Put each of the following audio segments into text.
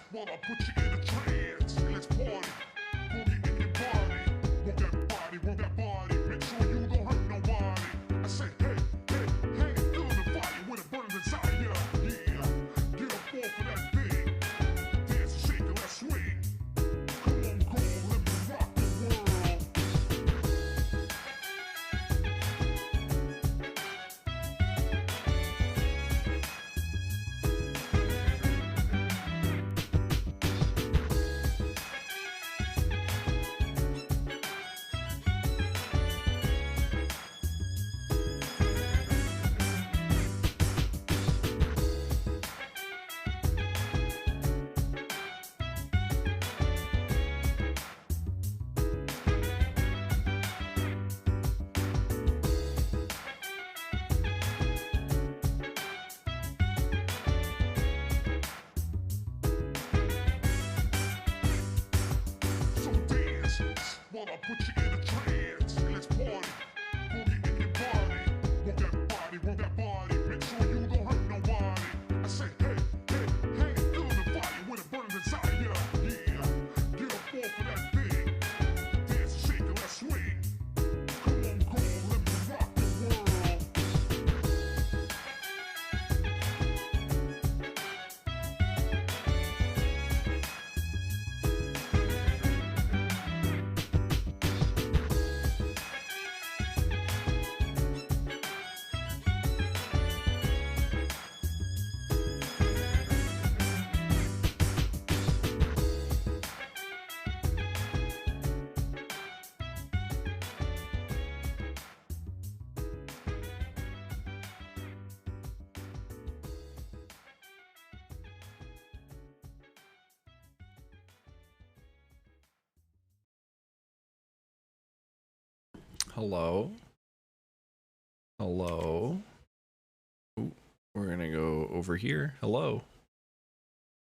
While I put you in a trance, and let's party. Boogie in your body. Work that body. Make sure you don't hurt nobody. I say, hey, feel the fire with a burning desire. Yeah, get up off of that thing. Dance and shake and let's swing. Come on, go, let me rock the world. While I put you in a trance, and let's party. Boogie in your body. Work that body. Make sure you don't hurt nobody. I say, hey, feel the fire with a burning desire. Yeah, get up off of that thing. Dance and shake and let's swing. Come on, go, let me rock the world. Hello. Hello. Ooh, we're gonna go over here. Hello.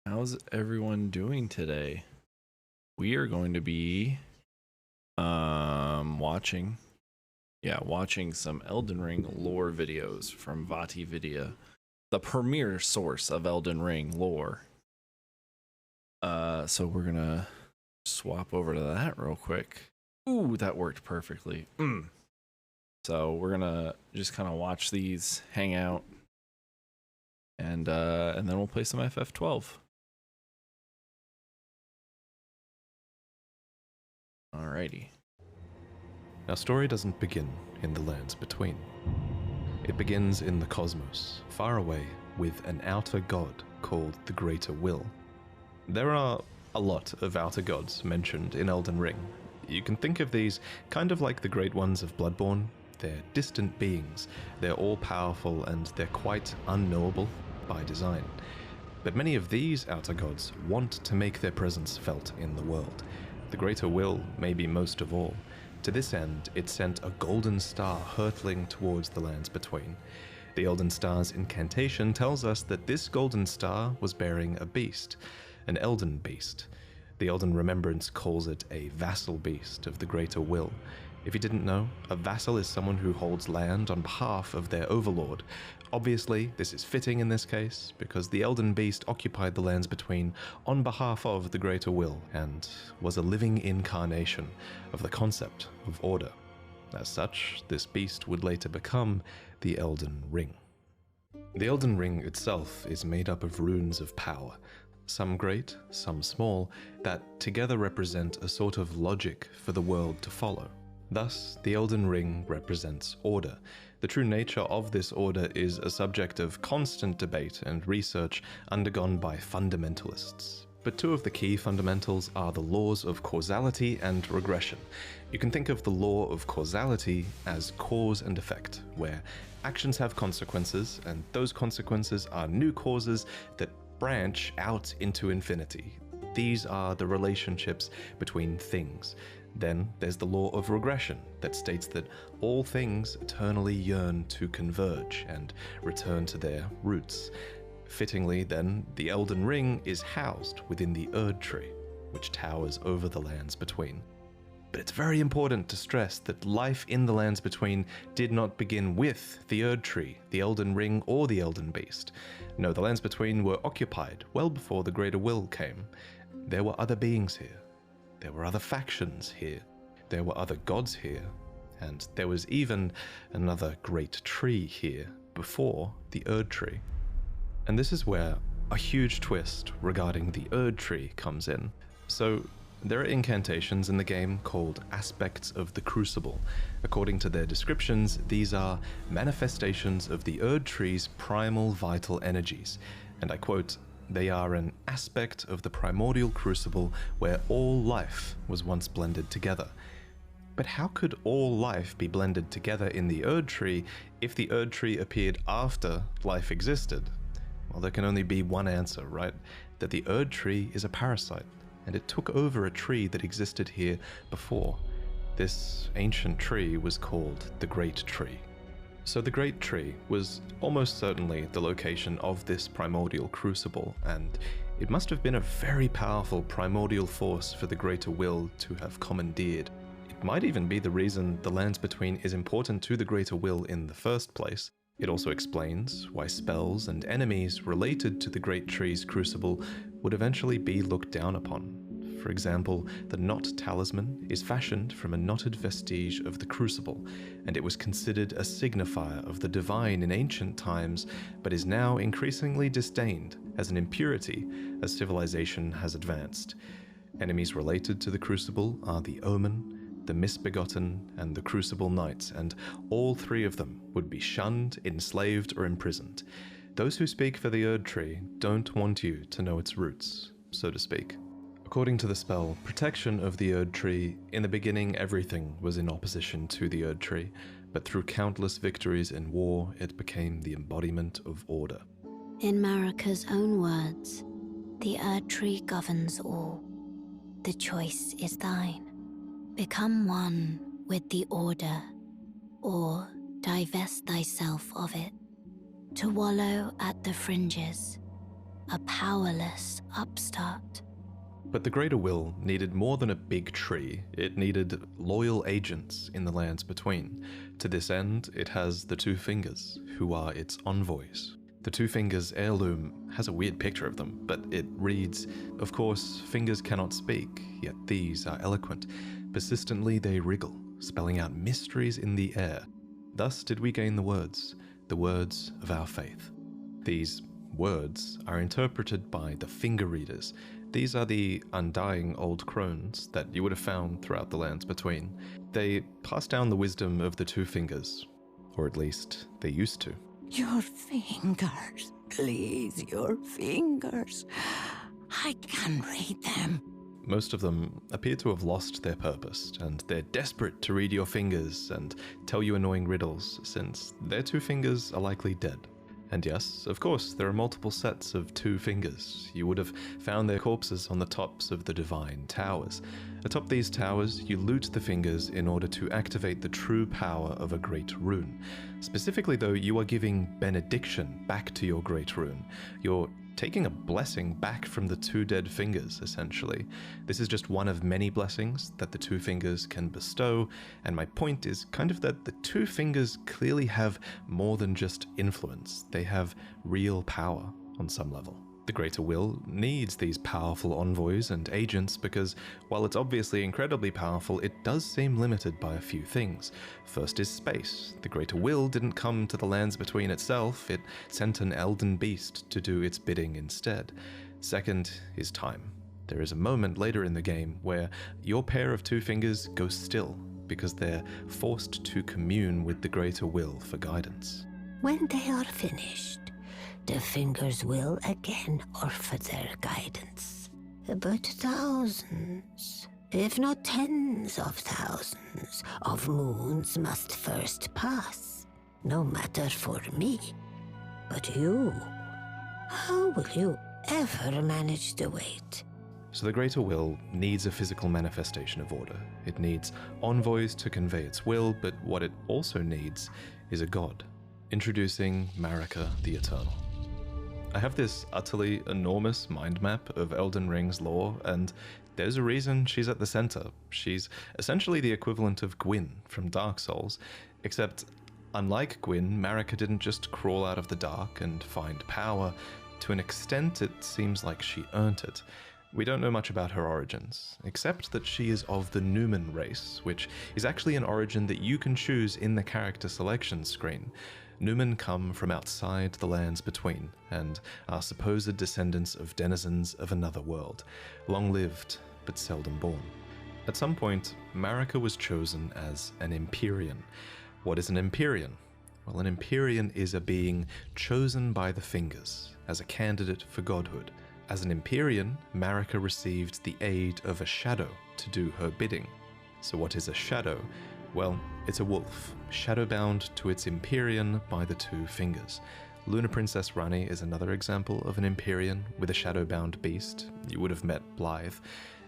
How's everyone doing today? We are going to be watching some Elden Ring lore videos from VatiVidya, the premier source of Elden Ring lore. So we're gonna swap over to that real quick. Ooh, that worked perfectly. So we're gonna just kind of watch these, hang out, and then we'll play some FF12. Alrighty. Our story doesn't begin in the lands between. It begins in the cosmos, far away, with an outer god called the Greater Will. There are a lot of outer gods mentioned in Elden Ring. You can think of these kind of like the Great Ones of Bloodborne. They're distant beings, they're all-powerful, and they're quite unknowable by design. But many of these outer gods want to make their presence felt in the world. The Greater Will, maybe most of all. To this end, it sent a golden star hurtling towards the lands between. The Elden Star's incantation tells us that this golden star was bearing a beast, an Elden beast. The Elden Remembrance calls it a vassal beast of the Greater Will. If you didn't know, a vassal is someone who holds land on behalf of their overlord. Obviously, this is fitting in this case, because the Elden Beast occupied the lands between on behalf of the Greater Will, and was a living incarnation of the concept of order. As such, this beast would later become the Elden Ring. The Elden Ring itself is made up of runes of power. some great, some small, that together represent a sort of logic for the world to follow. Thus, the Elden Ring represents order. The true nature of this order is a subject of constant debate and research undergone by fundamentalists. But two of the key fundamentals are the laws of causality and regression. You can think of the law of causality as cause and effect, where actions have consequences, and those consequences are new causes that branch out into infinity. These are the relationships between things. Then there's the law of regression that states that all things eternally yearn to converge and return to their roots. Fittingly, then, the Elden Ring is housed within the Erd Tree, which towers over the lands between. But it's very important to stress that life in the lands between did not begin with the Erd Tree, the Elden Ring, or the Elden Beast. No, the lands between were occupied well before the Greater Will came. There were other beings here. There were other factions here. There were other gods here. And there was even another great tree here before the Erd Tree. And this is where a huge twist regarding the Erd Tree comes in. So, there are incantations in the game called aspects of the Crucible. According to their descriptions, these are manifestations of the Erd Tree's primal vital energies. And I quote, "They are an aspect of the primordial crucible where all life was once blended together." But how could all life be blended together in the Erd Tree if the Erd Tree appeared after life existed? Well, there can only be one answer, right? That the Erd Tree is a parasite, and it took over a tree that existed here before. This ancient tree was called the Great Tree. So the Great Tree was almost certainly the location of this primordial crucible, and it must have been a very powerful primordial force for the Greater Will to have commandeered. It might even be the reason the lands between is important to the Greater Will in the first place. It also explains why spells and enemies related to the Great Tree's crucible would eventually be looked down upon. For example, the Knot Talisman is fashioned from a knotted vestige of the crucible, and it was considered a signifier of the divine in ancient times, but is now increasingly disdained as an impurity as civilization has advanced. Enemies related to the crucible are the Omen, the Misbegotten, and the Crucible Knights, and all three of them would be shunned, enslaved, or imprisoned. Those who speak for the Erd Tree don't want you to know its roots, so to speak. According to the spell Protection of the Erd Tree, in the beginning everything was in opposition to the Erd Tree, but through countless victories in war, it became the embodiment of order. In Marika's own words, the Erd Tree governs all. The choice is thine. Become one with the order, or divest thyself of it, to wallow at the fringes, a powerless upstart. But the Greater Will needed more than a big tree. It needed loyal agents in the lands between. To this end, it has the Two Fingers, who are its envoys. The Two Fingers heirloom has a weird picture of them, but it reads, "Of course, fingers cannot speak, yet these are eloquent. Persistently they wriggle, spelling out mysteries in the air. Thus did we gain the words of our faith." These words are interpreted by the finger readers. These are the undying old crones that you would have found throughout the lands between. They pass down the wisdom of the Two Fingers, or at least they used to. Your fingers, please, your fingers. I can read them. Most of them appear to have lost their purpose, and they're desperate to read your fingers and tell you annoying riddles, since their two fingers are likely dead. And yes, of course, there are multiple sets of Two Fingers. You would have found their corpses on the tops of the divine towers. Atop these towers, you loot the fingers in order to activate the true power of a great rune. Specifically though, you are giving benediction back to your great rune. You're taking a blessing back from the two dead fingers, essentially. This is just one of many blessings that the Two Fingers can bestow, and my point is kind of that the Two Fingers clearly have more than just influence. They have real power on some level. The Greater Will needs these powerful envoys and agents because, while it's obviously incredibly powerful, it does seem limited by a few things. First is space. The Greater Will didn't come to the lands between itself, it sent an Elden Beast to do its bidding instead. Second is time. There is a moment later in the game where your pair of two fingers go still because they're forced to commune with the greater will for guidance. When they are finished, the fingers will again offer their guidance. But thousands, if not tens of thousands, of moons must first pass. No matter for me. But you, how will you ever manage the wait? So the greater will needs a physical manifestation of order. It needs envoys to convey its will, but what it also needs is a god. Introducing Marika the Eternal. I have this utterly enormous mind map of Elden Ring's lore, and there's a reason she's at the center. She's essentially the equivalent of Gwyn from Dark Souls, except unlike Gwyn, Marika didn't just crawl out of the dark and find power. To an extent, it seems like she earned it. We don't know much about her origins, except that she is of the Numen race, which is actually an origin that you can choose in the character selection screen. Numen come from outside the lands between, and are supposed descendants of denizens of another world, long-lived but seldom born. At some point, Marika was chosen as an Empyrean. What is an Empyrean? Well, an Empyrean is a being chosen by the fingers as a candidate for godhood. As an Empyrean, Marika received the aid of a shadow to do her bidding. So what is a shadow? Well, it's a wolf, shadowbound to its Empyrean by the two fingers. Luna Princess Rani is another example of an Empyrean with a shadowbound beast. You would have met Blythe.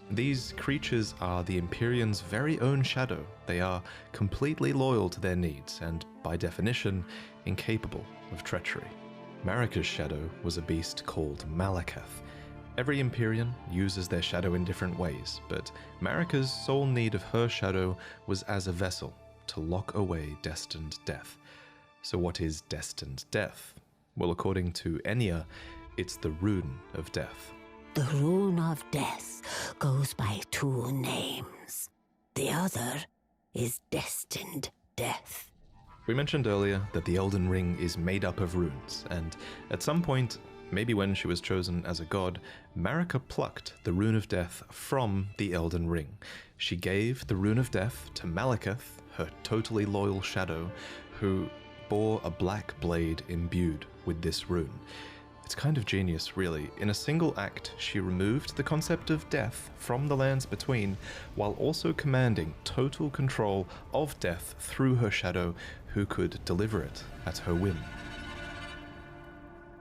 These creatures are the Empyrean's very own shadow. They are completely loyal to their needs and, by definition, incapable of treachery. Marika's shadow was a beast called Malakath. Every Empyrean uses their shadow in different ways, but Marika's sole need of her shadow was as a vessel to lock away destined death. So what is destined death? Well, according to Enya, it's the rune of death. The rune of death goes by two names. The other is destined death. We mentioned earlier that the Elden Ring is made up of runes, and at some point, maybe when she was chosen as a god, Marika plucked the rune of death from the Elden Ring. She gave the rune of death to Malakath, her totally loyal shadow, who bore a black blade imbued with this rune. It's kind of genius, really. In a single act, she removed the concept of death from the lands between, while also commanding total control of death through her shadow, who could deliver it at her whim.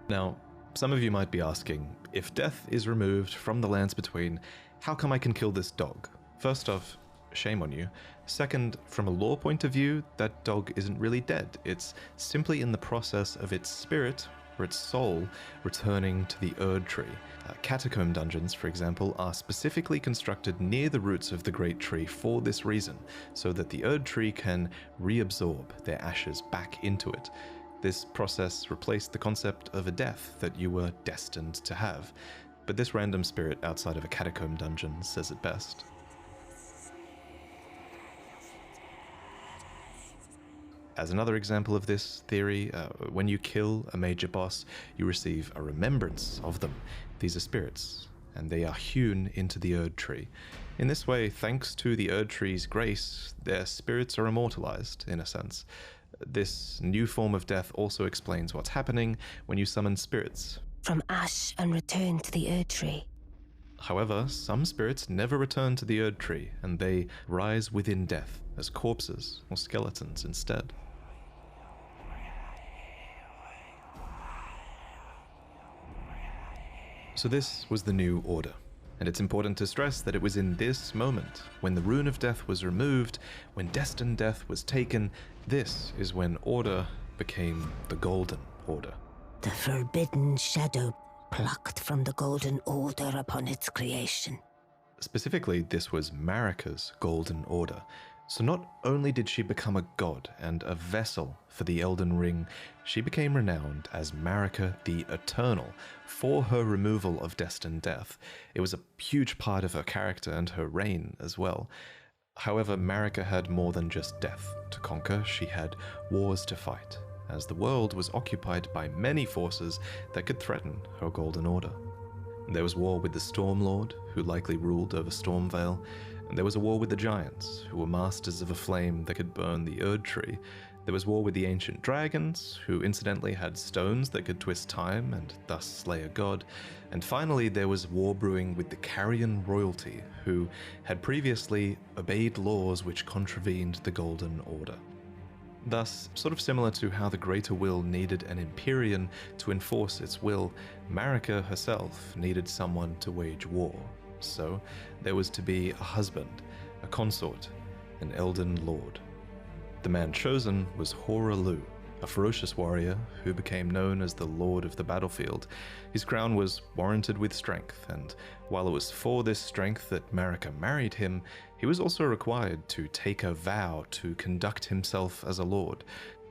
Now, some of you might be asking, if death is removed from the lands between, how come I can kill this dog? First off, shame on you. Second, from a lore point of view, that dog isn't really dead. It's simply in the process of its spirit, or its soul, returning to the Erd Tree. Catacomb dungeons, for example, are specifically constructed near the roots of the Great Tree for this reason, so that the Erd Tree can reabsorb their ashes back into it. This process replaced the concept of a death that you were destined to have, but this random spirit outside of a catacomb dungeon says it best. As another example of this theory, when you kill a major boss, you receive a remembrance of them. These are spirits, and they are hewn into the Erd Tree. In this way, thanks to the Erd Tree's grace, their spirits are immortalized, in a sense. This new form of death also explains what's happening when you summon spirits from ash and return to the Erd Tree. However, some spirits never return to the Erd Tree, and they rise within death as corpses or skeletons instead. So this was the new order, and it's important to stress that it was in this moment, when the rune of death was removed, when destined death was taken, this is when order became the Golden Order. The forbidden shadow plucked from the Golden Order upon its creation. Specifically, this was Marika's Golden Order. So not only did she become a god and a vessel for the Elden Ring, she became renowned as Marika the Eternal for her removal of destined death. It was a huge part of her character and her reign as well. However, Marika had more than just death to conquer. She had wars to fight, as the world was occupied by many forces that could threaten her Golden Order. There was war with the Stormlord, who likely ruled over Stormvale, and there was a war with the Giants, who were masters of a flame that could burn the Erd Tree. There was war with the ancient dragons, who incidentally had stones that could twist time and thus slay a god. And finally, there was war brewing with the Carrion royalty, who had previously obeyed laws which contravened the Golden Order. Thus, sort of similar to how the Greater Will needed an Empyrean to enforce its will, Marika herself needed someone to wage war. So, there was to be a husband, a consort, an Elden Lord. The man chosen was Hoarah, a ferocious warrior who became known as the Lord of the Battlefield. His crown was warranted with strength, and while it was for this strength that Marika married him, he was also required to take a vow to conduct himself as a lord.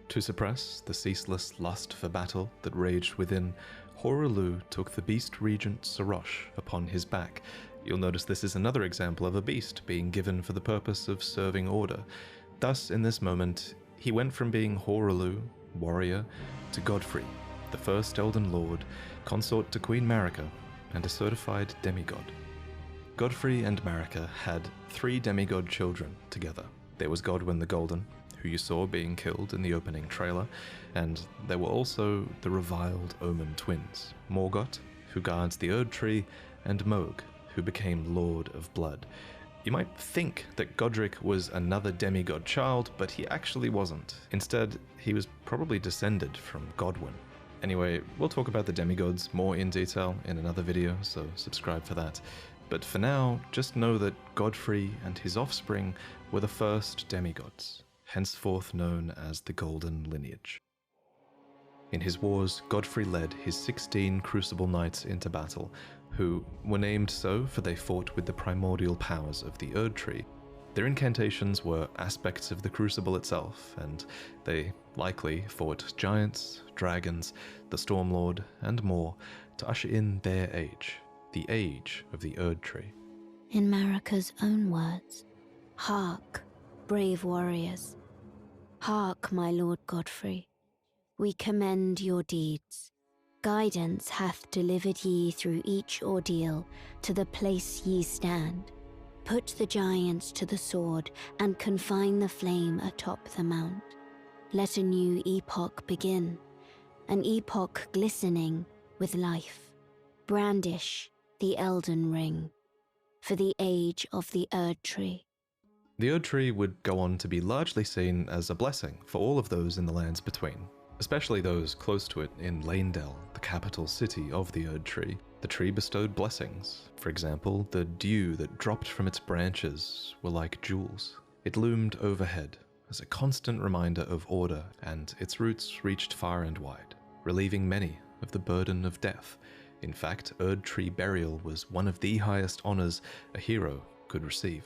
To suppress the ceaseless lust for battle that raged within, Hoarah took the beast regent Sarosh upon his back. You'll notice this is another example of a beast being given for the purpose of serving order. Thus, in this moment, he went from being Hoarah, warrior, to Godfrey, the first Elden Lord, consort to Queen Marika, and a certified demigod. Godfrey and Marika had 3 demigod children together. There was Godwyn the Golden, who you saw being killed in the opening trailer, and there were also the reviled Omen twins, Morgoth, who guards the Erd Tree, and Mohg, who became Lord of Blood. You might think that Godric was another demigod child, but he actually wasn't. Instead, he was probably descended from Godwyn. Anyway, we'll talk about the demigods more in detail in another video, so subscribe for that. But for now, just know that Godfrey and his offspring were the first demigods, henceforth known as the Golden Lineage. In his wars, Godfrey led his 16 Crucible Knights into battle, who were named so for they fought with the primordial powers of the Erd Tree. Their incantations were aspects of the Crucible itself, and they likely fought giants, dragons, the Stormlord, and more to usher in their age, the age of the Erd Tree. In Marika's own words, "Hark, brave warriors. Hark, my Lord Godfrey. We commend your deeds. Guidance hath delivered ye through each ordeal to the place ye stand. Put the giants to the sword and confine the flame atop the mount. Let a new epoch begin, an epoch glistening with life. Brandish the Elden Ring for the age of the Erd Tree." The Erd Tree would go on to be largely seen as a blessing for all of those in the lands between, especially those close to it in Leyndell, the capital city of the Erd Tree. The tree bestowed blessings. For example, the dew that dropped from its branches were like jewels. It loomed overhead as a constant reminder of order, and its roots reached far and wide, relieving many of the burden of death. In fact, Erd Tree burial was one of the highest honors a hero could receive.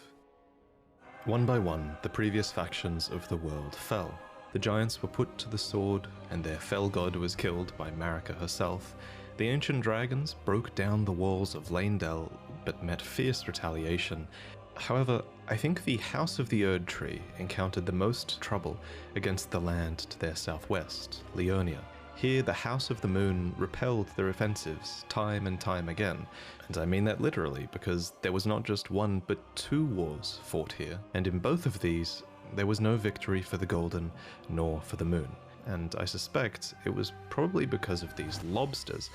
One by one, the previous factions of the world fell. The giants were put to the sword, and their fell god was killed by Marika herself. The ancient dragons broke down the walls of Leyndell, but met fierce retaliation. However, I think the House of the Erd Tree encountered the most trouble against the land to their southwest, Leonia. Here, the House of the Moon repelled their offensives time and time again, and I mean that literally, because there was not just one but 2 wars fought here, and in both of these, there was no victory for the Golden, nor for the Moon. And I suspect it was probably because of these lobsters.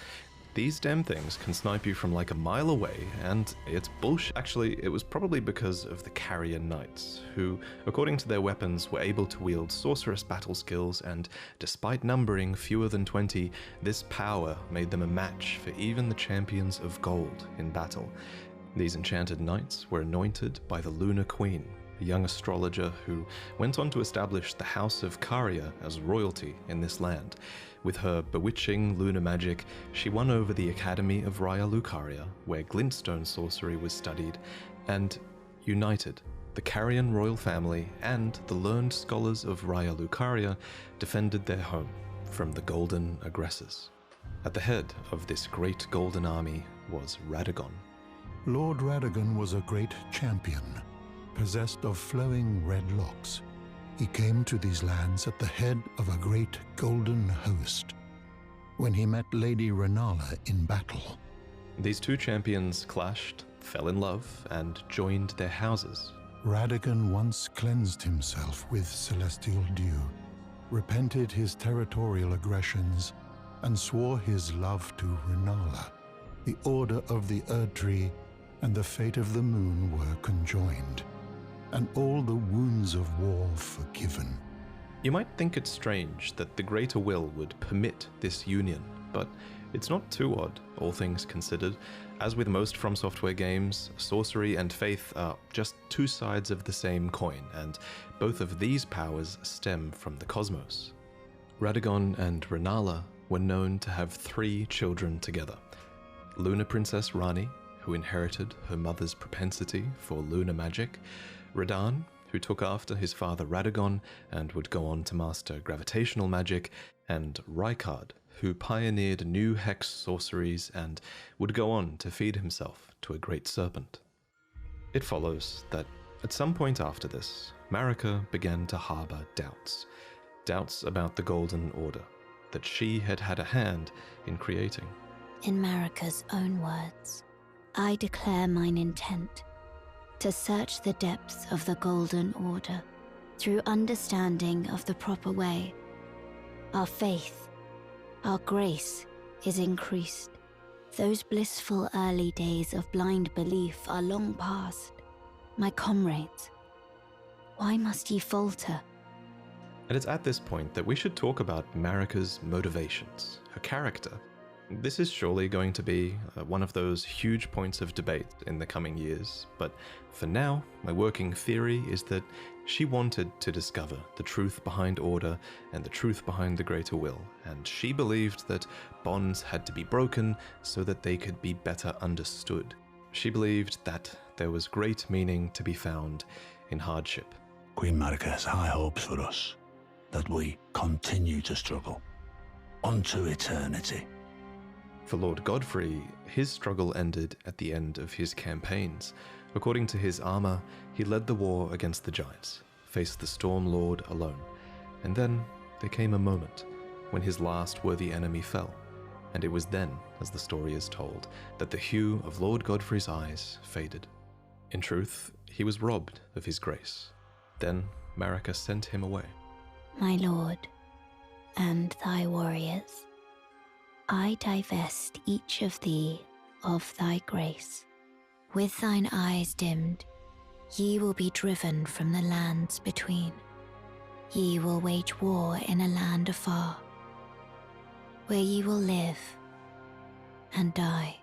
These damn things can snipe you from like a mile away, and it's bullshit. Actually, it was probably because of the Carrion Knights, who, according to their weapons, were able to wield sorcerous battle skills, and despite numbering fewer than 20, this power made them a match for even the champions of gold in battle. These enchanted knights were anointed by the Lunar Queen, a young astrologer who went on to establish the House of Caria as royalty in this land. With her bewitching lunar magic, she won over the Academy of Raya Lucaria, where glintstone sorcery was studied, and united the Carrion royal family and the learned scholars of Raya Lucaria defended their home from the golden aggressors. At the head of this great golden army was Radagon. Lord Radagon was a great champion, possessed of flowing red locks. He came to these lands at the head of a great golden host. When he met Lady Renala in battle, These two champions clashed, fell in love, and joined their houses. Radagon once cleansed himself with celestial dew, repented his territorial aggressions, and swore his love to Renala. The Order of the Erdtree and the fate of the moon were conjoined, and all the wounds of war forgiven. You might think it strange that the Greater Will would permit this union, but it's not too odd, all things considered. As with most From Software games, sorcery and faith are just two sides of the same coin, and both of these powers stem from the cosmos. Radagon and Renala were known to have 3 children together. Lunar Princess Rani, who inherited her mother's propensity for lunar magic, Radahn, who took after his father Radagon and would go on to master gravitational magic, and Rykard, who pioneered new hex sorceries and would go on to feed himself to a great serpent. It follows that at some point after this, Marika began to harbor doubts about the Golden Order, that she had had a hand in creating. In Marika's own words, I declare mine intent to search the depths of the Golden Order through understanding of the proper way. Our faith, our grace is increased. Those blissful early days of blind belief are long past. My comrades, why must ye falter? And it's at this point that we should talk about Marika's motivations, her character. This is surely going to be one of those huge points of debate in the coming years, but for now, my working theory is that she wanted to discover the truth behind order and the truth behind the Greater Will, and she believed that bonds had to be broken so that they could be better understood. She believed that there was great meaning to be found in hardship. Queen Marika has high hopes for us, that we continue to struggle unto eternity. For Lord Godfrey, his struggle ended at the end of his campaigns. According to his armor, he led the war against the giants, faced the Storm Lord alone, and then there came a moment when his last worthy enemy fell, and it was then, as the story is told, that the hue of Lord Godfrey's eyes faded. In truth, he was robbed of his grace. Then Marika sent him away. My lord, and thy warriors, I divest each of thee of thy grace. With thine eyes dimmed, ye will be driven from the lands between. Ye will wage war in a land afar, where ye will live and die.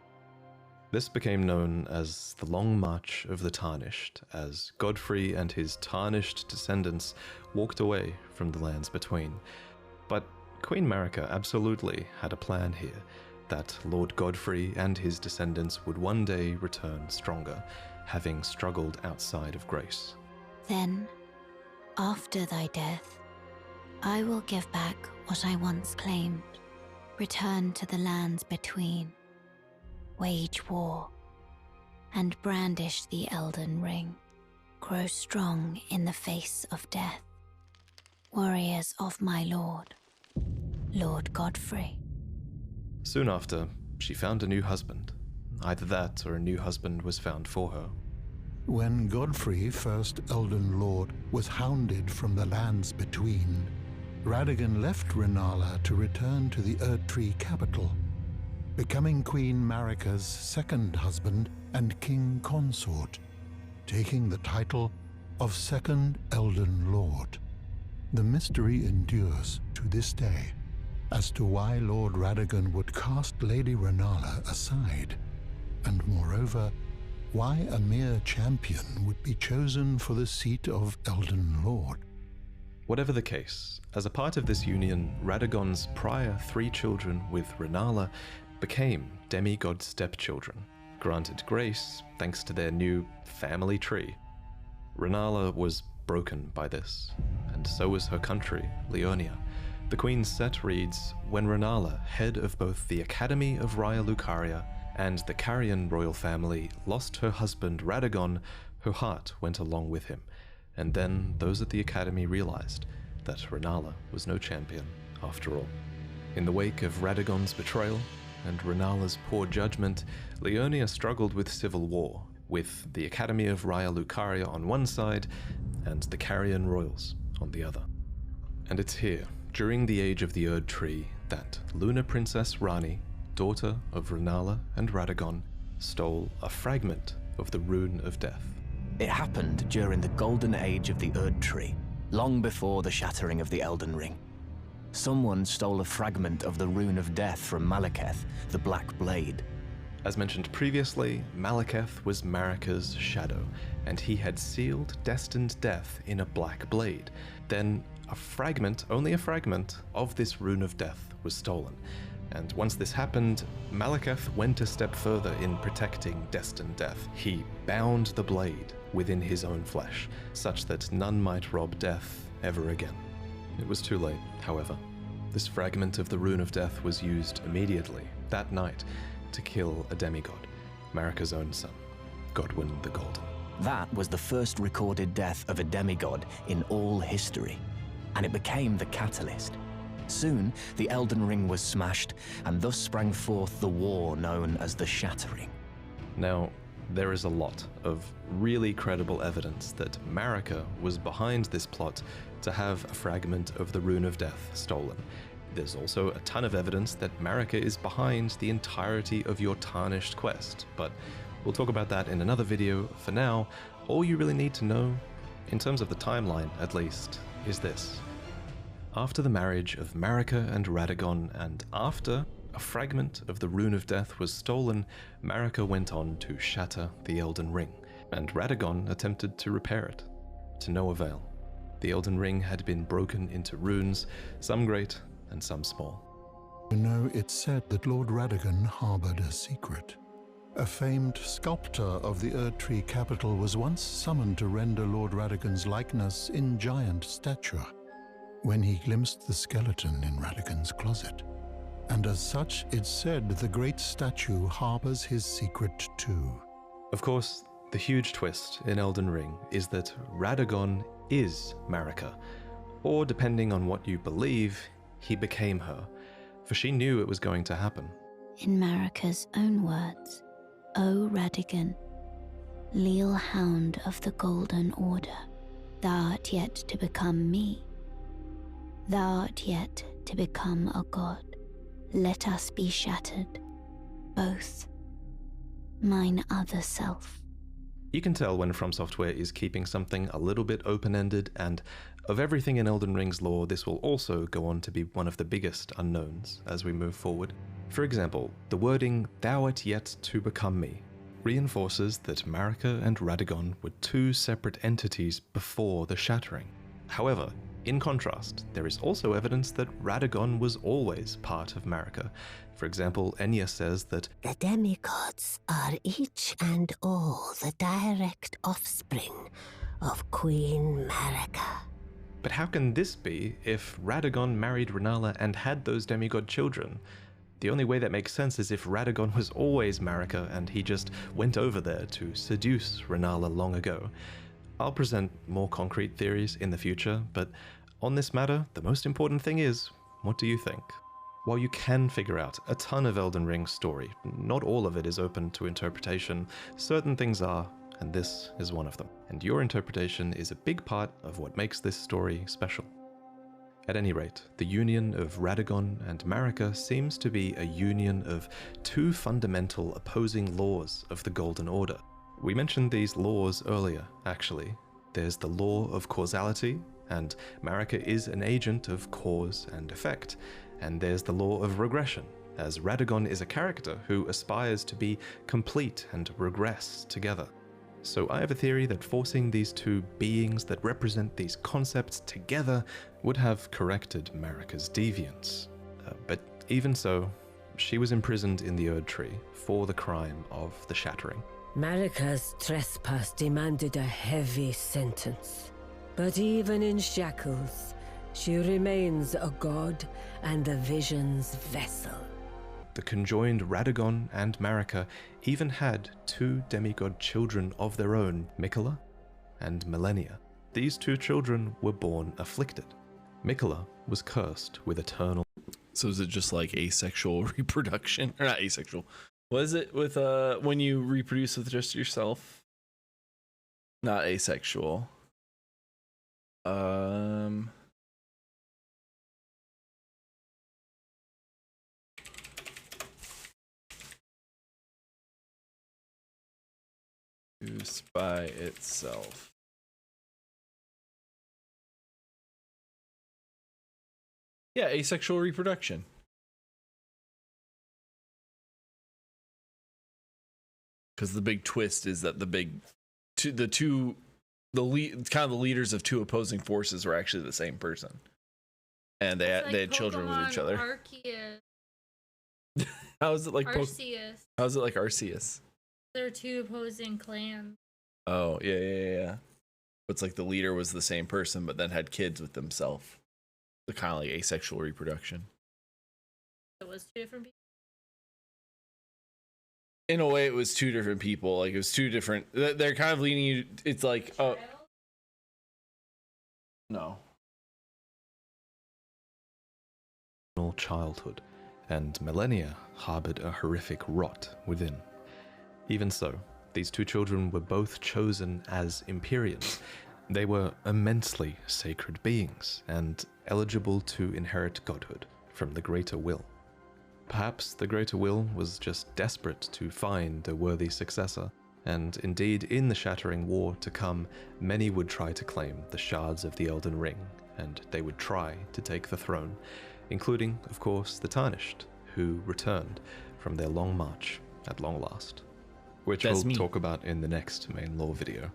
This became known as the Long March of the Tarnished, as Godfrey and his tarnished descendants walked away from the lands between. But Queen Marika absolutely had a plan here, that Lord Godfrey and his descendants would one day return stronger, having struggled outside of grace. Then, after thy death, I will give back what I once claimed, return to the lands between, wage war, and brandish the Elden Ring, grow strong in the face of death. Warriors of my lord, Lord Godfrey. Soon after, she found a new husband. Either that or a new husband was found for her. When Godfrey, first Elden Lord, was hounded from the lands between, Radagon left Renala to return to the Erdtree capital, becoming Queen Marika's second husband and king consort, taking the title of Second Elden Lord. The mystery endures to this day as to why Lord Radagon would cast Lady Renala aside, and moreover, why a mere champion would be chosen for the seat of Elden Lord. Whatever the case, as a part of this union, Radagon's prior 3 children with Renala became demigod stepchildren, granted grace thanks to their new family tree. Renala was broken by this, and so was her country, Leonia. The Queen's set reads, when Renala, head of both the Academy of Raya Lucaria and the Carian royal family, lost her husband Radagon, her heart went along with him, and then those at the Academy realized that Renala was no champion after all. In the wake of Radagon's betrayal, and Renala's poor judgment, Leonia struggled with civil war, with the Academy of Raya Lucaria on one side and the Carrion Royals on the other. And it's here, during the age of the Erd Tree, that Lunar Princess Rani, daughter of Renala and Radagon, stole a fragment of the Rune of Death. It happened during the golden age of the Erd Tree, long before the shattering of the Elden Ring. Someone stole a fragment of the Rune of Death from Malekith, the Black Blade. As mentioned previously, Malekith was Marika's shadow, and he had sealed destined death in a black blade. Then a fragment, only a fragment, of this Rune of Death was stolen. And once this happened, Malekith went a step further in protecting destined death. He bound the blade within his own flesh, such that none might rob death ever again. It was too late, however. This fragment of the Rune of Death was used immediately, that night, to kill a demigod, Marika's own son, Godwyn the Golden. That was the first recorded death of a demigod in all history, and it became the catalyst. Soon, the Elden Ring was smashed, and thus sprang forth the war known as the Shattering. Now, there is a lot of really credible evidence that Marika was behind this plot to have a fragment of the Rune of Death stolen. There's also a ton of evidence that Marika is behind the entirety of your tarnished quest, but we'll talk about that in another video. For now, all you really need to know, in terms of the timeline at least, is this. After the marriage of Marika and Radagon, and after a fragment of the Rune of Death was stolen, Marika went on to shatter the Elden Ring, and Radagon attempted to repair it, to no avail. The Elden Ring had been broken into runes, some great and some small. You know, it's said that Lord Radagon harbored a secret. A famed sculptor of the Erd Tree capital was once summoned to render Lord Radagon's likeness in giant stature, when he glimpsed the skeleton in Radagon's closet. And as such, it's said the great statue harbors his secret too. Of course, the huge twist in Elden Ring is that Radagon is Marika, or depending on what you believe, he became her, for she knew it was going to happen. In Marika's own words, O Radagon, leal hound of the Golden Order, thou art yet to become me. Thou art yet to become a god. Let us be shattered, both. Mine other self. You can tell when From Software is keeping something a little bit open-ended, and of everything in Elden Ring's lore, this will also go on to be one of the biggest unknowns as we move forward. For example, the wording, thou art yet to become me, reinforces that Marika and Radagon were two separate entities before the Shattering. However, in contrast, there is also evidence that Radagon was always part of Marika. For example, Enya says that The demigods are each and all the direct offspring of Queen Marika. but how can this be if Radagon married Renala and had those demigod children? The only way that makes sense is if Radagon was always Marika and he just went over there to seduce Renala long ago. I'll present more concrete theories in the future, but on this matter, the most important thing is, what do you think? While you can figure out a ton of Elden Ring's story, not all of it is open to interpretation. Certain things are, and this is one of them. And your interpretation is a big part of what makes this story special. At any rate, the union of Radagon and Marika seems to be a union of two fundamental opposing laws of the Golden Order. We mentioned these laws earlier, actually. There's the law of causality, and Marika is an agent of cause and effect. And there's the law of regression, as Radagon is a character who aspires to be complete and regress together. So I have a theory that forcing these two beings that represent these concepts together would have corrected Marika's deviance. But even so, she was imprisoned in the Erd Tree for the crime of the Shattering. Marika's trespass demanded a heavy sentence. But even in shackles, she remains a god and the vision's vessel. The conjoined Radagon and Marika even had two demigod children of their own, Miquella and Millennia. These two children were born afflicted. Miquella was cursed with eternal. So is it just like asexual reproduction, or not asexual? What is it with when you reproduce with just yourself? Not asexual. Reproduce by itself. Yeah, asexual reproduction. Because the big twist is that the leaders of two opposing forces were actually the same person, and they had children with each other. Arceus. How is it like Arceus? How is it like Arceus? They're two opposing clans. Oh yeah. It's like the leader was the same person, but then had kids with themselves. The kind of like asexual reproduction. It was two different people. In a way, it was two different people. Like it was two different. They're kind of leading you. It's like no. Childhood, and millennia harbored a horrific rot within. Even so, these two children were both chosen as Empyreans. They were immensely sacred beings and eligible to inherit godhood from the Greater Will. Perhaps the Greater Will was just desperate to find a worthy successor, and indeed in the shattering war to come, many would try to claim the shards of the Elden Ring, and they would try to take the throne, including, of course, the Tarnished, who returned from their long march at long last, which we'll talk about in the next main lore video.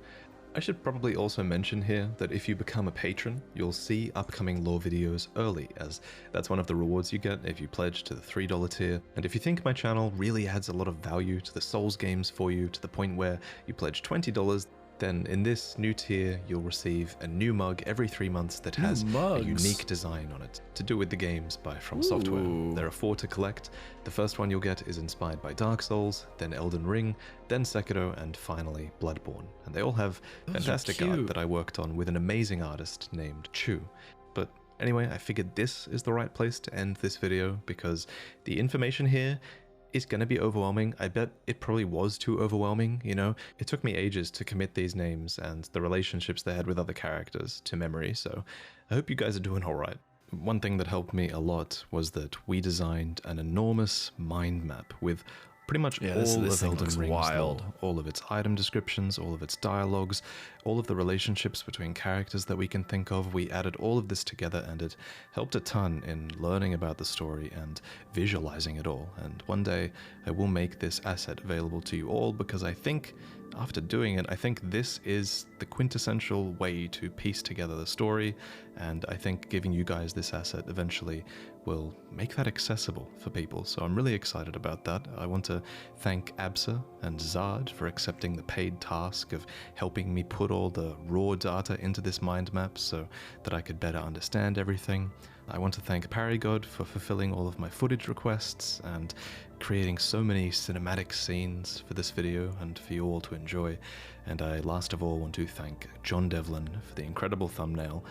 I should probably also mention here that if you become a patron, you'll see upcoming lore videos early, as that's one of the rewards you get if you pledge to the $3 tier. And if you think my channel really adds a lot of value to the Souls games for you to the point where you pledge $20, then in this new tier, you'll receive a new mug every 3 months that has a unique design on it, to do with the games by From Software. There are 4 to collect. The first one you'll get is inspired by Dark Souls, then Elden Ring, then Sekiro, and finally Bloodborne. And they all have fantastic art that I worked on with an amazing artist named Chu. But anyway, I figured this is the right place to end this video because the information here is going to be overwhelming. I bet it probably was too overwhelming, you know? It took me ages to commit these names and the relationships they had with other characters to memory, so I hope you guys are doing alright. One thing that helped me a lot was that we designed an enormous mind map with pretty much all of Elden Ring's lore, all of its item descriptions, all of its dialogues, all of the relationships between characters that we can think of. We added all of this together and it helped a ton in learning about the story and visualizing it all. And one day I will make this asset available to you all because I think after doing it, I think this is the quintessential way to piece together the story, and I think giving you guys this asset eventually will make that accessible for people, so I'm really excited about that. I want to thank Absa and Zard for accepting the paid task of helping me put all the raw data into this mind map so that I could better understand everything. I want to thank Paragod for fulfilling all of my footage requests and creating so many cinematic scenes for this video and for you all to enjoy. And I last of all want to thank John Devlin for the incredible thumbnail.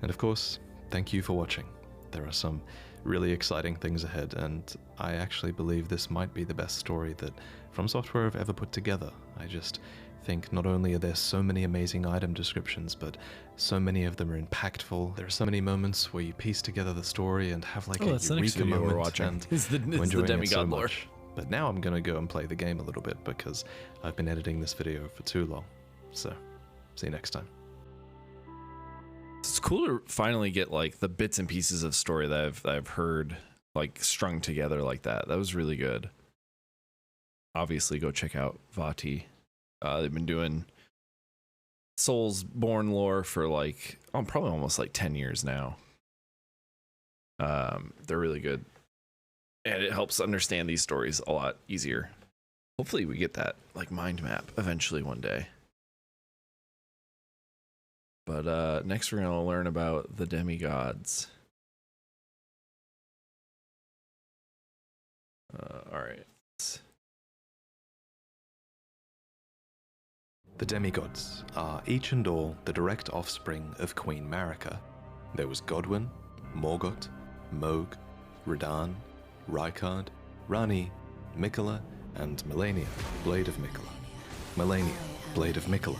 And of course, thank you for watching. There are some really exciting things ahead, and I actually believe this might be the best story that From Software have ever put together. I just think not only are there so many amazing item descriptions, but so many of them are impactful. There are so many moments where you piece together the story and have like a eureka moment, and it's the demigod lore. But now I'm gonna go and play the game a little bit because I've been editing this video for too long. So, see you next time. It's cool to finally get like the bits and pieces of story that I've heard like strung together like that. That was really good. Obviously, go check out Vati. They've been doing Soulsborne lore for like probably almost like 10 years now. They're really good, and it helps understand these stories a lot easier. Hopefully, we get that like mind map eventually one day. But next, we're gonna learn about the demigods. All right. The demigods are each and all the direct offspring of Queen Marika. There was Godwyn, Morgoth, Mohg, Radahn, Rykard, Rani, Mikola, and Melania, Blade of Mikola. Melania, Blade of Mikola.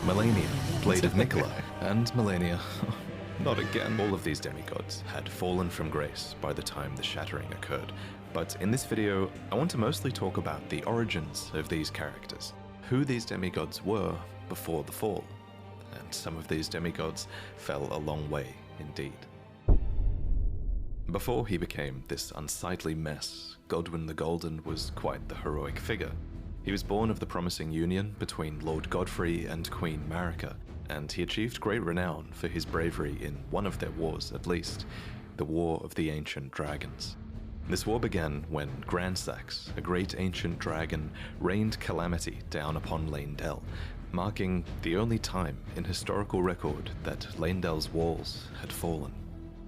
Melania, Blade of Mikola. And Melania. Not again. All of these demigods had fallen from grace by the time the shattering occurred. But in this video, I want to mostly talk about the origins of these characters, who these demigods were before the fall. And some of these demigods fell a long way indeed. Before he became this unsightly mess, Godwyn the Golden was quite the heroic figure. He was born of the promising union between Lord Godfrey and Queen Marika, and he achieved great renown for his bravery in one of their wars at least, the War of the Ancient Dragons. This war began when Gransax, a great ancient dragon, rained calamity down upon Leyndell, marking the only time in historical record that Leyndell's walls had fallen.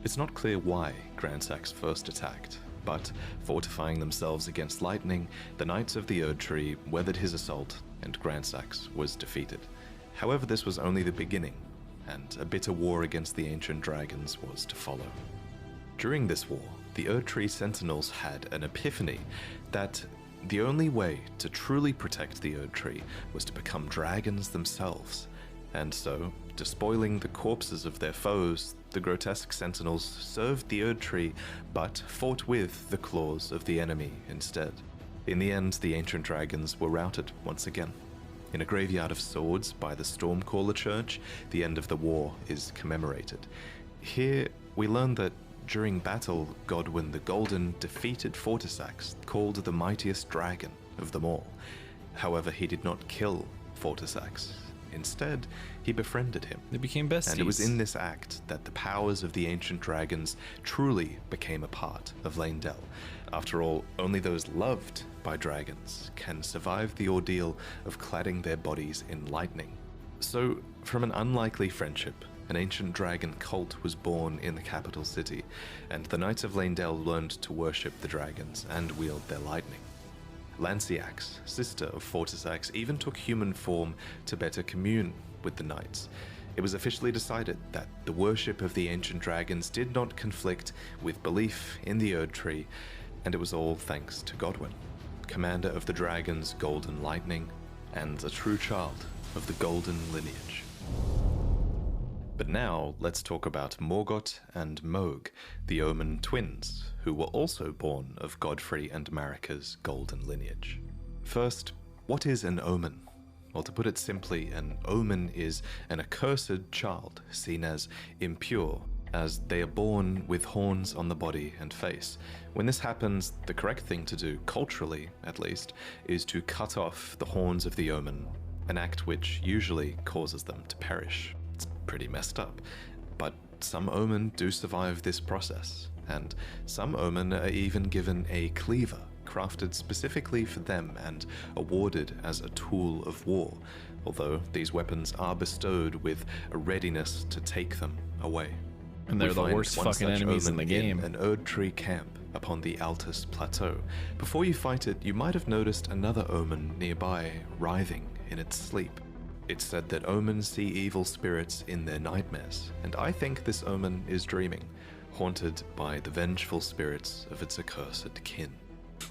It's not clear why Gransax first attacked, but fortifying themselves against lightning, the Knights of the Erdtree weathered his assault and Gransax was defeated. However, this was only the beginning, and a bitter war against the ancient dragons was to follow. During this war, the Erdtree Sentinels had an epiphany that the only way to truly protect the Erdtree was to become dragons themselves. And so, despoiling the corpses of their foes, the grotesque sentinels served the Erdtree, but fought with the claws of the enemy instead. In the end, the ancient dragons were routed once again. In a graveyard of swords by the Stormcaller Church, the end of the war is commemorated. Here, we learn that during battle, Godwyn the Golden defeated Fortisax, called the mightiest dragon of them all. However, he did not kill Fortisax. Instead, he befriended him. They became besties. And it was in this act that the powers of the ancient dragons truly became a part of Leyndell. After all, only those loved by dragons can survive the ordeal of cladding their bodies in lightning. So, from an unlikely friendship, an ancient dragon cult was born in the capital city, and the Knights of Leyndell learned to worship the dragons and wield their lightning. Lanciax, sister of Fortisax, even took human form to better commune with the knights. It was officially decided that the worship of the ancient dragons did not conflict with belief in the Erdtree, and it was all thanks to Godwyn, commander of the dragon's golden lightning, and a true child of the golden lineage. But now, let's talk about Morgott and Mohg, the Omen twins, who were also born of Godfrey and Marika's golden lineage. First, what is an omen? Well, to put it simply, an omen is an accursed child, seen as impure, as they are born with horns on the body and face. When this happens, the correct thing to do, culturally at least, is to cut off the horns of the omen, an act which usually causes them to perish. It's pretty messed up, but some omen do survive this process, and some omen are even given a cleaver, crafted specifically for them and awarded as a tool of war, although these weapons are bestowed with a readiness to take them away. And they're the worst fucking enemies in the game. An Erdtree camp upon the Altus Plateau. Before you fight it, you might have noticed another omen nearby, writhing in its sleep. It's said that omens see evil spirits in their nightmares, and I think this omen is dreaming, haunted by the vengeful spirits of its accursed kin.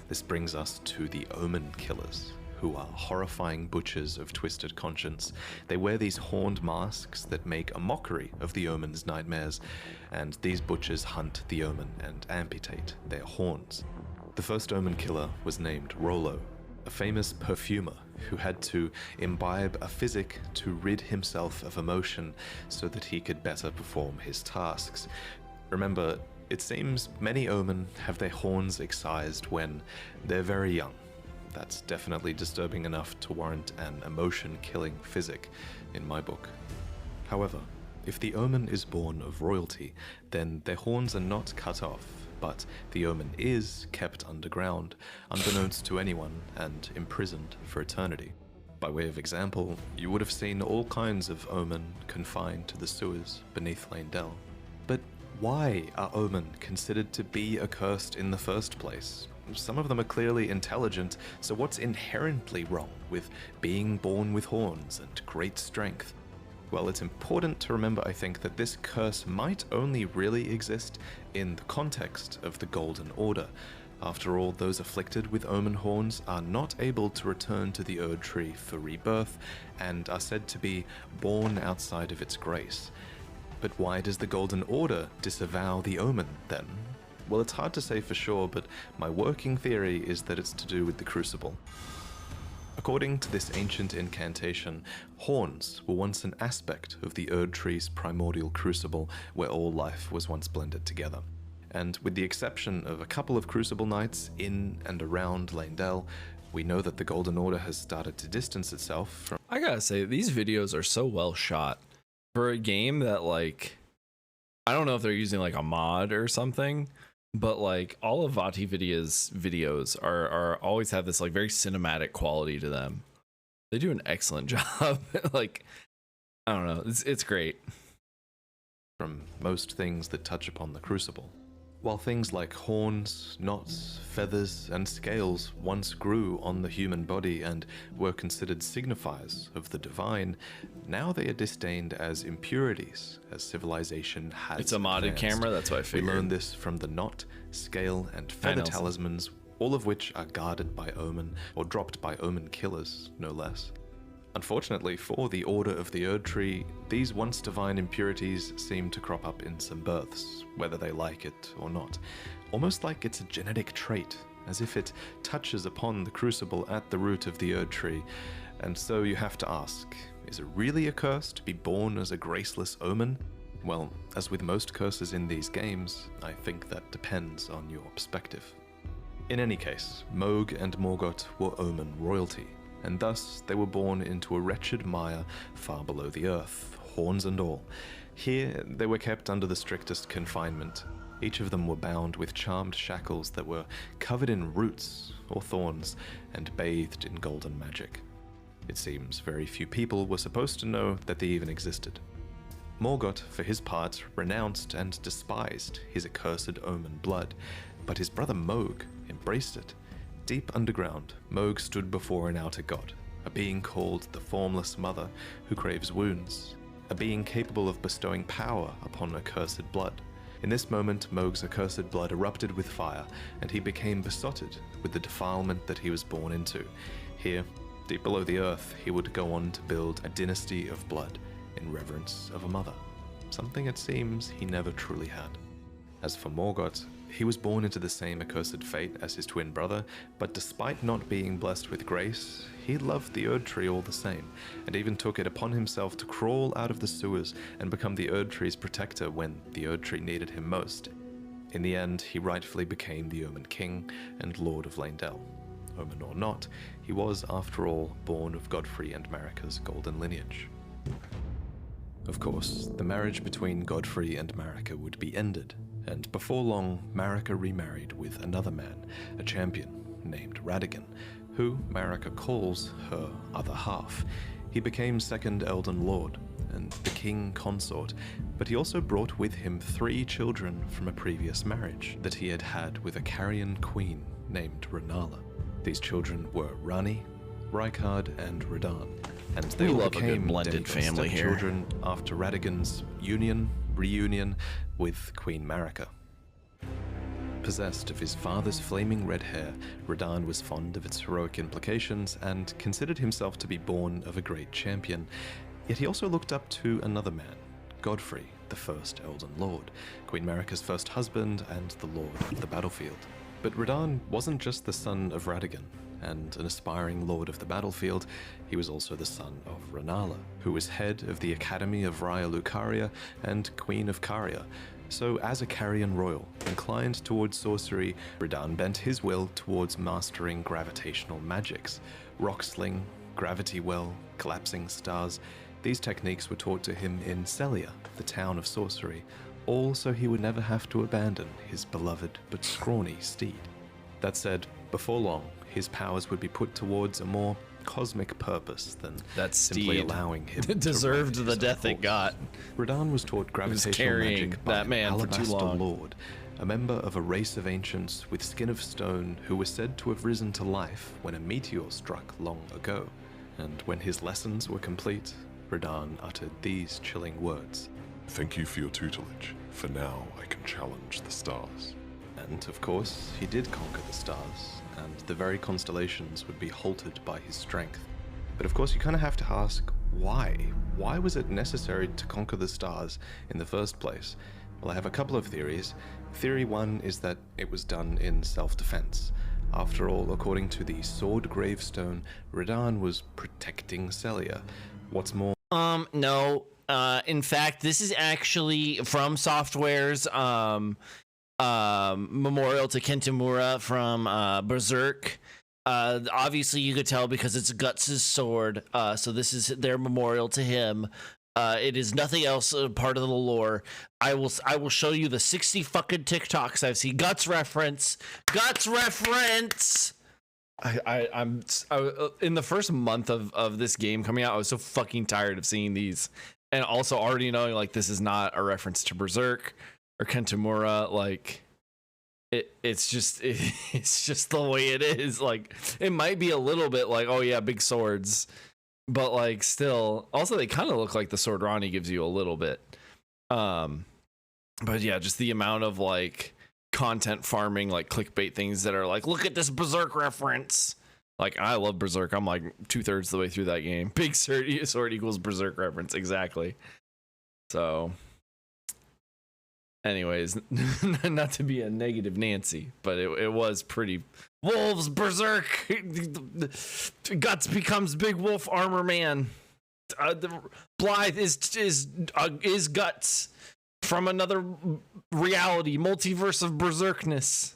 This brings us to the Omen Killers, who are horrifying butchers of twisted conscience. They wear these horned masks that make a mockery of the Omen's nightmares, and these butchers hunt the Omen and amputate their horns. The first Omen Killer was named Rollo, a famous perfumer who had to imbibe a physic to rid himself of emotion so that he could better perform his tasks. Remember, it seems many Omen have their horns excised when they're very young. That's definitely disturbing enough to warrant an emotion-killing physic in my book. However, if the Omen is born of royalty, then their horns are not cut off, but the Omen is kept underground, unbeknownst to anyone, and imprisoned for eternity. By way of example, you would have seen all kinds of Omen confined to the sewers beneath Leyndell. But why are Omen considered to be accursed in the first place? Some of them are clearly intelligent, so what's inherently wrong with being born with horns and great strength? Well, it's important to remember, I think, that this curse might only really exist in the context of the Golden Order. After all, those afflicted with omen horns are not able to return to the Erd Tree for rebirth, and are said to be born outside of its grace. But why does the Golden Order disavow the omen, then? Well, it's hard to say for sure, but my working theory is that it's to do with the Crucible. According to this ancient incantation, horns were once an aspect of the Erd Tree's primordial crucible, where all life was once blended together. And with the exception of a couple of Crucible nights in and around Leyndell, we know that the Golden Order has started to distance itself from... I gotta say, these videos are so well shot. For a game that, like, I don't know if they're using like a mod or something, but like all of VaatiVidya's videos are always have this like very cinematic quality to them. They do an excellent job. Like, I don't know, it's great. From most things that touch upon the Crucible. While things like horns, knots, feathers, and scales once grew on the human body and were considered signifiers of the divine, now they are disdained as impurities, as civilization has It's a modded advanced. camera, that's what I figured. We learned this from the knot, scale, and feather talismans, all of which are guarded by omen, or dropped by omen killers, no less. Unfortunately for the Order of the Erd Tree, these once divine impurities seem to crop up in some births, whether they like it or not. Almost like it's a genetic trait, as if it touches upon the Crucible at the root of the Erd Tree. And so you have to ask, is it really a curse to be born as a graceless omen? Well, as with most curses in these games, I think that depends on your perspective. In any case, Mohg and Morgoth were omen royalty, and thus they were born into a wretched mire far below the earth, horns and all. Here they were kept under the strictest confinement. Each of them were bound with charmed shackles that were covered in roots or thorns and bathed in golden magic. It seems very few people were supposed to know that they even existed. Morgoth, for his part, renounced and despised his accursed omen blood, but his brother Mohg embraced it. Deep underground, Mohg stood before an outer god, a being called the Formless Mother, who craves wounds, a being capable of bestowing power upon accursed blood. In this moment, Mohg's accursed blood erupted with fire, and he became besotted with the defilement that he was born into. Here, deep below the earth, he would go on to build a dynasty of blood in reverence of a mother, something it seems he never truly had. As for Morgoth, he was born into the same accursed fate as his twin brother, but despite not being blessed with grace, he loved the Erd Tree all the same, and even took it upon himself to crawl out of the sewers and become the Erd Tree's protector when the Erd Tree needed him most. In the end, he rightfully became the Omen King and Lord of Leyndell. Omen or not, he was, after all, born of Godfrey and Marika's golden lineage. Of course, the marriage between Godfrey and Marika would be ended, and before long, Marika remarried with another man, a champion named Radagon, who Marika calls her other half. He became second Elden Lord and the king consort, but he also brought with him 3 children from a previous marriage that he had had with a Carian queen named Rennala. These children were Ranni, Rykard, and Radahn, and they all became blended family here. Children after Radagon's reunion with Queen Marika. Possessed of his father's flaming red hair, Radahn was fond of its heroic implications and considered himself to be born of a great champion. Yet he also looked up to another man, Godfrey, the first Elden Lord, Queen Marika's first husband and the Lord of the battlefield. But Radahn wasn't just the son of Radagon and an aspiring Lord of the battlefield, he was also the son of Rennala, who was head of the Academy of Raya Lucaria and Queen of Caria. So as a Carian royal, inclined towards sorcery, Radahn bent his will towards mastering gravitational magics. Rock sling, gravity well, collapsing stars. These techniques were taught to him in Celia, the town of sorcery, all so he would never have to abandon his beloved but scrawny steed. That said, before long, his powers would be put towards a more cosmic purpose than simply allowing him to deserved ride the his death own it horse. got. Radahn was taught gravitational carrying magic by that man for too Alabaster long. Lord, a member of a race of ancients with skin of stone who was said to have risen to life when a meteor struck long ago. And when his lessons were complete, Radahn uttered these chilling words. Thank you for your tutelage. For now, I can challenge the stars. And of course, he did conquer the stars, and the very constellations would be halted by his strength. But of course, you kind of have to ask, why? Why was it necessary to conquer the stars in the first place? Well, I have a couple of theories. Theory one is that it was done in self-defense. After all, according to the sword gravestone, Radahn was protecting Celia. What's more... No. In fact, this is actually from Software's memorial to Kentamura from Berserk. Obviously, you could tell because it's Guts' sword. So this is their memorial to him. It is nothing else part of the lore. I will show you the 60 fucking TikToks I've seen. Guts reference. I'm in the first month of this game coming out, I was so fucking tired of seeing these, and also already knowing like this is not a reference to Berserk or Kentamura. Like it's just the way it is. Like it might be a little bit like, oh yeah, big swords, but like still, also they kind of look like the sword Ronnie gives you a little bit. But yeah, just the amount of like content farming, like clickbait things that are like, look at this Berserk reference. Like I love Berserk. I'm like 2/3 the way through that game. Big sword equals Berserk reference. Exactly. So anyways, not to be a negative Nancy, but it was pretty. Wolves, Berserk, Guts becomes Big Wolf Armor Man. Blythe is Guts from another reality, multiverse of Berserkness.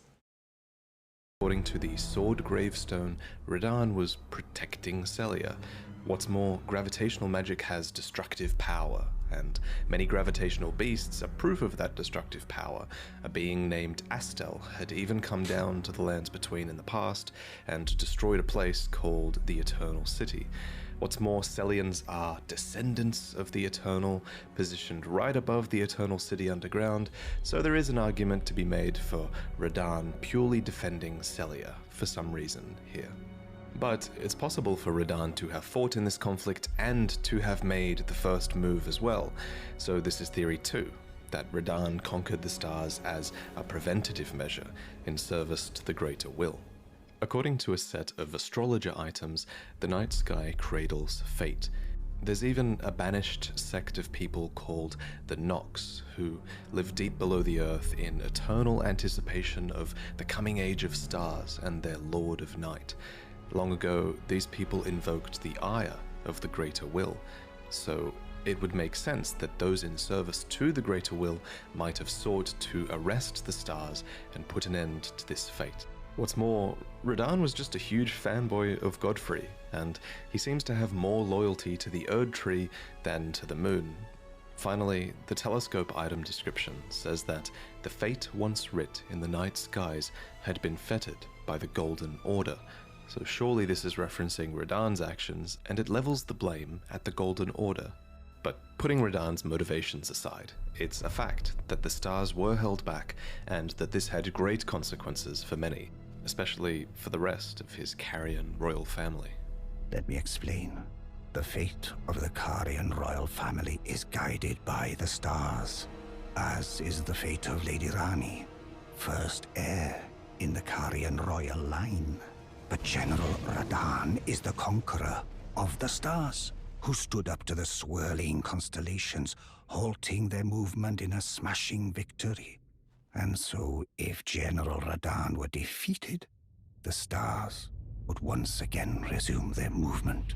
According to the sword gravestone, Radahn was protecting Celia. What's more, gravitational magic has destructive power, and many gravitational beasts are proof of that destructive power. A being named Astel had even come down to the lands between in the past and destroyed a place called the Eternal City. What's more, Celians are descendants of the Eternal, positioned right above the Eternal City underground, so there is an argument to be made for Radahn purely defending Celia for some reason here. But it's possible for Radahn to have fought in this conflict and to have made the first move as well, so this is theory 2, that Radahn conquered the stars as a preventative measure in service to the greater will. According to a set of astrologer items, the night sky cradles fate. There's even a banished sect of people called the Nox, who live deep below the earth in eternal anticipation of the coming age of stars and their Lord of Night. Long ago, these people invoked the ire of the greater will, so it would make sense that those in service to the greater will might have sought to arrest the stars and put an end to this fate. What's more, Radahn was just a huge fanboy of Godfrey, and he seems to have more loyalty to the Erd Tree than to the moon. Finally, the telescope item description says that the fate once writ in the night skies had been fettered by the Golden Order, so surely this is referencing Radahn's actions, and it levels the blame at the Golden Order. But putting Radahn's motivations aside, it's a fact that the stars were held back, and that this had great consequences for many, especially for the rest of his Carian royal family. Let me explain. The fate of the Carian royal family is guided by the stars, as is the fate of Lady Rani, first heir in the Carian royal line. But General Radahn is the conqueror of the stars, who stood up to the swirling constellations, halting their movement in a smashing victory. And so, if General Radahn were defeated, the stars would once again resume their movement,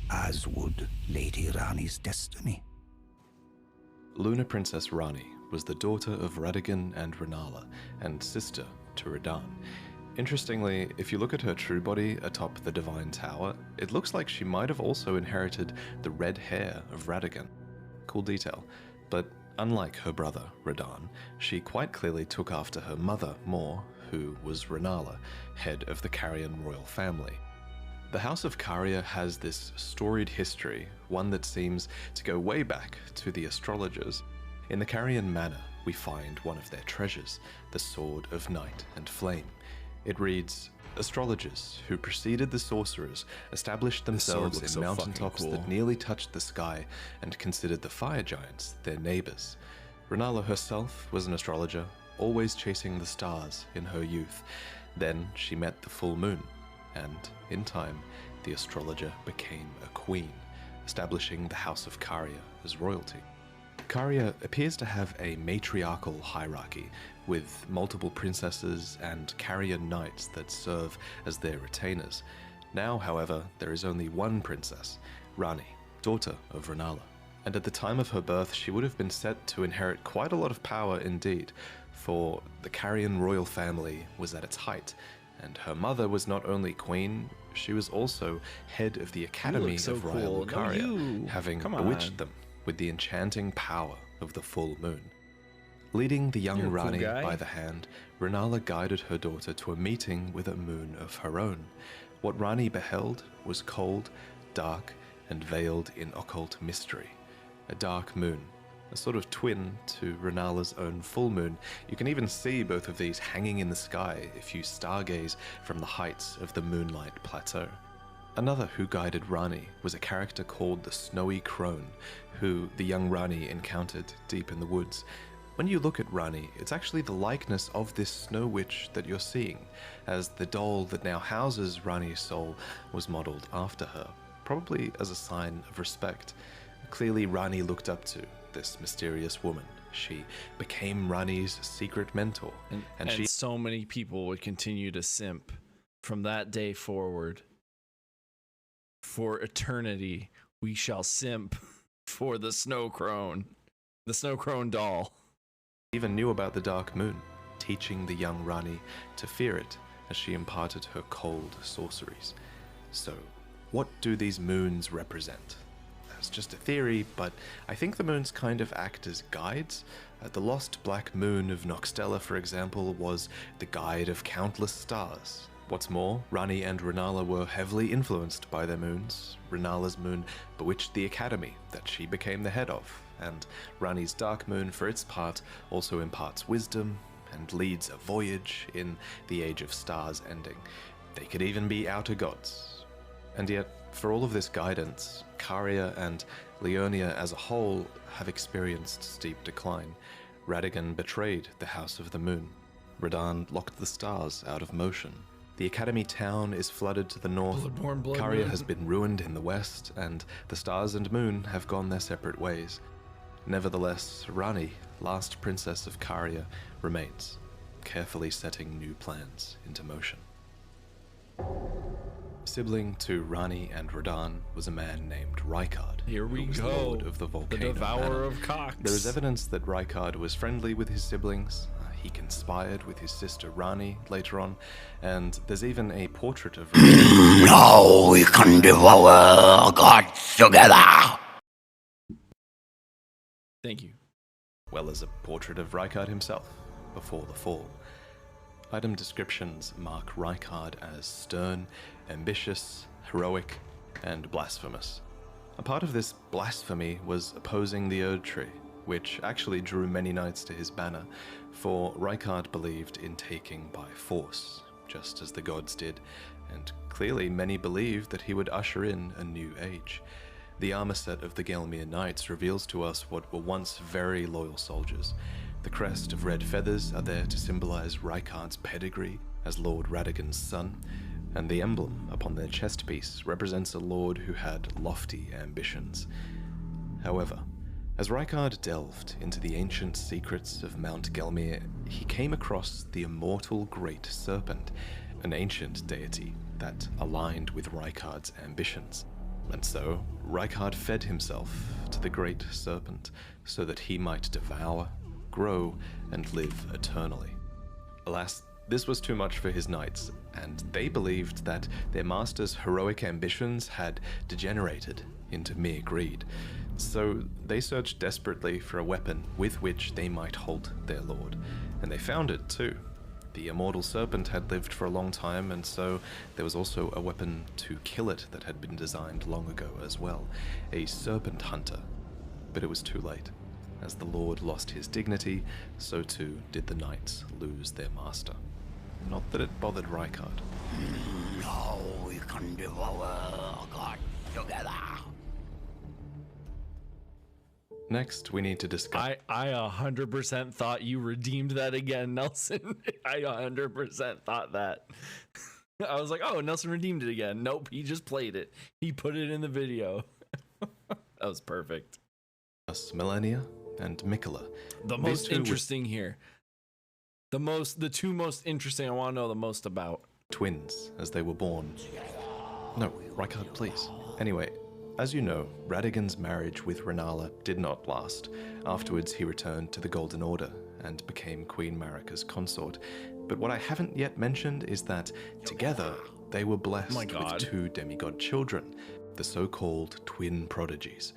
as would Lady Rani's destiny. Lunar Princess Rani was the daughter of Radagon and Renala, and sister to Radahn. Interestingly, if you look at her true body atop the Divine Tower, it looks like she might have also inherited the red hair of Radagon. Cool detail, but unlike her brother, Radahn, she quite clearly took after her mother more, who was Renala, head of the Carian royal family. The House of Caria has this storied history, one that seems to go way back to the astrologers. In the Carian Manor, we find one of their treasures, the Sword of Night and Flame. It reads, Astrologers who preceded the sorcerers established themselves in mountaintops that nearly touched the sky and considered the fire giants their neighbors. Renala herself was an astrologer, always chasing the stars in her youth. Then she met the full moon, and in time, the astrologer became a queen, establishing the House of Caria as royalty. Caria appears to have a matriarchal hierarchy, with multiple princesses and Carian knights that serve as their retainers. Now, however, there is only one princess, Rani, daughter of Renala. And at the time of her birth, she would have been set to inherit quite a lot of power indeed, for the Carian royal family was at its height, and her mother was not only queen, she was also head of the Academy of Royal Caria, having bewitched them with the enchanting power of the full moon. Leading the young Rani by the hand, Renala guided her daughter to a meeting with a moon of her own. What Rani beheld was cold, dark, and veiled in occult mystery. A dark moon, a sort of twin to Renala's own full moon. You can even see both of these hanging in the sky if you stargaze from the heights of the Moonlight Plateau. Another who guided Rani was a character called the Snowy Crone, who the young Rani encountered deep in the woods. When you look at Rani, it's actually the likeness of this snow witch that you're seeing, as the doll that now houses Rani's soul was modeled after her, probably as a sign of respect. Clearly Rani looked up to this mysterious woman. She became Rani's secret mentor, and so many people would continue to simp from that day forward. For eternity, we shall simp for the Snow Crone doll. Even knew about the dark moon, teaching the young Rani to fear it as she imparted her cold sorceries. So, what do these moons represent? That's just a theory, but I think the moons kind of act as guides. The lost black moon of Noxtella, for example, was the guide of countless stars. What's more, Rani and Renala were heavily influenced by their moons. Renala's moon bewitched the academy that she became the head of, and Rani's dark moon, for its part, also imparts wisdom and leads a voyage in the Age of Stars ending. They could even be outer gods. And yet, for all of this guidance, Caria and Leonia as a whole have experienced steep decline. Radagon betrayed the House of the Moon. Radahn locked the stars out of motion. The Academy town is flooded to the north. Caria has been ruined in the west, and the stars and moon have gone their separate ways. Nevertheless, Rani, last princess of Caria, remains, carefully setting new plans into motion. Sibling to Rani and Radahn was a man named Rykard. Here we who was go. The Lord of the Volcano. The Devourer of Cocks. There is evidence that Rykard was friendly with his siblings. He conspired with his sister Rani later on, and there's even a portrait of Rani. Now we can devour gods together! Thank you. Well as a portrait of Rykard himself before the fall. Item descriptions mark Rykard as stern, ambitious, heroic, and blasphemous. A part of this blasphemy was opposing the Erd Tree, which actually drew many knights to his banner, for Rykard believed in taking by force, just as the gods did, and clearly many believed that he would usher in a new age. The armor set of the Gelmir Knights reveals to us what were once very loyal soldiers. The crest of red feathers are there to symbolize Rykard's pedigree as Lord Radagon's son, and the emblem upon their chest piece represents a lord who had lofty ambitions. However, as Rykard delved into the ancient secrets of Mount Gelmir, he came across the immortal Great Serpent, an ancient deity that aligned with Rykard's ambitions. And so, Rykard fed himself to the Great Serpent so that he might devour, grow, and live eternally. Alas, this was too much for his knights, and they believed that their master's heroic ambitions had degenerated into mere greed. So they searched desperately for a weapon with which they might halt their lord, and they found it too. The immortal serpent had lived for a long time, and so there was also a weapon to kill it that had been designed long ago as well, a serpent hunter. But it was too late. As the lord lost his dignity, so too did the knights lose their master. Not that it bothered Rykard. Now we can devour God together. Next, we need to discuss... I 100% thought you redeemed that again, Nelson. I 100% thought that. I was like, oh, Nelson redeemed it again. Nope, he just played it. He put it in the video. That was perfect. Millennia and Mikola. The most interesting here. The two most interesting I want to know the most about. Twins, as they were born. No, Rykard, please. Anyway, as you know, Radagon's marriage with Renala did not last. Afterwards, he returned to the Golden Order and became Queen Marika's consort. But what I haven't yet mentioned is that together they were blessed with 2 demigod children, the so-called twin prodigies.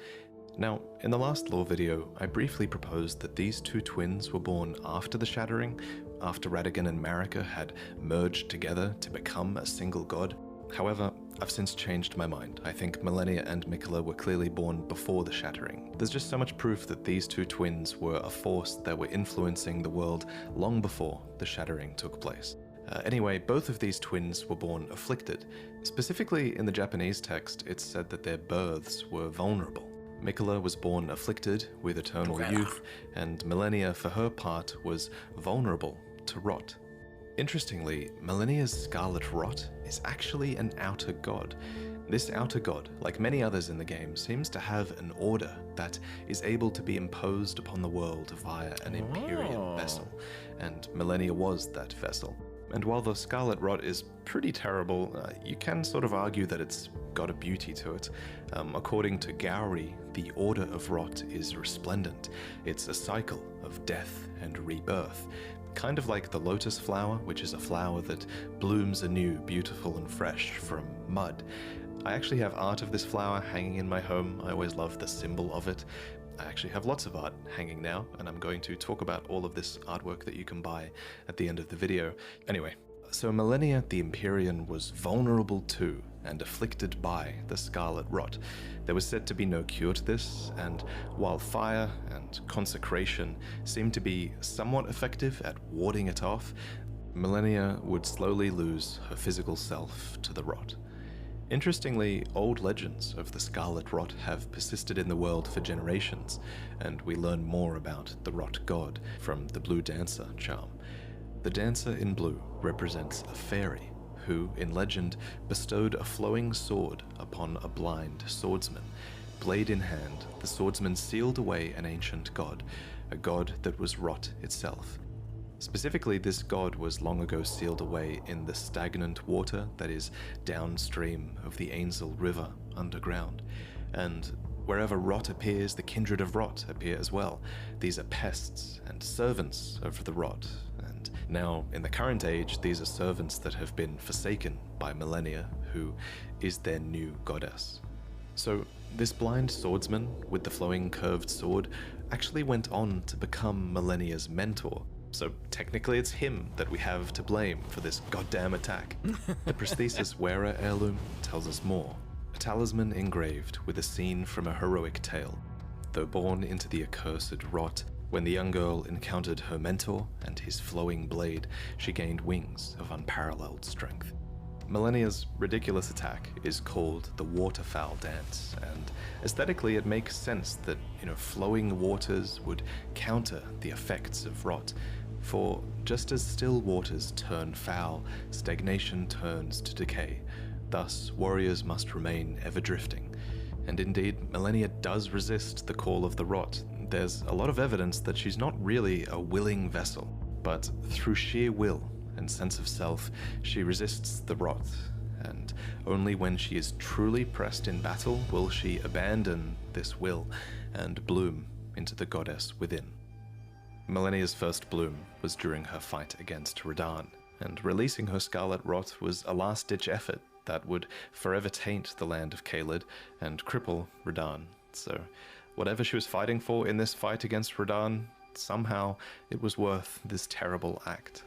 Now, in the last lore video, I briefly proposed that these 2 twins were born after the Shattering, after Radagon and Marika had merged together to become a single god. However, I've since changed my mind. I think Millennia and Mikola were clearly born before the Shattering. There's just so much proof that these 2 twins were a force that were influencing the world long before the Shattering took place. Anyway, both of these twins were born afflicted. Specifically in the Japanese text, it's said that their births were vulnerable. Mikola was born afflicted with eternal youth, and Millennia, for her part, was vulnerable to rot. Interestingly, Millennia's scarlet rot is actually an outer god. This outer god, like many others in the game, seems to have an order that is able to be imposed upon the world via an Imperial vessel, and Millennia was that vessel. And while the scarlet rot is pretty terrible, you can sort of argue that it's got a beauty to it. According to Gowry, the order of rot is resplendent. It's a cycle of death and rebirth. Kind of like the lotus flower, which is a flower that blooms anew, beautiful and fresh from mud. I actually have art of this flower hanging in my home. I always love the symbol of it. I actually have lots of art hanging now, and I'm going to talk about all of this artwork that you can buy at the end of the video. Anyway, so Millennia the Empyrean was vulnerable to and afflicted by the scarlet rot. There was said to be no cure to this, and while fire and consecration seemed to be somewhat effective at warding it off, Millennia would slowly lose her physical self to the rot. Interestingly, old legends of the Scarlet Rot have persisted in the world for generations, and we learn more about the Rot God from the Blue Dancer charm. The dancer in blue represents a fairy who, in legend, bestowed a flowing sword upon a blind swordsman. Blade in hand, the swordsman sealed away an ancient god, a god that was rot itself. Specifically, this god was long ago sealed away in the stagnant water that is downstream of the Ainsel River underground. And wherever rot appears, the kindred of rot appear as well. These are pests and servants of the rot. And now, in the current age, these are servants that have been forsaken by Millennia, who is their new goddess. So, this blind swordsman with the flowing curved sword actually went on to become Millennia's mentor. So technically it's him that we have to blame for this goddamn attack. The prosthesis wearer heirloom tells us more. A talisman engraved with a scene from a heroic tale. Though born into the accursed rot, when the young girl encountered her mentor and his flowing blade, she gained wings of unparalleled strength. Millennia's ridiculous attack is called the Waterfowl Dance, and aesthetically it makes sense that, flowing waters would counter the effects of rot. For just as still waters turn foul, stagnation turns to decay. Thus, warriors must remain ever drifting. And indeed, Millennia does resist the call of the rot. There's a lot of evidence that she's not really a willing vessel, but through sheer will and sense of self, she resists the rot, and only when she is truly pressed in battle will she abandon this will and bloom into the goddess within. Millennia's first bloom was during her fight against Radahn, and releasing her scarlet rot was a last-ditch effort that would forever taint the land of Caelid and cripple Radahn. So whatever she was fighting for in this fight against Radahn, somehow it was worth this terrible act.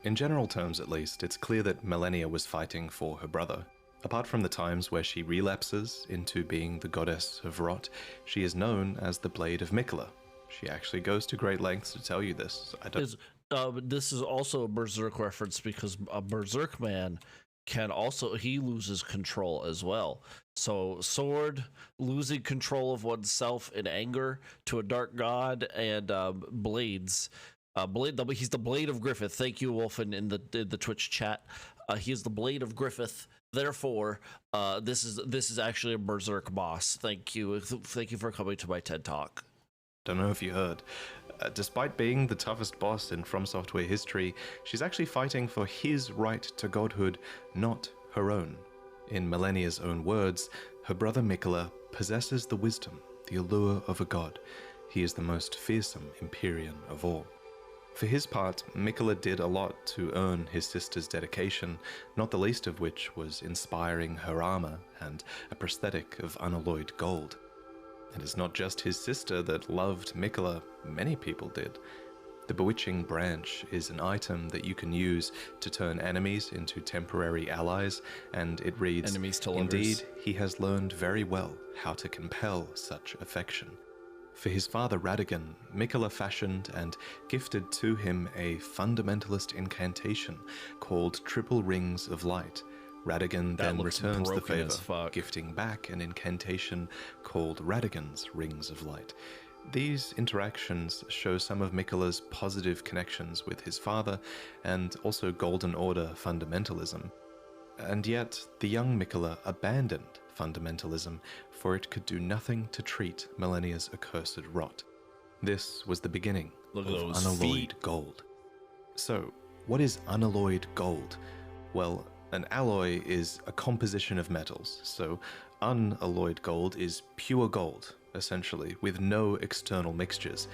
In general terms at least, it's clear that Millennia was fighting for her brother. Apart from the times where she relapses into being the goddess of rot, she is known as the Blade of Mikola. She actually goes to great lengths to tell you this. This is also a Berserk reference because a Berserk man can also, he loses control as well. So Sword, losing control of oneself in anger to a dark god, and Blades. He's the Blade of Griffith. Thank you, Wolfen, in the Twitch chat. He is the Blade of Griffith. Therefore, this is actually a Berserk boss. Thank you for coming to my TED Talk. Don't know if you heard. Despite being the toughest boss in From Software history, she's actually fighting for his right to godhood, not her own. In Millennia's own words, her brother Miquella possesses the wisdom, the allure of a god. He is the most fearsome Empyrean of all. For his part, Miquella did a lot to earn his sister's dedication, not the least of which was inspiring her armor and a prosthetic of unalloyed gold. And it's not just his sister that loved Miquella, many people did. The Bewitching Branch is an item that you can use to turn enemies into temporary allies, and it reads, Enemies to lovers. Indeed, he has learned very well how to compel such affection. For his father Radagon, Miquella fashioned and gifted to him a fundamentalist incantation called Triple Rings of Light. Radagon then returns the favor, gifting back an incantation called Radagon's Rings of Light. These interactions show some of Miquella's positive connections with his father and also Golden Order fundamentalism. And yet, the young Miquella abandoned fundamentalism, for it could do nothing to treat Millennia's accursed rot. This was the beginning of unalloyed gold. So, what is unalloyed gold? Well, an alloy is a composition of metals, so unalloyed gold is pure gold, essentially, with no external mixtures.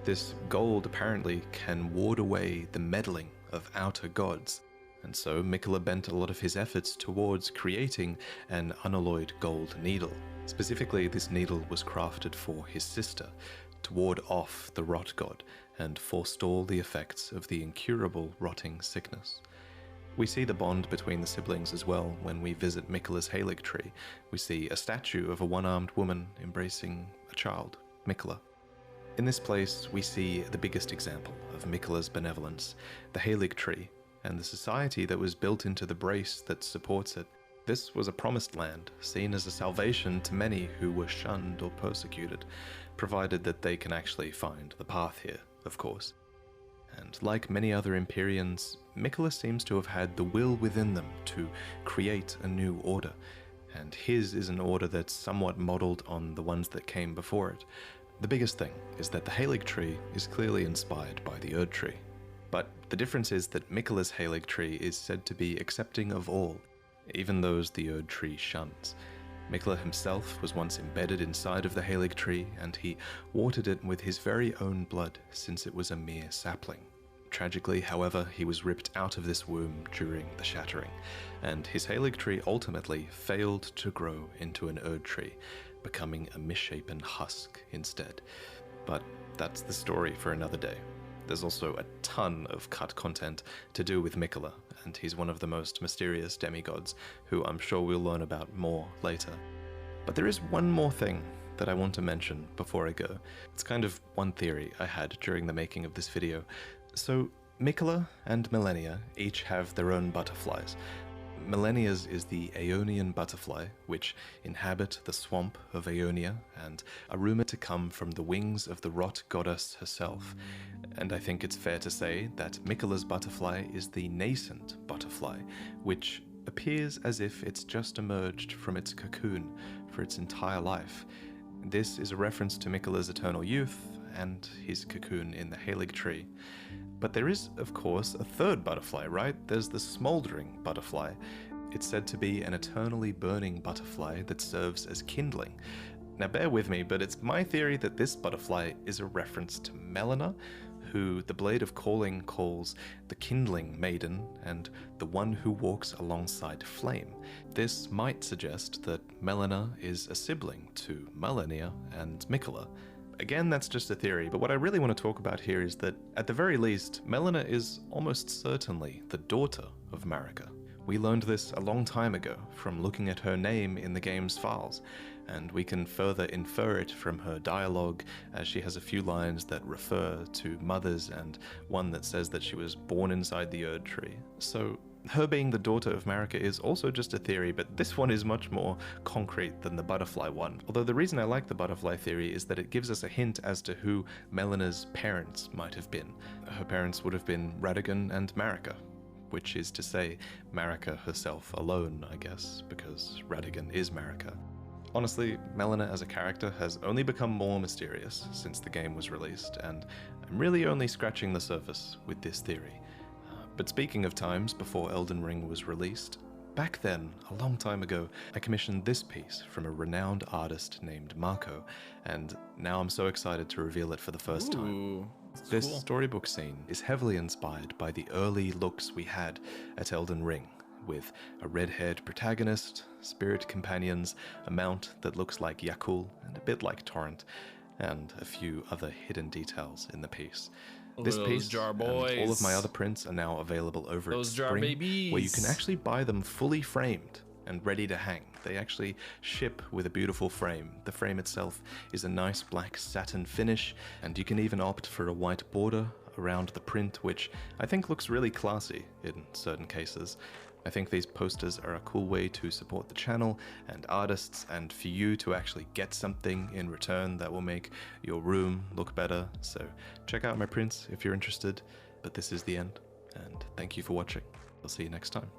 This gold apparently can ward away the meddling of outer gods, and so Miquella bent a lot of his efforts towards creating an unalloyed gold needle. Specifically, this needle was crafted for his sister, to ward off the rot god and forestall the effects of the incurable rotting sickness. We see the bond between the siblings as well when we visit Miquella's Halig tree. We see a statue of a one-armed woman embracing a child, Miquella. In this place, we see the biggest example of Miquella's benevolence, the Halig tree, and the society that was built into the brace that supports it. This was a promised land, seen as a salvation to many who were shunned or persecuted, provided that they can actually find the path here, of course. And like many other Empyreans, Miquella seems to have had the will within them to create a new order, and his is an order that's somewhat modeled on the ones that came before it. The biggest thing is that the Halig tree is clearly inspired by the Erd tree. But the difference is that Miquella's Halig tree is said to be accepting of all, even those the Erd tree shuns. Miquella himself was once embedded inside of the Halig tree, and he watered it with his very own blood since it was a mere sapling. Tragically, however, he was ripped out of this womb during the shattering, and his Halig tree ultimately failed to grow into an Erd tree, becoming a misshapen husk instead. But that's the story for another day. There's also a ton of cut content to do with Miquella, and he's one of the most mysterious demigods, who I'm sure we'll learn about more later. But there is one more thing that I want to mention before I go. It's kind of one theory I had during the making of this video. So, Miquella and Millennia each have their own butterflies. Millennia's is the Aeonian butterfly, which inhabit the swamp of Aeonia and are rumored to come from the wings of the rot goddess herself. And I think it's fair to say that Miquella's butterfly is the nascent butterfly, which appears as if it's just emerged from its cocoon for its entire life. This is a reference to Miquella's eternal youth and his cocoon in the Halig tree. But there is, of course, a third butterfly, right? There's the smoldering butterfly. It's said to be an eternally burning butterfly that serves as kindling. Now bear with me, but it's my theory that this butterfly is a reference to Melina, who the Blade of Calling calls the kindling maiden and the one who walks alongside flame. This might suggest that Melina is a sibling to Millennia and Miquella. Again, that's just a theory, but what I really want to talk about here is that, at the very least, Melina is almost certainly the daughter of Marika. We learned this a long time ago from looking at her name in the game's files, and we can further infer it from her dialogue, as she has a few lines that refer to mothers and one that says that she was born inside the Erd Tree. So her being the daughter of Marika is also just a theory, but this one is much more concrete than the butterfly one. Although the reason I like the butterfly theory is that it gives us a hint as to who Melina's parents might have been. Her parents would have been Radagon and Marika, which is to say Marika herself alone, I guess, because Radagon is Marika. Honestly, Melina as a character has only become more mysterious since the game was released, and I'm really only scratching the surface with this theory. But speaking of times before Elden Ring was released, back then, a long time ago, I commissioned this piece from a renowned artist named Marco, and now I'm so excited to reveal it for the first time. This cool. storybook scene is heavily inspired by the early looks we had at Elden Ring, with a red-haired protagonist, spirit companions, a mount that looks like Yakul and a bit like Torrent, and a few other hidden details in the piece. This piece jar and all of boys. my other prints are now available over Those at jar Spring, babies. where you can actually buy them fully framed and ready to hang. They actually ship with a beautiful frame. The frame itself is a nice black satin finish, and you can even opt for a white border around the print, which I think looks really classy in certain cases. I think these posters are a cool way to support the channel and artists, and for you to actually get something in return that will make your room look better. So check out my prints if you're interested, but this is the end, and thank you for watching. I'll see you next time.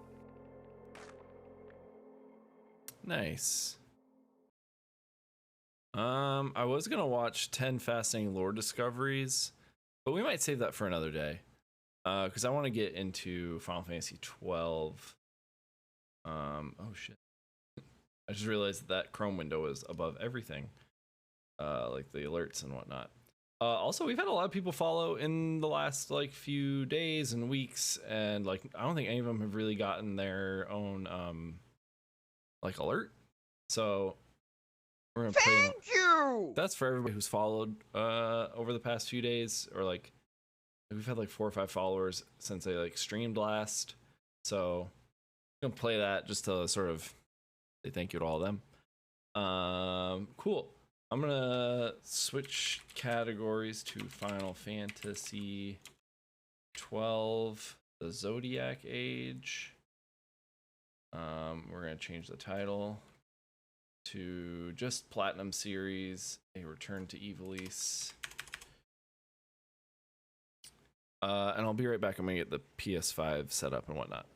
Nice. I was gonna watch 10 fascinating lore discoveries, but we might save that for another day. Because I want to get into Final Fantasy 12. Oh shit. I just realized that Chrome window is above everything. Like the alerts and whatnot. Also, we've had a lot of people follow in the last like few days and weeks, and like I don't think any of them have really gotten their own like alert. So we're gonna Thank you! That's for everybody who's followed over the past few days, or like we've had like 4 or 5 followers since they like streamed last. So I'm gonna play that just to sort of say thank you to all of them. Cool. I'm gonna switch categories to Final Fantasy 12, the Zodiac Age. We're gonna change the title to just Platinum Series, a return to Ivalice. And I'll be right back. I'm gonna get the PS5 set up and whatnot.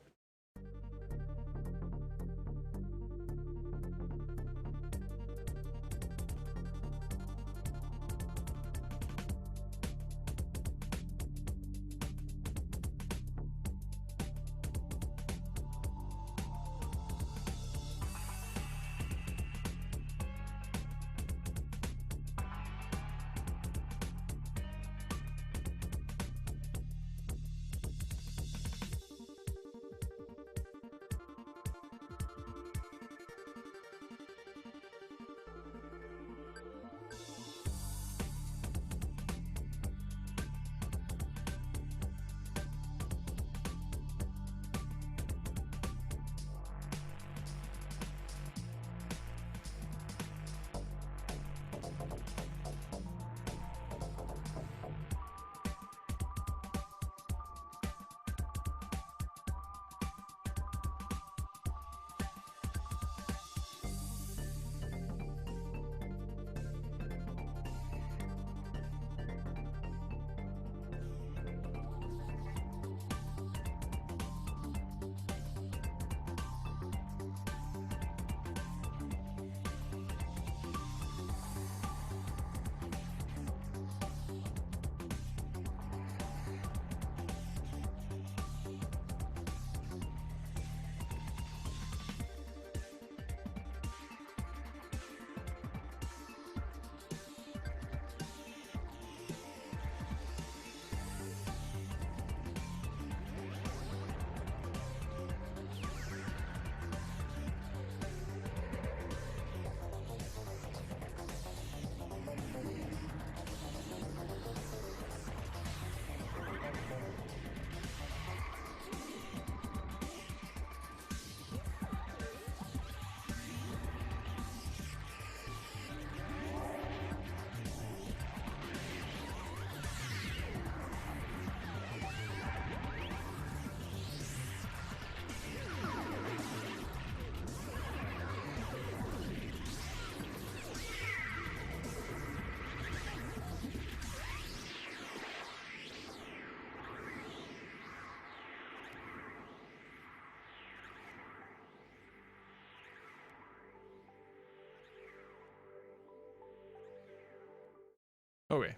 Okay.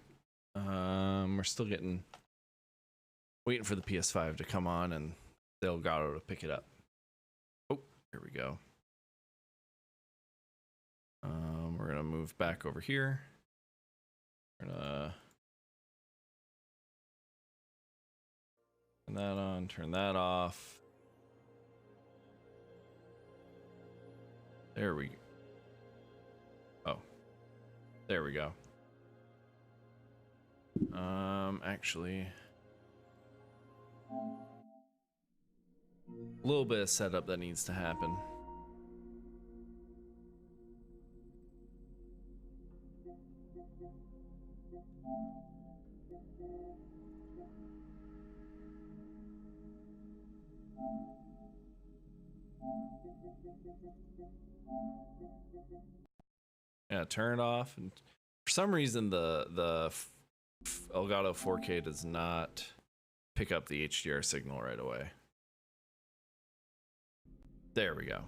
We're still waiting for the PS5 to come on and Elgato to pick it up. Oh, here we go. We're gonna move back over here. We're gonna turn that on, turn that off. There we go. Oh, there we go. Actually, a little bit of setup that needs to happen. Yeah, turn it off, and for some reason the Elgato 4K does not pick up the HDR signal right away. There we go.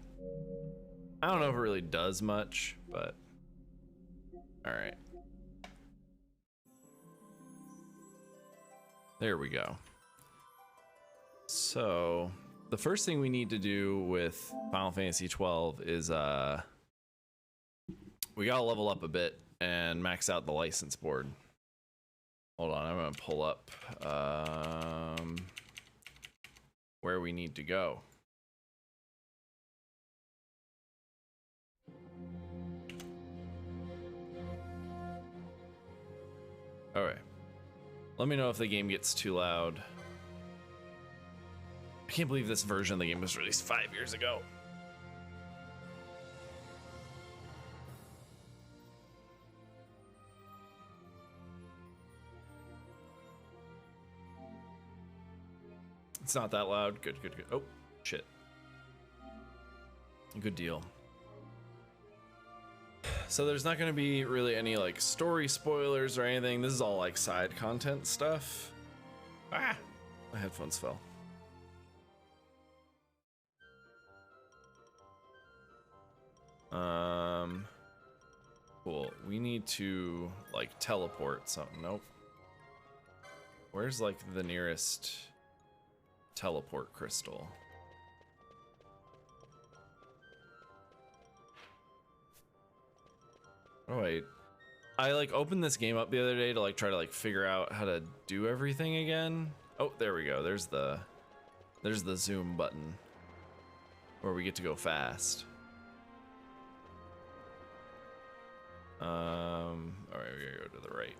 I don't know if it really does much, but all right. There we go. So the first thing we need to do with Final Fantasy 12 is we gotta level up a bit and max out the license board. Hold on, I'm gonna pull up where we need to go. All right. Let me know if the game gets too loud. I can't believe this version of the game was released 5 years ago. It's not that loud. Good, good, good. Oh, shit. Good deal. So there's not going to be really any like story spoilers or anything. This is all like side content stuff. Ah, my headphones fell. Cool. We need to like teleport something. Nope. Where's like the nearest teleport crystal? Oh wait, I like opened this game up the other day to like try to like figure out how to do everything again. Oh, there we go. There's the zoom button where we get to go fast. All right, we gotta go to the right.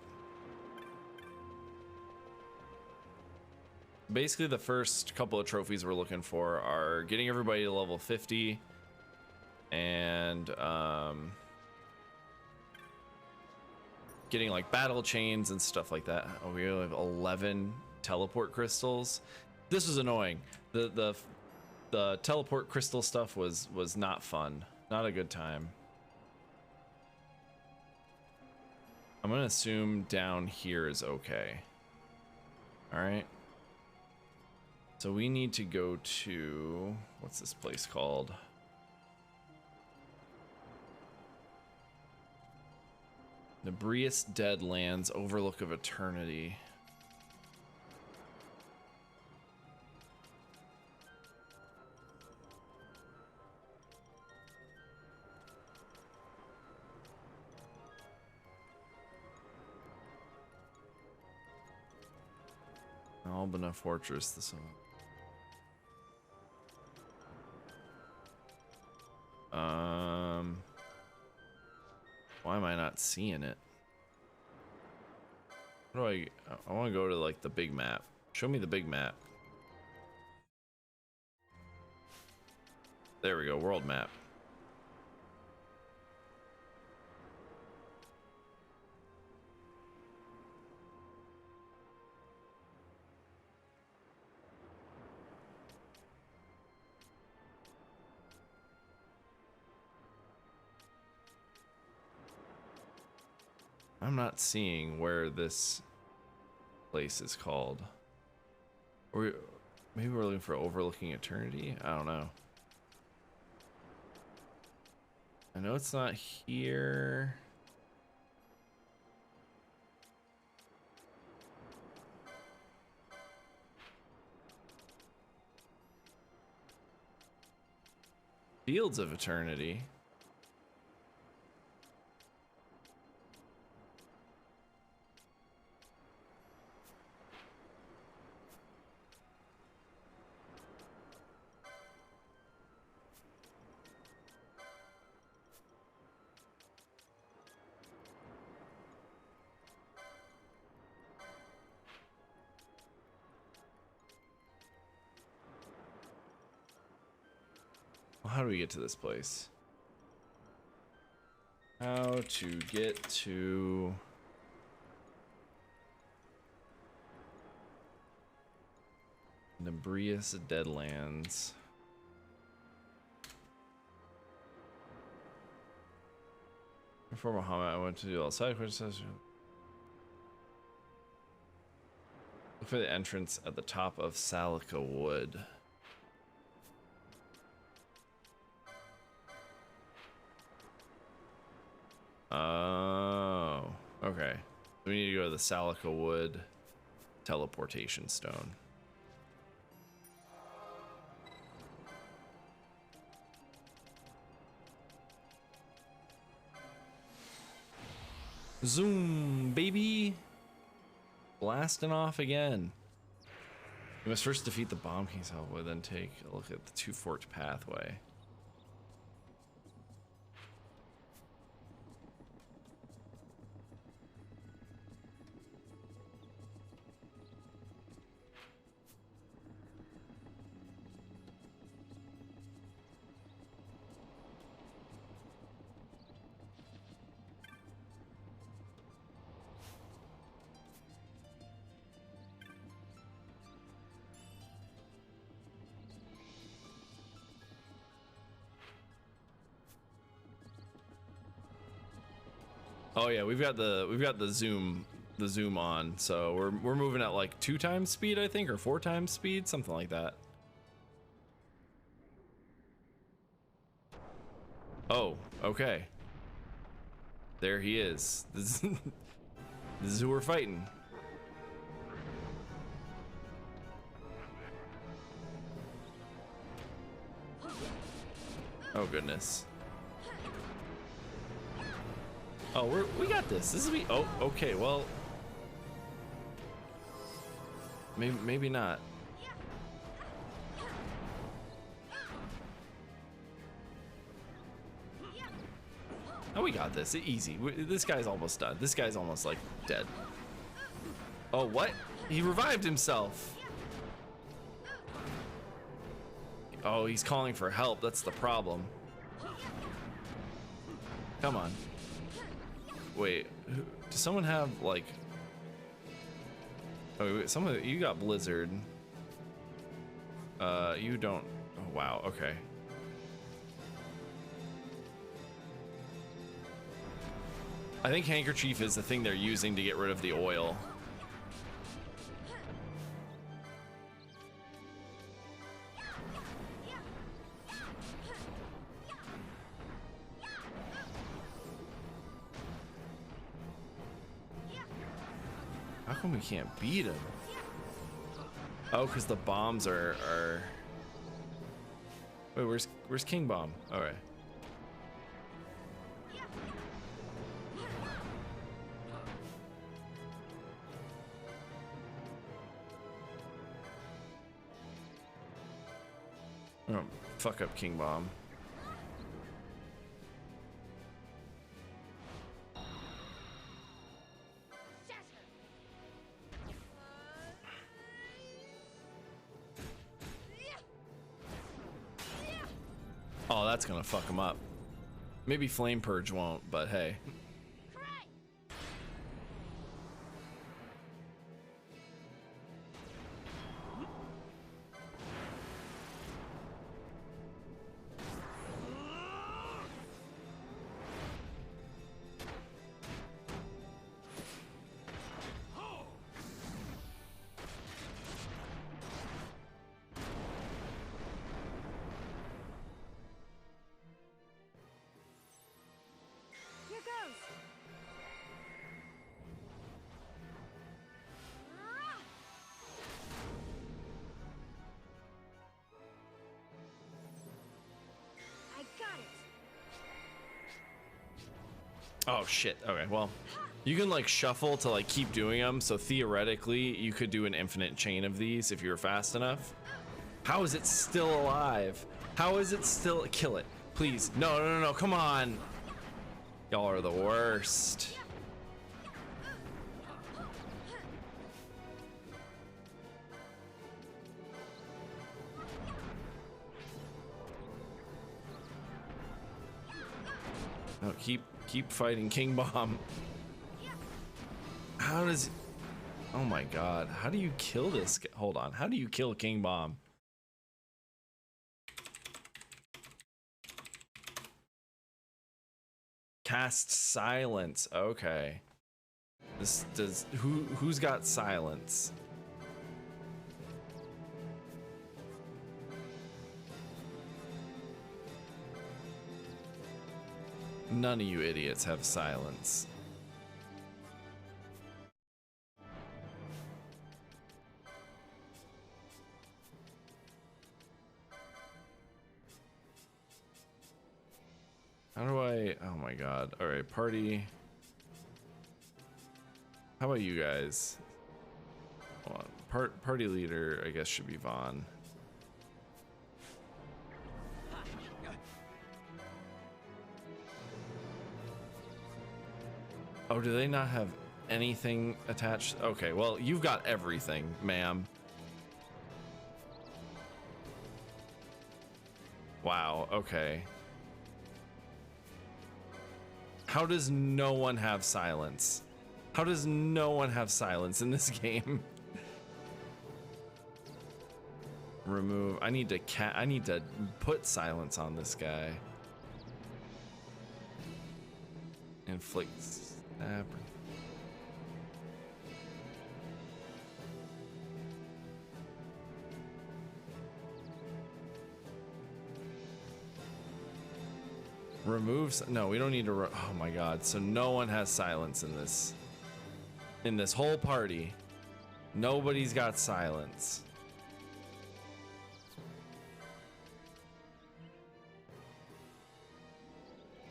Basically, the first couple of trophies we're looking for are getting everybody to level 50 and getting like battle chains and stuff like that. Oh, we have 11 teleport crystals. This was annoying. The teleport crystal stuff was not fun. Not a good time. I'm gonna assume down here is okay. All right. So we need to go to, what's this place called? Nebrius Deadlands, Overlook of Eternity. Albina Fortress, this one. Why am I not seeing it? What do I want to go to like the big map. Show me the big map. There we go, world map. I'm not seeing where this place is called. Or maybe we're looking for Overlooking Eternity? I don't know. I know it's not here. Fields of Eternity. Well, how do we get to this place? How to get to... Nebrius Deadlands. Before Muhammad, I went to do all side quests. Look for the entrance at the top of Salica Wood. Oh, okay. We need to go to the Salica Wood teleportation stone. Zoom, baby. Blasting off again. We must first defeat the Bomb King's Hellwood, then take a look at the Two Forked Pathway. Oh yeah, we've got the zoom on, so we're moving at like 2 times speed, I think, or 4 times speed, something like that. Oh, okay. There he is. This is who we're fighting. Oh goodness. Oh, we got this. This is me. Oh, okay. Well, maybe not. Oh, we got this. Easy. This guy's almost done. This guy's almost like dead. Oh, what? He revived himself. Oh, he's calling for help. That's the problem. Come on. Wait, does someone have like... Oh, wait, someone, you got Blizzard. You don't... Oh, wow, okay. I think Handkerchief is the thing they're using to get rid of the oil. How come we can't beat him? Oh, because the bombs are... Wait, where's King Bomb? All right. Oh, fuck up King Bomb. Oh, that's gonna fuck him up. Maybe Flame Purge won't, but hey. Oh shit. Okay, well, you can like shuffle to like keep doing them. So theoretically, you could do an infinite chain of these if you were fast enough. How is it still alive? How is it still? Kill it, please. No, no, no, no. Come on. Y'all are the worst. No, keep fighting King Bomb. How does? Oh my God! How do you kill this guy? Hold on. How do you kill King Bomb? Cast silence. Okay. This does. Who's got silence? None of you idiots have silence. How do I? Oh my God. All right, party. How about you guys? Hold on. Party leader, I guess, should be Vaughn. Oh, do they not have anything attached? Okay, well, you've got everything, ma'am. Wow, okay. How does no one have silence? How does no one have silence in this game? Remove. I need to put silence on this guy. Inflict snap. Removes. No, we don't need to. Oh my God! So no one has silence in this. In this whole party, nobody's got silence.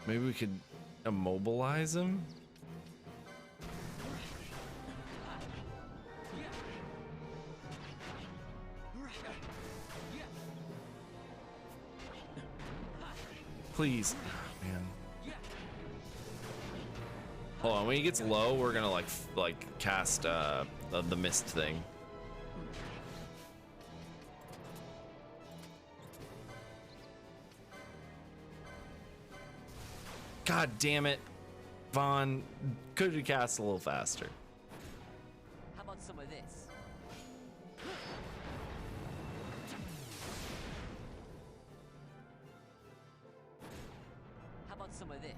Maybe we could immobilize him. Please, man. Hold on, when he gets low, we're gonna like cast the mist thing. God damn it, Vaughn. Could you cast a little faster? How about some of this? How about some of this?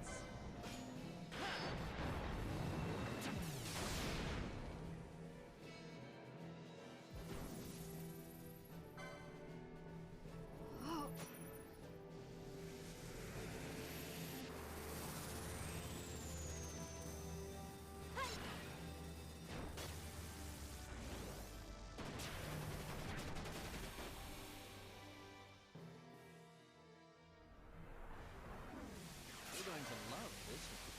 You're going to love this one.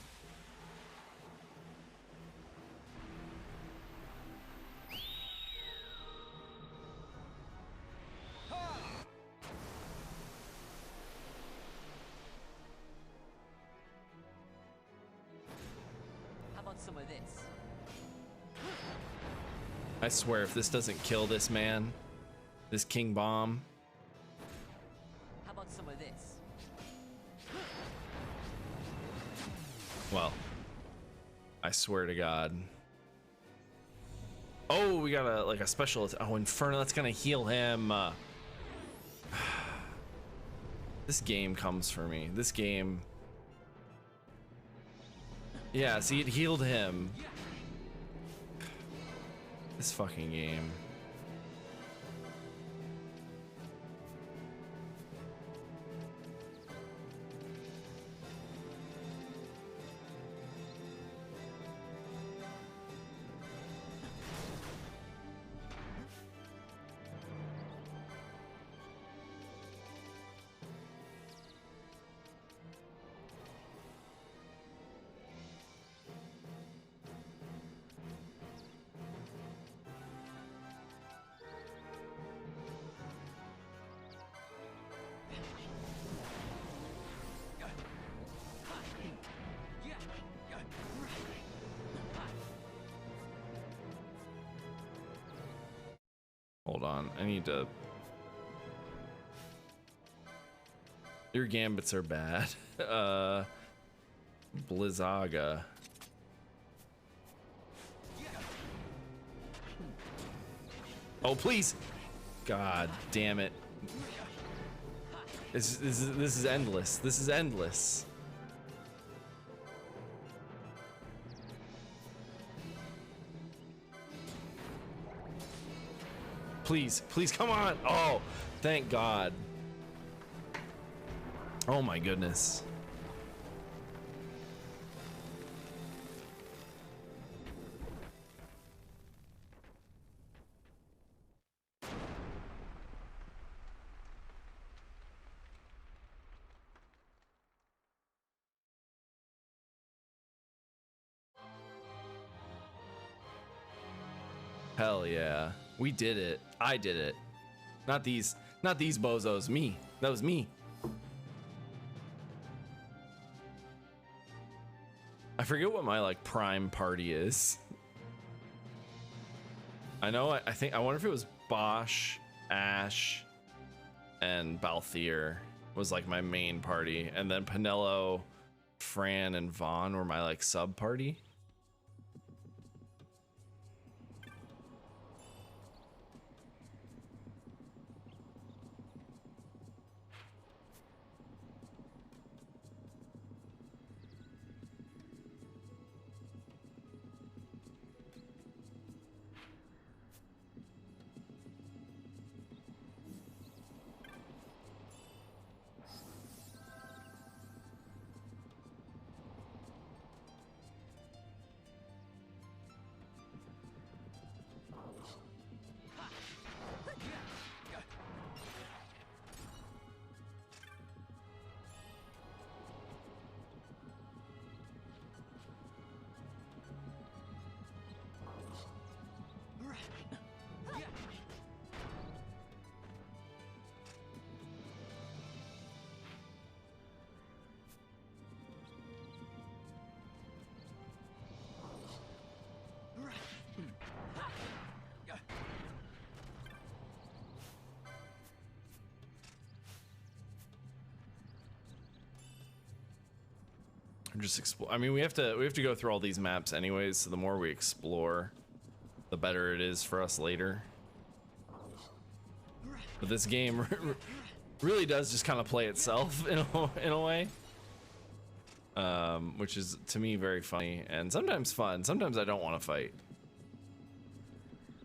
How about some of this? I swear, if this doesn't kill this man, this King Bomb. How about some of this? Well, I swear to God. Oh, we got a special. Oh, Inferno. That's gonna heal him. This game comes for me. This game. Yeah, see, it healed him. This fucking game. Hold on, I need to. Your gambits are bad. Blizzaga. Oh please! God damn it! This is endless. This is endless. Please, please, come on! Oh, thank God. Oh my goodness. Hell yeah. We did it. I did it. Not these bozos. Me. That was me. I forget what my like prime party is. I know I wonder if it was Bosch, Ash, and Balthier was like my main party, and then Pinello, Fran, and Vaughn were my like sub party. Just explore. I mean, we have to go through all these maps anyways, so the more we explore, the better it is for us later. But this game really does just kind of play itself in a way, which is to me very funny and sometimes fun. Sometimes I don't want to fight.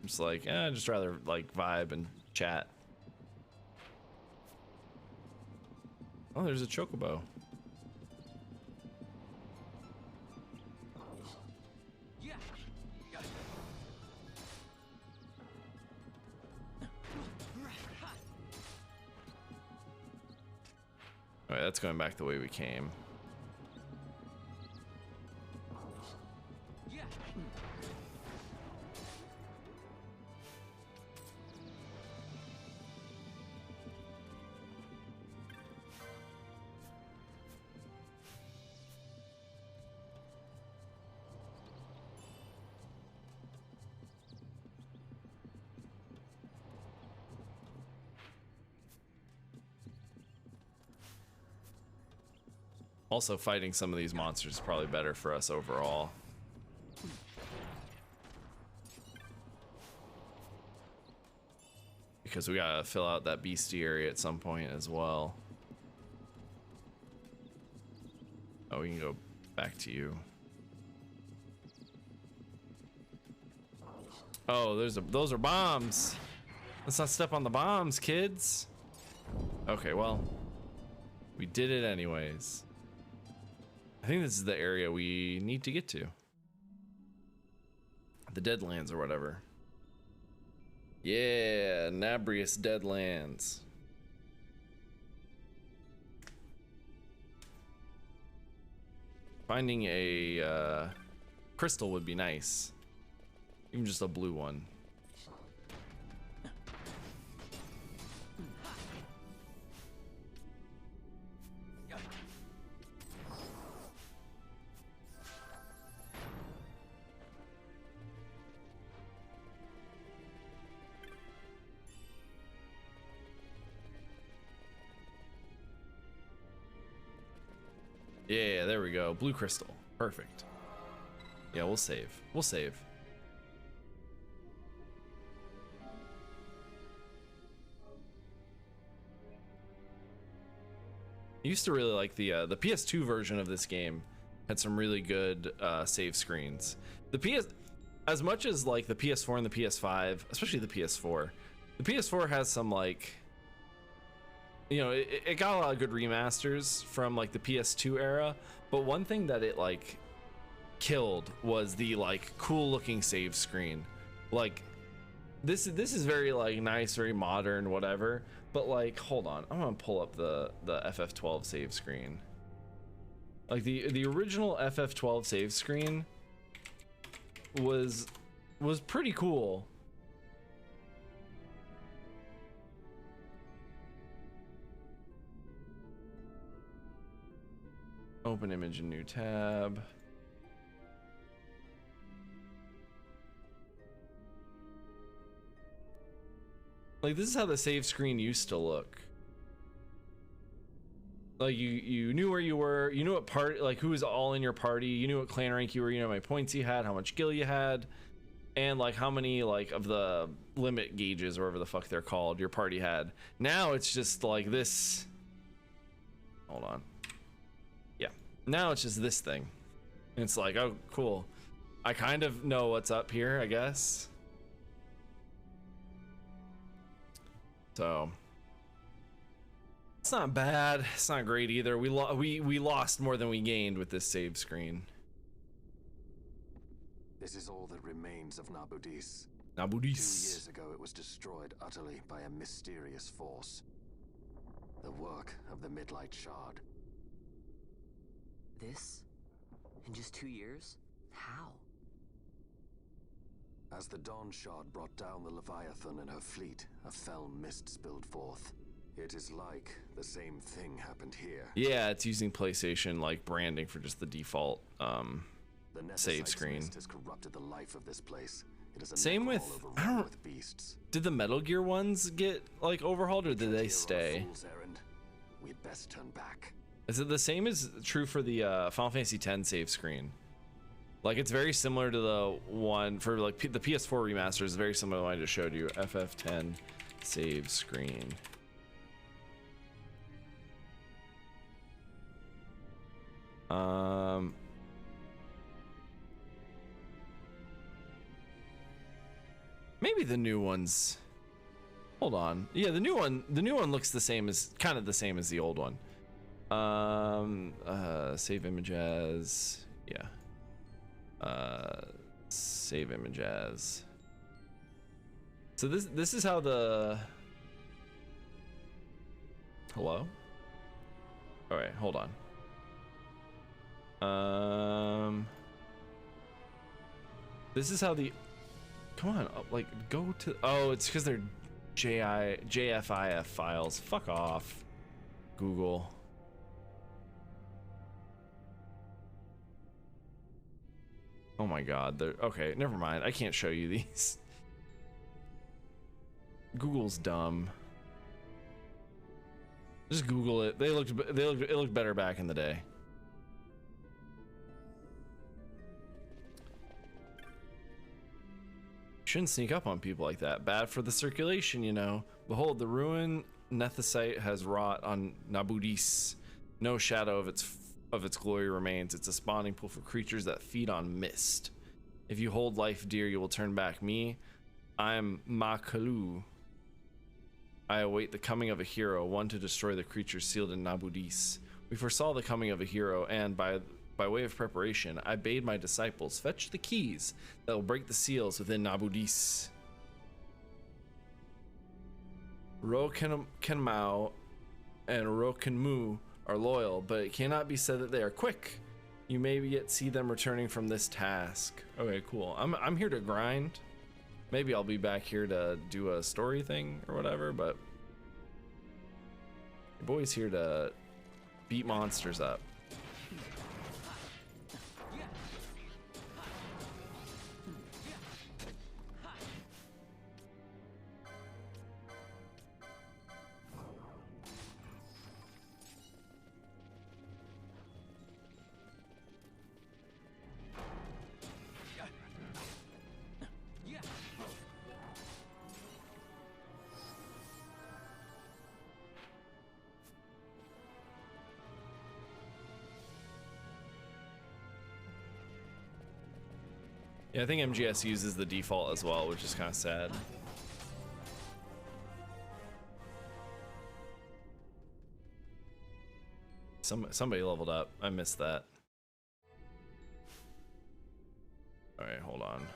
I'm just like, I'd just rather like vibe and chat. Oh, there's a chocobo. Alright, that's going back the way we came. Also, fighting some of these monsters is probably better for us overall. Because we gotta fill out that beastie area at some point as well. Oh, we can go back to you. Oh, those are bombs. Let's not step on the bombs, kids. Okay, well, we did it anyways. I think this is the area we need to get to. The Deadlands or whatever. Yeah, Nabrius Deadlands. Finding a crystal would be nice. Even just a blue one. there we go. Blue crystal. Perfect. Yeah, we'll save. We'll save. I used to really like the PS2 version of this game. Had some really good save screens. As much as like the PS4 and the PS5, especially the PS4, the PS4 has some like, you know, it got a lot of good remasters from like the PS2 era, but one thing that it like killed was the like cool looking save screen. Like this is very like nice, very modern, whatever, but like hold on, I'm gonna pull up the FF12 save screen. Like the original FF12 save screen was pretty cool. Open image in new tab. Like this is how the save screen used to look. Like you knew where you were, you knew what part, like who was all in your party, you knew what clan rank you were, you know how many points you had, how much gil you had, and like how many like of the limit gauges or whatever the fuck they're called your party had. Now it's just like this. Hold on. Yeah. Now it's just this thing. And it's like, oh cool. I kind of know what's up here, I guess. So it's not bad. It's not great either. We lost more than we gained with this save screen. This is all that remains of Nabudis. 2 Nabudis. years ago, it was destroyed utterly by a mysterious force. The work of the Midlight Shard. This? In just 2 years? How? As the Dawn Shard brought down the Leviathan and her fleet, a fell mist spilled forth. It is like the same thing happened here. Yeah, it's using PlayStation like branding for just the default The save Nethersight's screen. mist has corrupted the life of this place. It is a Same with, necrohole I overrun don't, with beasts. did the Metal Gear ones get like overhauled or did they Here on a stay? fool's errand. We'd best turn back. Is it the same as true for the Final Fantasy X save screen? Like it's very similar to the one for like the PS4 remaster is very similar to the one I just showed you. FF10 save screen. Maybe the new ones. Hold on. Yeah, the new one looks the same as kind of the same as the old one. Save image as, yeah. Save image as. So this is how the hello? All right, hold on. This is how the, come on, like go to, oh, it's because they're JFIF files. Fuck off, Google. Oh my god, they're okay, never mind. I can't show you these. Google's dumb. Just Google it. It looked better back in the day. Shouldn't sneak up on people like that. Bad for the circulation, you know. Behold, the ruin Nethicite has wrought on Nabudis. No shadow of its glory remains. It's a spawning pool for creatures that feed on mist. If you hold life dear, you will turn back. Me, I am Makalu. I await the coming of a hero, one to destroy the creatures sealed in Nabudis. We foresaw the coming of a hero, and by way of preparation, I bade my disciples fetch the keys that will break the seals within Nabudis. Rokenmao and Rokenmu are loyal, but it cannot be said that they are quick. You may yet see them returning from this task. Okay, cool. I'm here to grind. Maybe I'll be back here to do a story thing or whatever, but your boy's here to beat monsters up. Yeah, I think MGS uses the default as well, which is kind of sad. Somebody leveled up. I missed that. All right, hold on.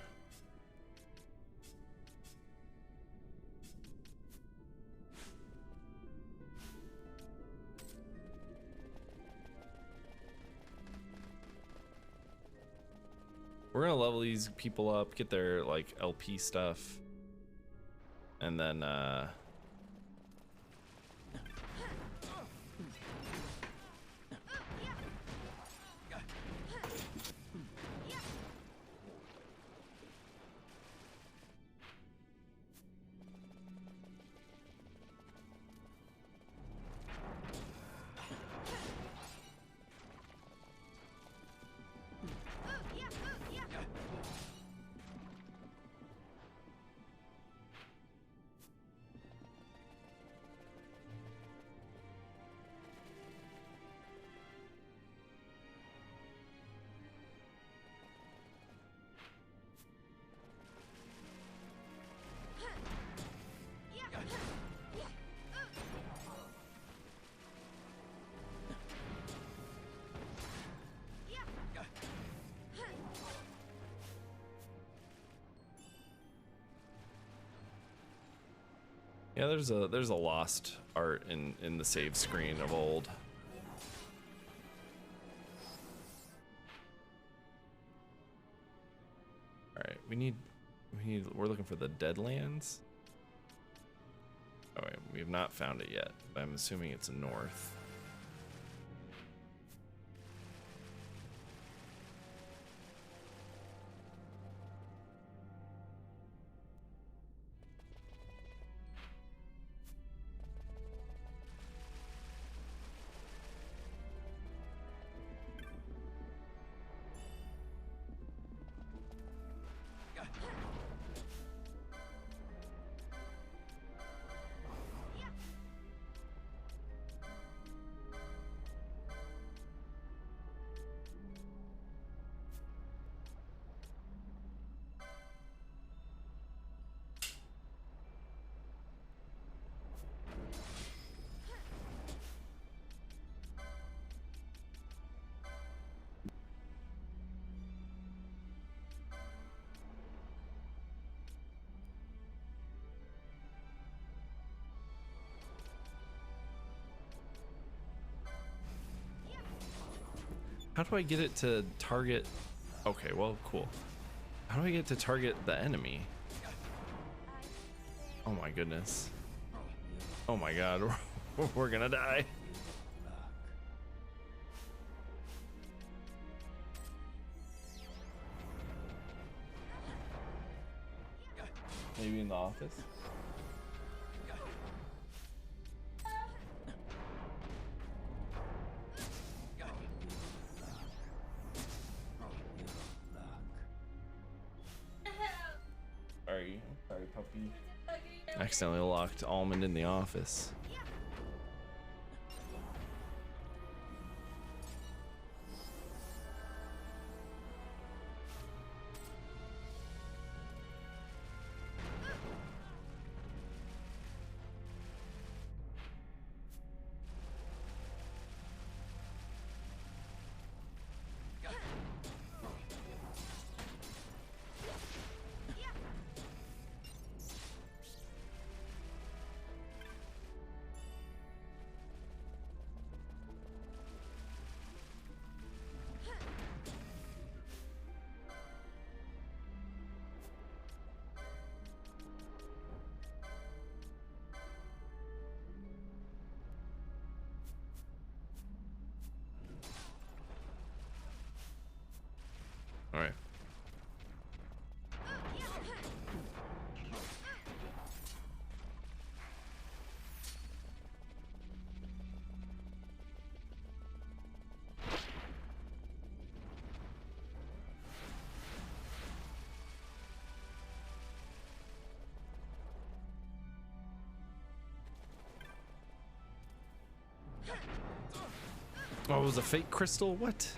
We're gonna level these people up, get their like LP stuff, and then yeah, there's a lost art in the save screen of old. All right, we're looking for the Deadlands. Oh wait, we have not found it yet, but I'm assuming it's north. How do I get it to target? Okay, well, cool. How do I get to target the enemy? Oh my goodness. Oh my god, we're gonna die. Maybe in the office? Sorry, puppy. Accidentally locked Almond in the office. All right. Oh, it was a fake crystal? What?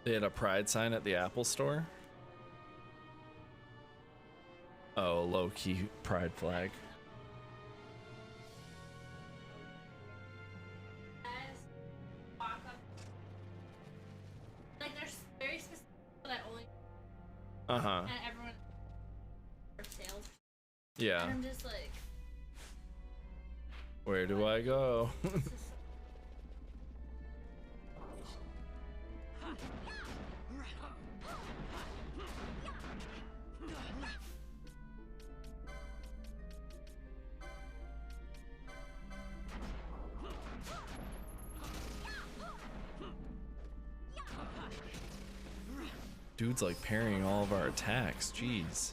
They had a pride sign at the Apple store. Oh, low-key pride flag. Like there's very specific people that only. Uh-huh. And everyone. For sales. Yeah. And I'm just like. Where do I go? Dude's like parrying all of our attacks. Jeez.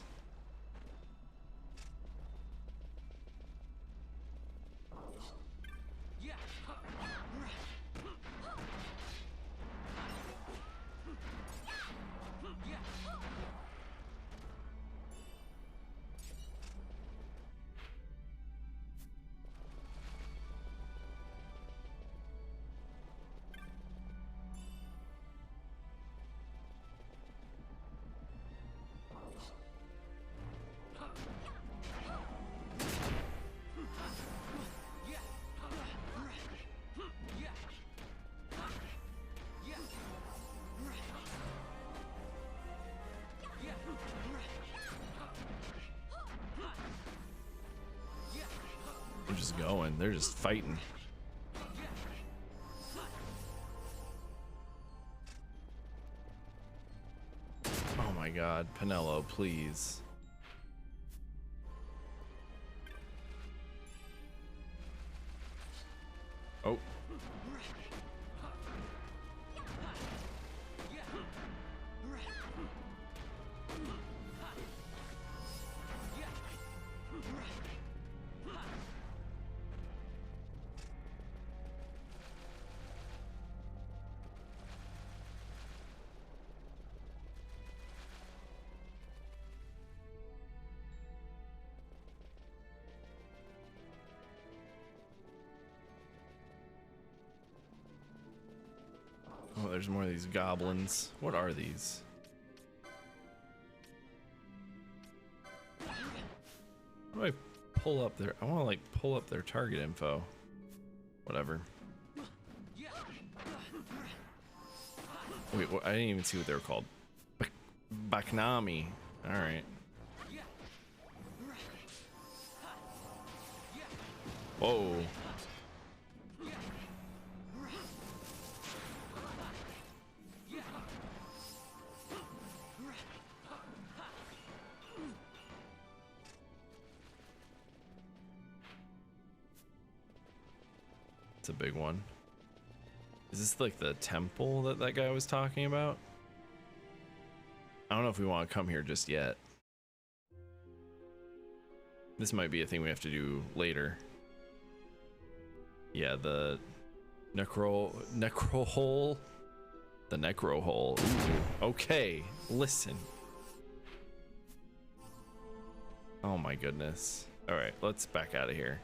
They're just going. They're just fighting. Oh my god, Pinello, please. Oh. Oh, there's more of these goblins. What are these? How do I pull up their... I want to like pull up their target info. Whatever. Wait, I didn't even see what they were called. Baknami. Alright. Whoa. It's a big one. Is this like the temple that that guy was talking about? I don't know if we want to come here just yet. This might be a thing we have to do later. Yeah, the necro hole. The necro hole. Ooh, okay, listen. Oh my goodness. All right, let's back out of here.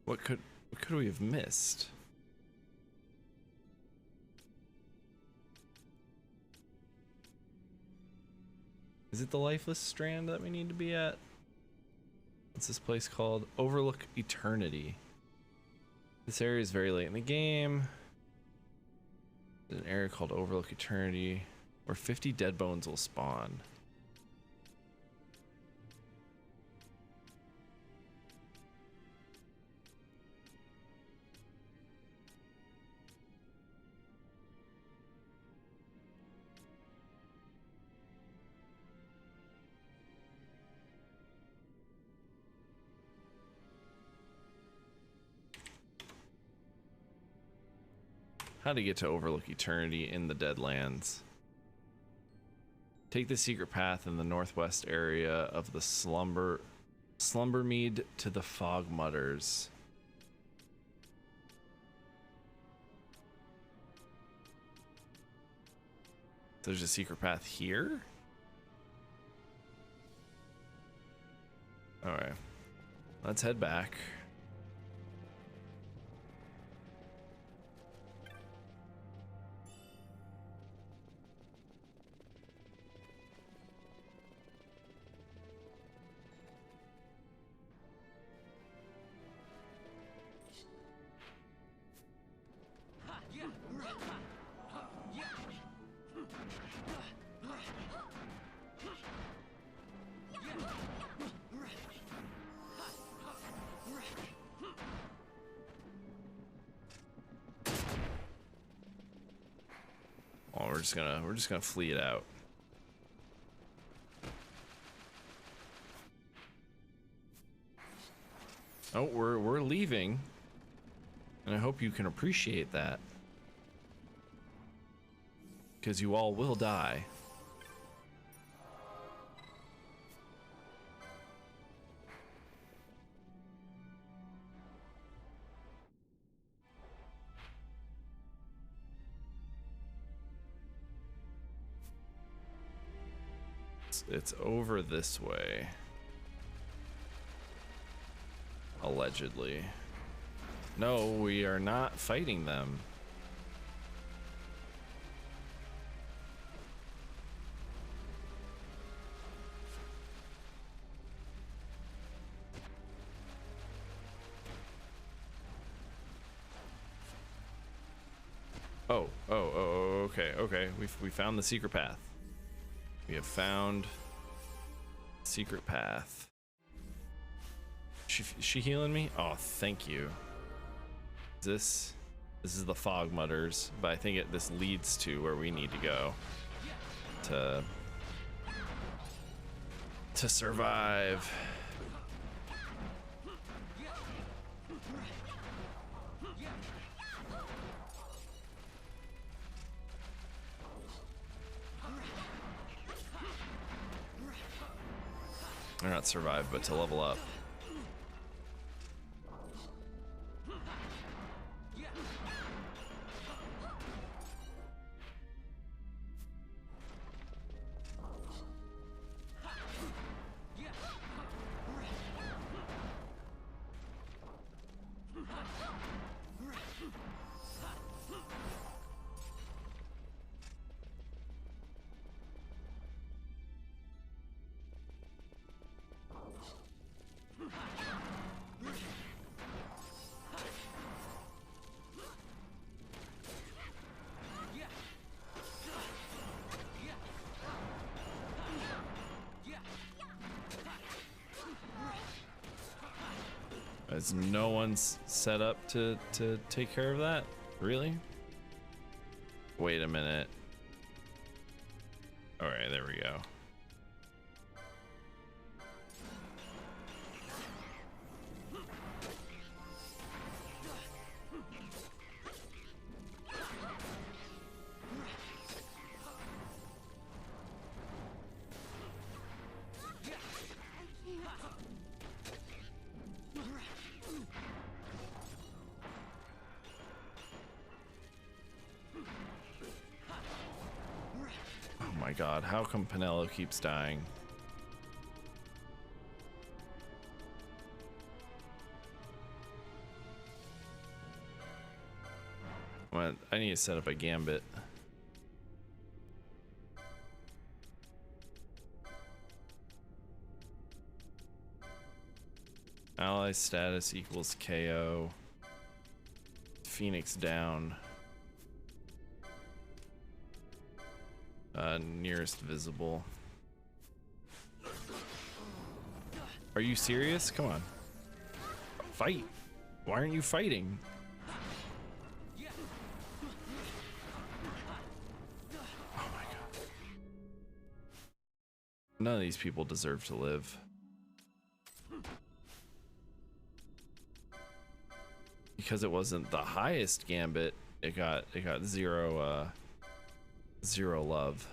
What could we have missed? Is it the lifeless strand that we need to be at? What's this place called? Overlook Eternity. This area is very late in the game. There's an area called Overlook Eternity where 50 dead bones will spawn. How to get to Overlook Eternity in the Deadlands. Take the secret path in the northwest area of the Slumbermead to the Fog Mutters. There's a secret path here? Alright. Let's head back. we're just gonna flee it out. Oh, we're leaving, and I hope you can appreciate that, because you all will die. It's over this way. Allegedly. No, we are not fighting them. Oh, okay. We found the secret path. We have found secret path. She healing me? Oh, thank you. This is the fog mutters, but I think this leads to where we need to go to survive. Or not survive, but to level up. Is no one's set up to take care of that? Really? Wait a minute. All right, there we go. God, how come Penelo keeps dying? Well, I need to set up a gambit. Ally status equals KO. Phoenix down. Nearest visible. Are you serious? Come on. Fight. Why aren't you fighting? Oh my God. None of these people deserve to live. Because it wasn't the highest gambit, it got zero love.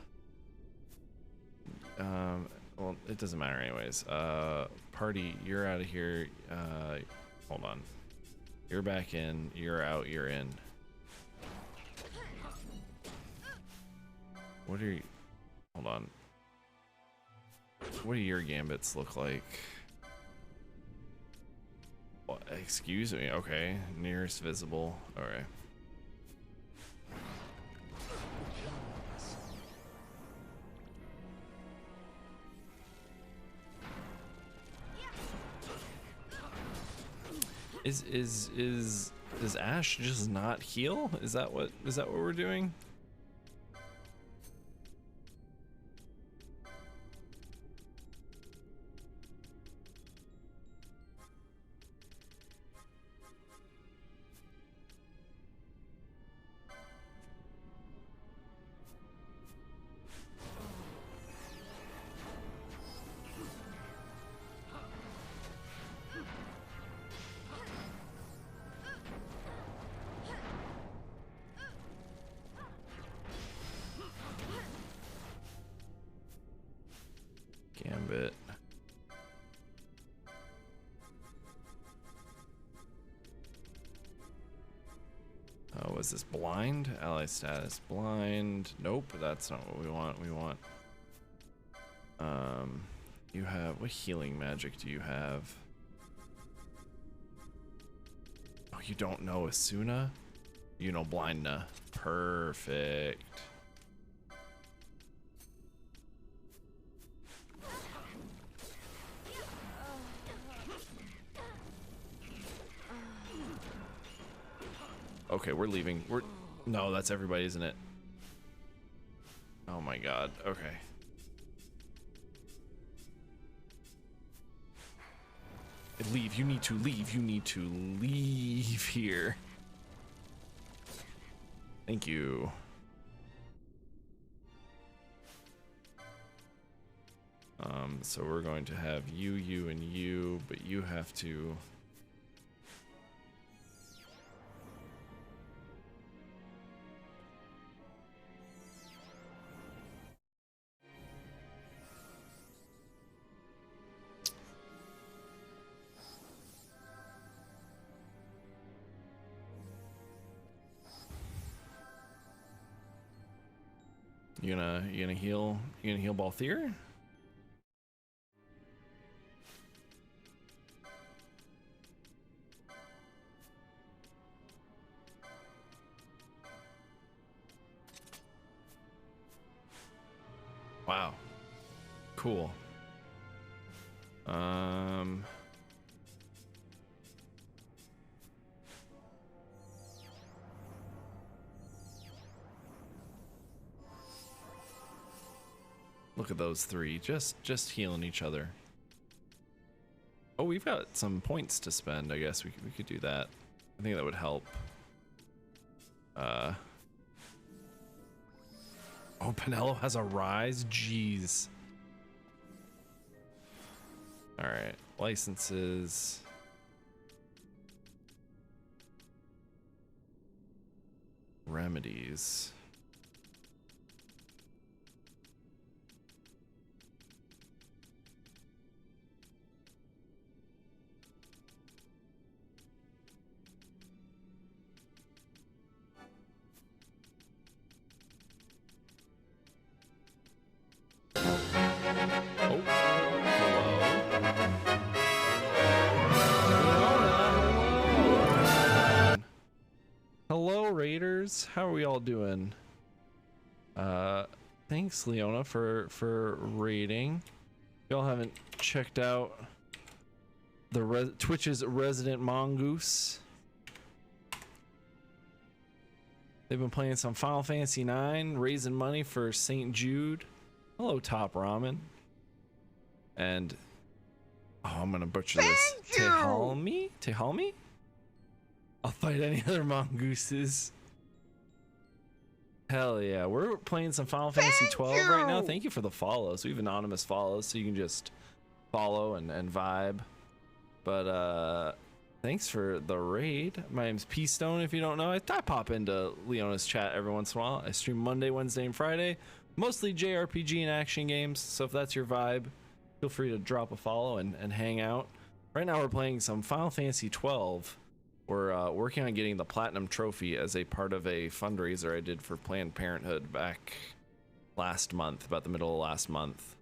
Well, it doesn't matter anyways. Party, you're out of here. Hold on. You're back in, you're out, you're in. What are you, hold on. What do your gambits look like? What, excuse me, okay. Nearest visible, alright. Does Ash just not heal? Is that what we're doing? Gambit. Oh, was this blind? Ally status blind. Nope, that's not what we want. We want you have, what healing magic do you have? Oh, you don't know Asuna? You know Blindna. Perfect. Okay, we're leaving. No, that's everybody, isn't it? Oh my god. Okay. Leave. You need to leave. You need to leave here. Thank you. So we're going to have you, you, and you, but you have to... You gonna heal Balthier? Wow. Cool. Look at those three, just healing each other. Oh, we've got some points to spend. I guess we could do that. I think that would help. Oh, Penelo has a rise. Jeez. All right, licenses. Remedies. Hello, Raiders. How are we all doing? Thanks, Leona, for raiding. Y'all haven't checked out the Twitch's Resident Mongoose. They've been playing some Final Fantasy IX, raising money for St. Jude. Hello, Top Ramen. And oh, I'm gonna butcher this. Tehalmi? Tehalmi? I'll fight any other mongooses. Hell yeah, we're playing some Final Fantasy XII right now. Thank you for the follows. We have anonymous follows, so you can just follow and vibe. But thanks for the raid. My name's P Stone. If you don't know, I pop into Leona's chat every once in a while. I stream Monday, Wednesday, and Friday, mostly JRPG and action games. So if that's your vibe, feel free to drop a follow and hang out. Right now we're playing some Final Fantasy XII. We're working on getting the Platinum Trophy as a part of a fundraiser I did for Planned Parenthood back last month, about the middle of last month.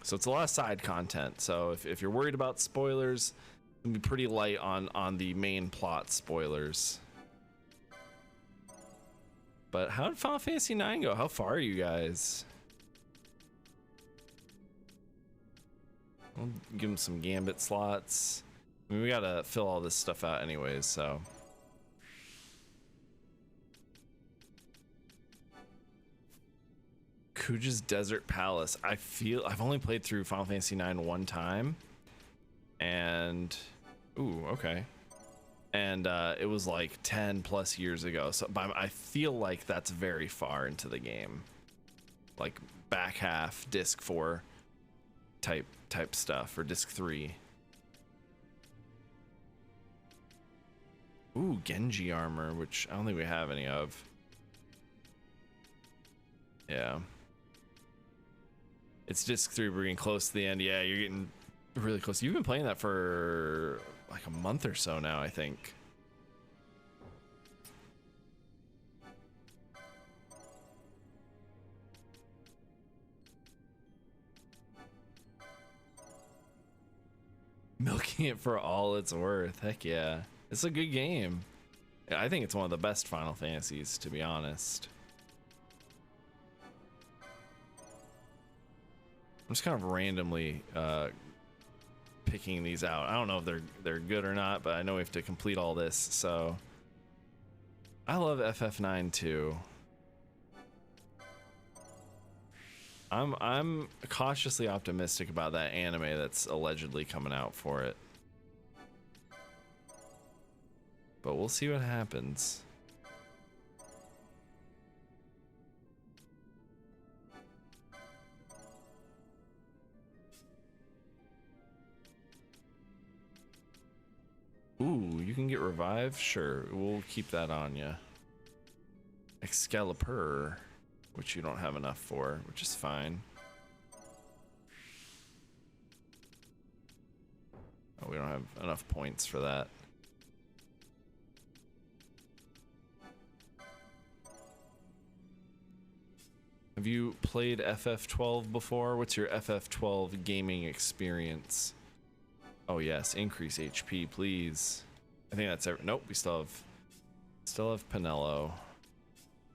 So it's a lot of side content. So if you're worried about spoilers, it's gonna be pretty light on the main plot spoilers. But how did Final Fantasy IX go? How far are you guys? I'll give them some Gambit slots. I mean, we gotta fill all this stuff out anyways, so. Kuja's Desert Palace. I've only played through Final Fantasy IX one time. And, ooh, okay. And it was like 10 plus years ago. So I feel like that's very far into the game. Like back half, disc 4 type stuff, or disc 3. Ooh, Genji armor, which I don't think we have any of. Yeah. It's disc 3. We're getting close to the end. Yeah, you're getting really close. You've been playing that for like a month or so now, I think. Milking it for all it's worth. Heck yeah. It's a good game. I think it's one of the best Final Fantasies, to be honest. I'm just kind of randomly picking these out. I don't know if they're good or not, but I know we have to complete all this, so I love FF9 too. I'm cautiously optimistic about that anime that's allegedly coming out for it. But we'll see what happens. Ooh, you can get revived? Sure, we'll keep that on you. Excalibur, which you don't have enough for, which is fine. Oh, we don't have enough points for that. Have you played FF12 before? What's your FF12 gaming experience? Oh yes, increase HP, please. I think that's every. Nope, we still have Penelo.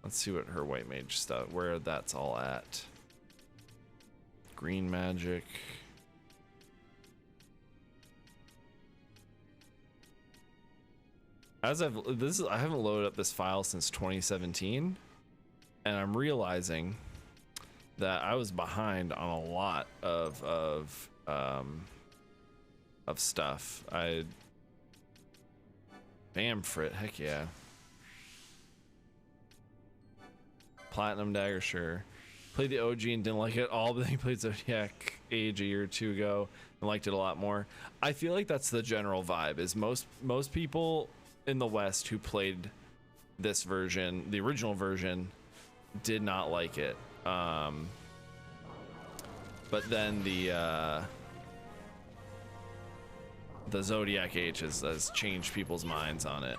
Let's see what her white mage stuff, where that's all at. Green magic. I haven't loaded up this file since 2017, and I'm realizing that I was behind on a lot of stuff. Bamfrit, heck yeah. Platinum Dagger, sure. Played the OG and didn't like it at all, but then he played Zodiac Age a year or two ago and liked it a lot more. I feel like that's the general vibe, is most people in the West who played this version, the original version, did not like it. But then the Zodiac Age has changed people's minds on it.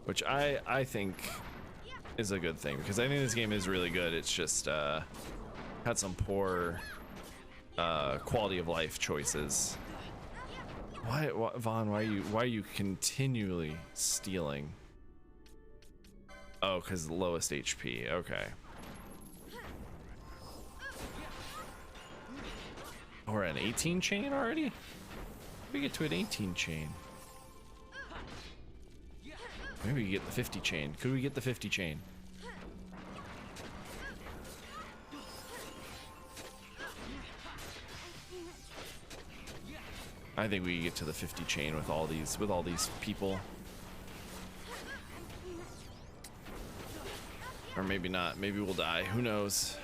Which I think is a good thing, because I think this game is really good. It's just had some poor quality of life choices. Why, Vaughn? Why are you continually stealing? Oh, because lowest HP. Okay. We're at an 18 chain already? We get to an 18 chain. Maybe we get the 50 chain. Could we get the 50 chain? I think we get to the 50 chain with all these people. Or maybe not. Maybe we'll die. Who knows?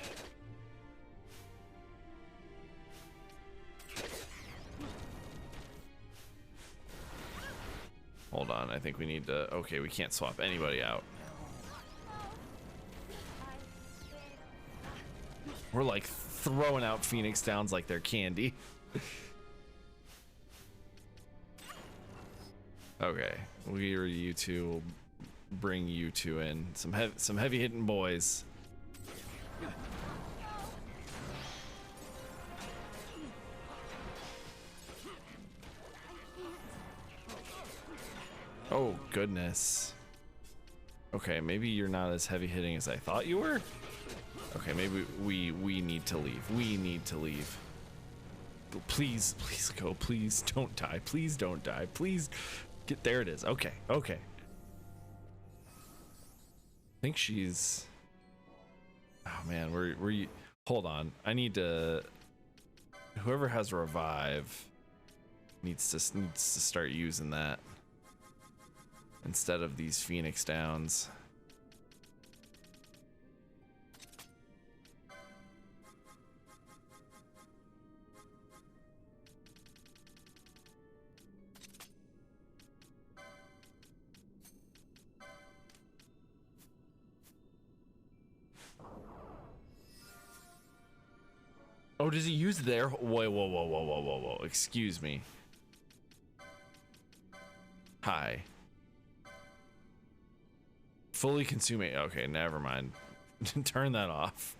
Hold on. I think we need to... Okay, we can't swap anybody out. We're like throwing out Phoenix Downs like they're candy. Okay. We are you two. We'll bring you two in. Some heavy hitting boys. Oh goodness. Okay, maybe you're not as heavy hitting as I thought you were. Okay, maybe we need to leave. We need to leave. Please go. Please don't die. Please don't die. Please get there. It is. Okay. Okay. I think she's. Oh man, we're. Hold on. I need to. Whoever has revive needs to start using that instead of these Phoenix Downs. Oh, does he use their? Whoa, whoa, whoa, whoa, whoa, whoa, whoa. Excuse me. Hi. Fully consuming. Okay, never mind. Turn that off.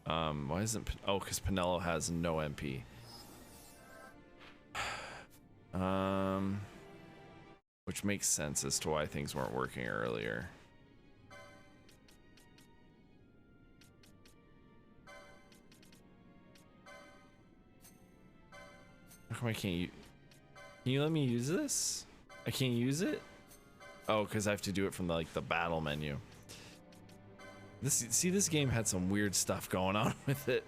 Why isn't? Oh, because Pinello has no MP. Which makes sense as to why things weren't working earlier. How come I can't can you let me use this? I can't use it? Oh, because I have to do it from the battle menu. This game had some weird stuff going on with it.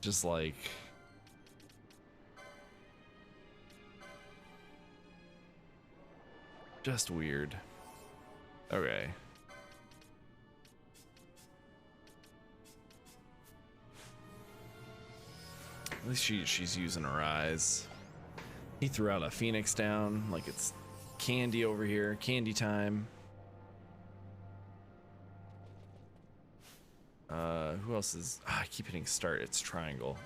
Just like just weird. Okay. At least she's using her eyes. He threw out a phoenix down like it's candy over here. Candy time. Who else is? I keep hitting start. It's triangle.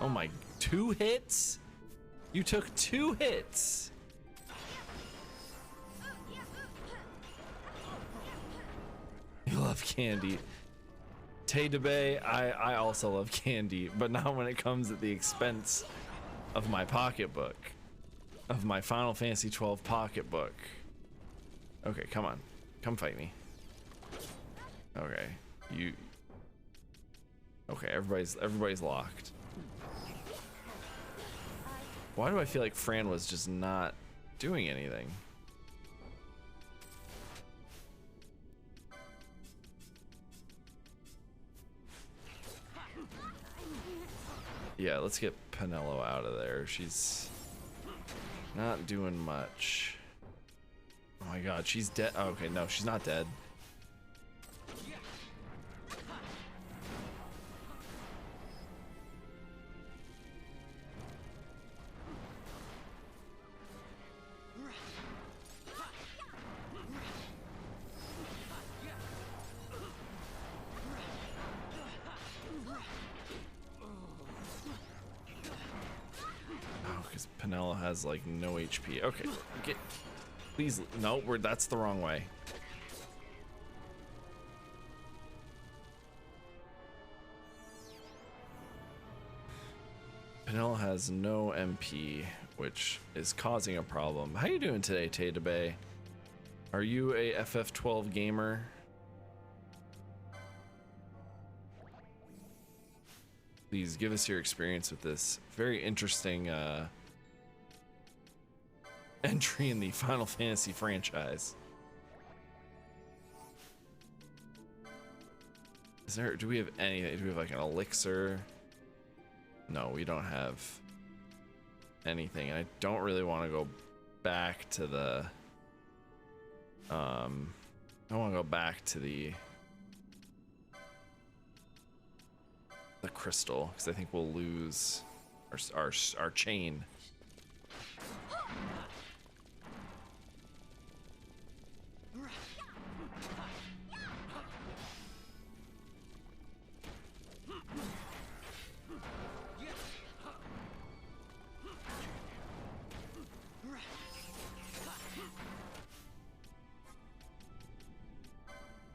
Oh my, 2 hits? You took 2 hits. You love candy. Tay DeBay, I also love candy, but not when it comes at the expense of my pocketbook. Of my Final Fantasy XII pocketbook. Okay, come on. Come fight me. Okay. Okay, everybody's locked. Why do I feel like Fran was just not doing anything? Yeah, let's get Pinello out of there. She's not doing much. Oh my god, she's dead. Oh, okay, no, she's not dead. Pinello has like no HP. Okay, please, no, that's the wrong way. Pinello has no MP, which is causing a problem. How you doing today, Tay DeBay? Are you a FF12 gamer? Please give us your experience with this very interesting entry in the Final Fantasy franchise. Do we have anything? Do we have like an elixir? No, we don't have anything. And I don't really want to go back to the I want to go back to the crystal, because I think we'll lose our chain.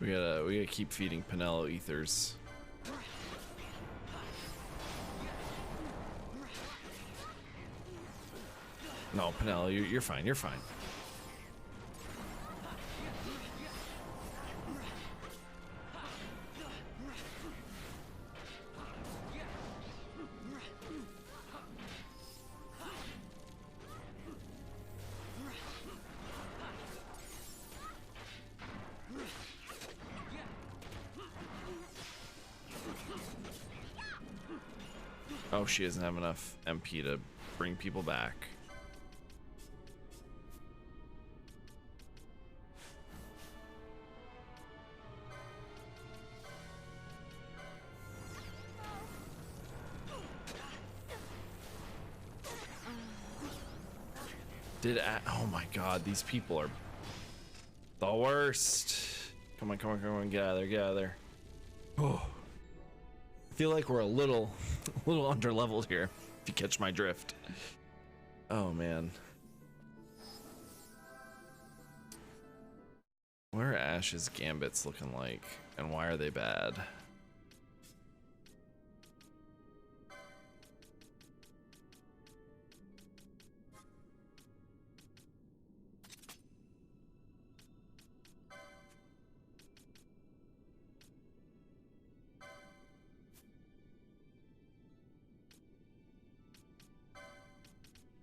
We gotta keep feeding Pinello ethers. No, Pinello, you're fine. You're fine. Oh, she doesn't have enough MP to bring people back. Oh my god, these people are the worst. Come on, come on, come on, get out of there, get out of there. Oh. I feel like we're a little under leveled here, if you catch my drift. Oh man. What are Ash's gambits looking like, and why are they bad?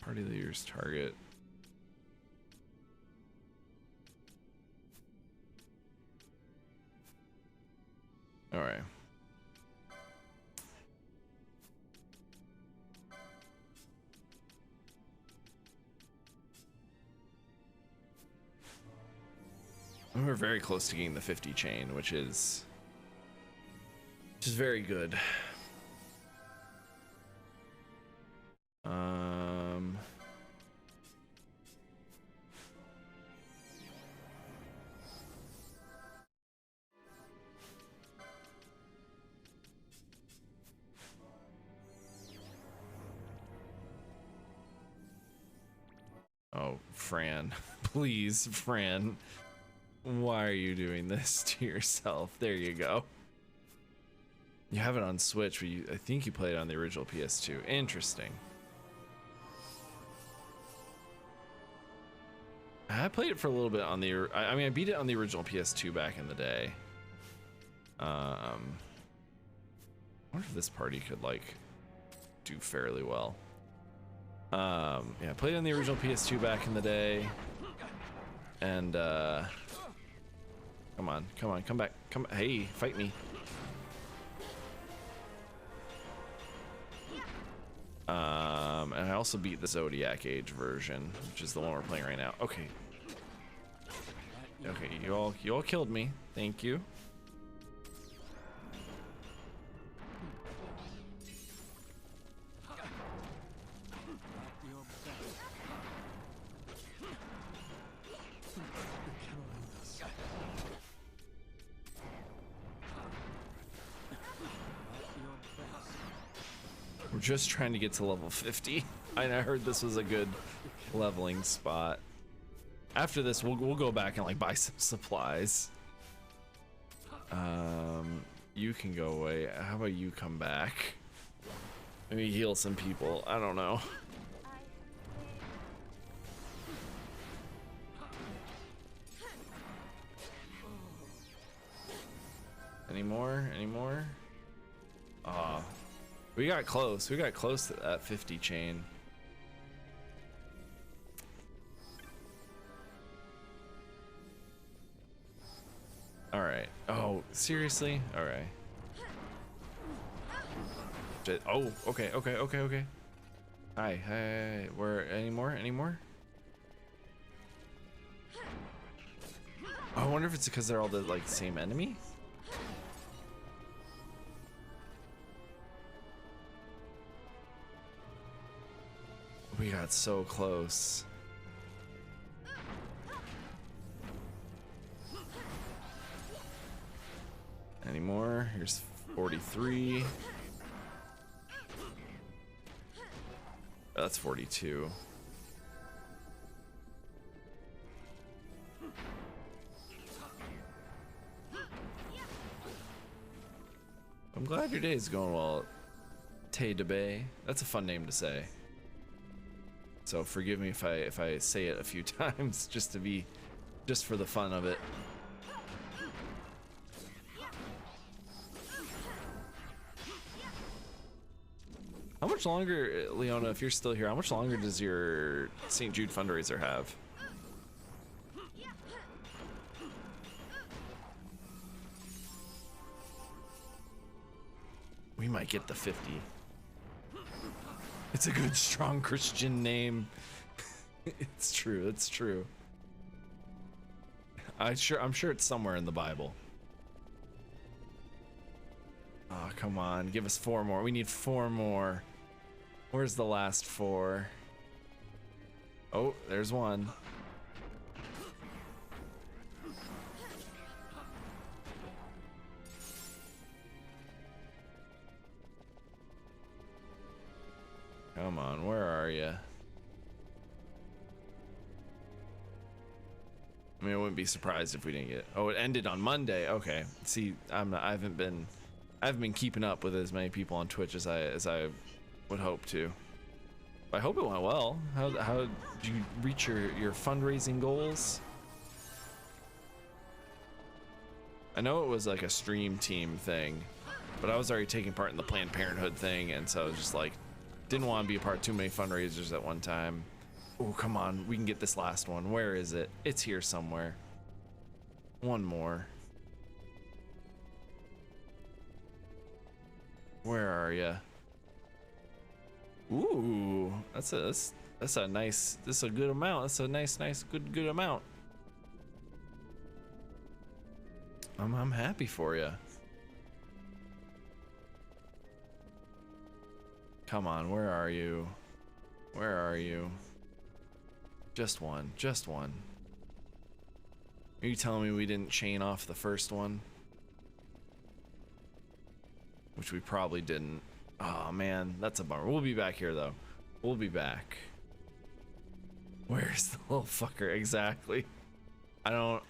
Party leaders target. All right. We're very close to getting the 50 chain, which is very good. Oh, Fran, please, Fran. Why are you doing this to yourself? There you go. You have it on Switch, but I think you played it on the original PS2. Interesting. I played it for a little bit on the. I mean, I beat it on the original PS2 back in the day. I wonder if this party could like do fairly well. Yeah, I played it on the original PS2 back in the day, and come on, come on, come back, come. Hey, fight me. And I also beat the Zodiac Age version, which is the one we're playing right now. Okay. Okay, you all killed me. Thank you. We're just trying to get to level 50. I heard this was a good leveling spot. After this, we'll go back and like buy some supplies. You can go away. How about you come back? Maybe heal some people. I don't know. Any more? Any more? Ah. We got close. We got close to that 50 chain. All right. Oh, seriously? All right. Oh, okay, okay, okay, okay. Hi, hi. Where? Any more? Any more? Oh, I wonder if it's because they're all the like same enemy. We got so close. Any more? Here's 43. Oh, that's 42. I'm glad your day is going well, Tay de Bay. That's a fun name to say. So forgive me if I say it a few times just for the fun of it. How much longer, Leona, if you're still here, how much longer does your St. Jude fundraiser have? We might get the 50. It's a good, strong Christian name. It's true. It's true. I'm sure it's somewhere in the Bible. Oh, come on. Give us 4 more. We need 4 more. Where's the last 4? Oh, there's one. Come on, where are you? I mean, I wouldn't be surprised if we didn't get. Oh, it ended on Monday. Okay. See, I haven't been keeping up with as many people on Twitch as I would hope to. But I hope it went well. How did you reach your fundraising goals? I know it was like a stream team thing, but I was already taking part in the Planned Parenthood thing, and so I was just like, didn't want to be a part of too many fundraisers at one time. Oh, come on, we can get this last one. Where is it? It's here somewhere. One more. Where are ya? Ooh, that's a nice. This is a good amount. That's a nice, good amount. I'm happy for you. Come on, where are you? Where are you? Just one, just one. Are you telling me we didn't chain off the first one? Which we probably didn't. Oh man, that's a bummer. We'll be back here though. We'll be back. Where's the little fucker exactly? I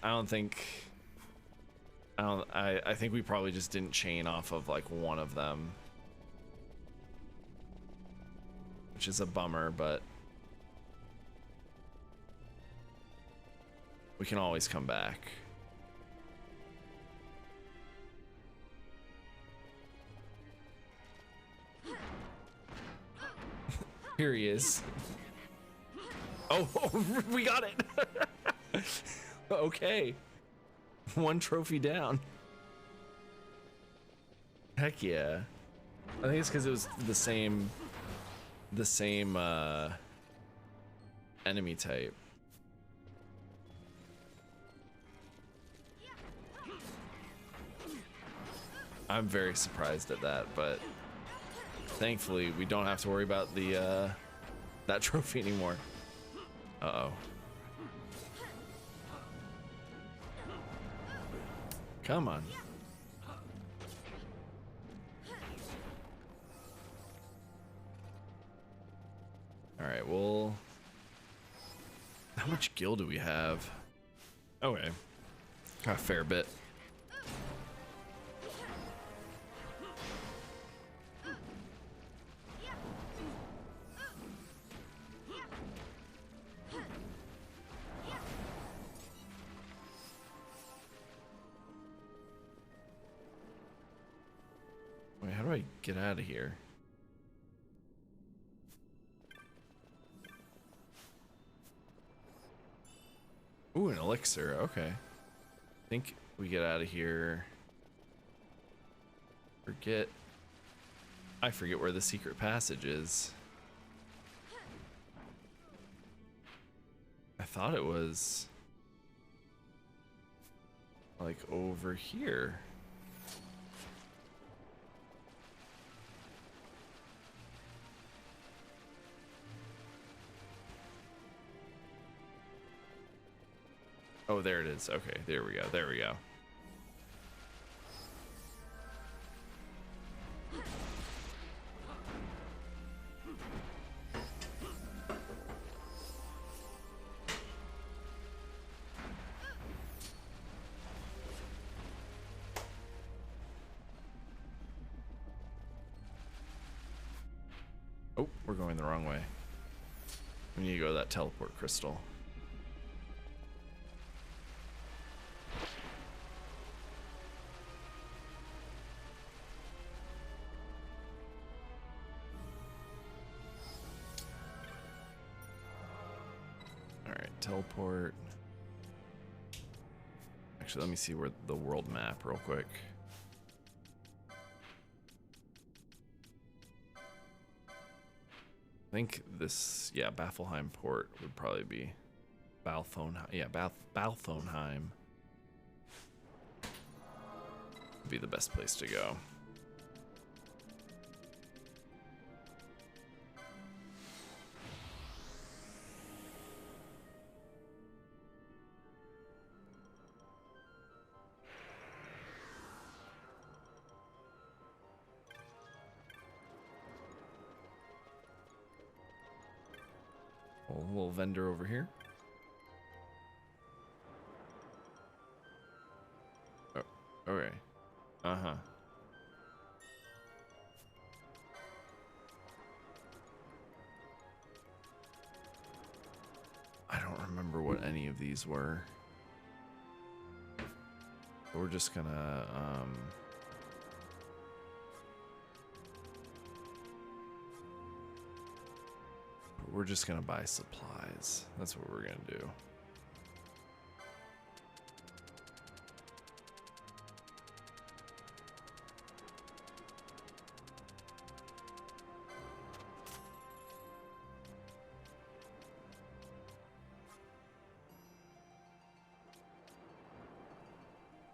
think we probably just didn't chain off of like one of them. Which is a bummer, but we can always come back. Here he is. Oh, we got it. Okay. One trophy down. Heck yeah. I think it's because it was the same enemy type. I'm very surprised at that, but thankfully we don't have to worry about the that trophy anymore. Uh-oh. Come on. All right, well, how much gil do we have? Okay, got a fair bit. Wait, how do I get out of here? Ooh, an elixir. Okay. I think we get out of here. I forget where the secret passage is. I thought it was like over here. Oh, there it is. Okay, there we go. There we go. Oh, we're going the wrong way. We need to go to that teleport crystal. Teleport. Actually, let me see where the world map real quick. I think this, yeah, Baffleheim port would probably be Balthonheim. Yeah, Balthonheim would be the best place to go. little vendor over here. Oh, okay. Uh-huh. I don't remember what any of these were. We're just gonna, we're just gonna buy supplies. That's what we're gonna do.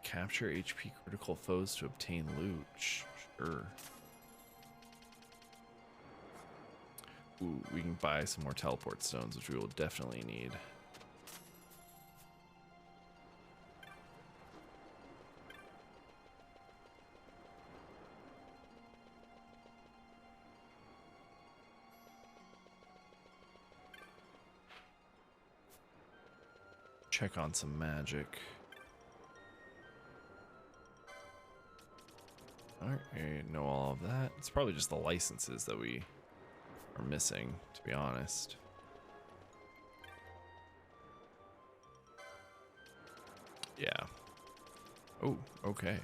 Capture HP critical foes to obtain loot. Sure. Ooh, we can buy some more teleport stones, which we will definitely need. Check on some magic. Alright, know all of that. It's probably just the licenses that we are missing, to be honest. Yeah. Oh, okay.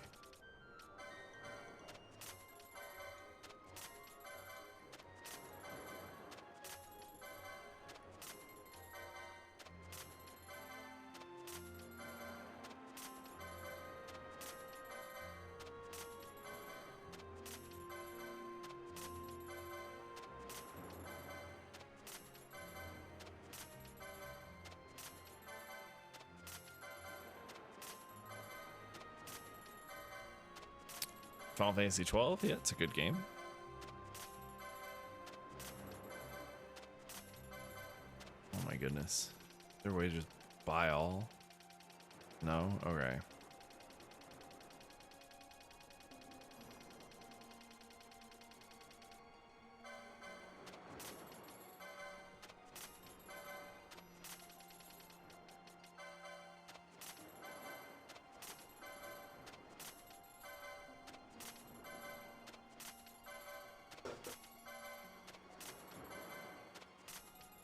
Final Fantasy 12, yeah, it's a good game. Oh my goodness. Is there a way to just buy all? No? Okay.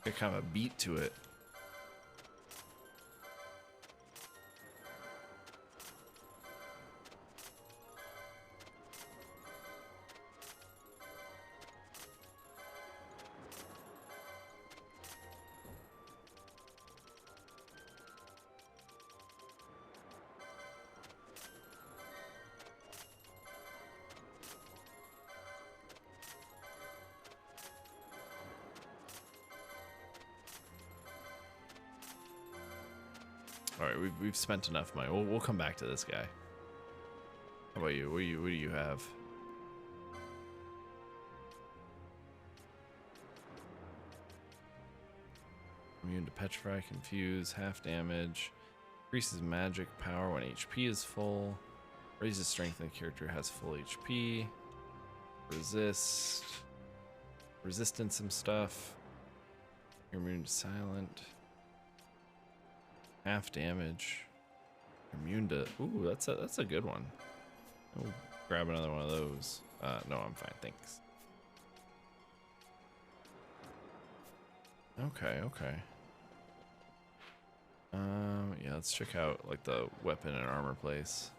Got kind of a beat to it. All right, we've spent enough money. We'll come back to this guy. How about you? What do you have? Immune to petrify, confuse, half damage, increases magic power when HP is full, raises strength when the character has full HP, resistance some stuff. You're immune to silent. Half damage. Immune to. Ooh, that's a good one. We'll grab another one of those. No, I'm fine, thanks. Okay. Yeah, let's check out like the weapon and armor place.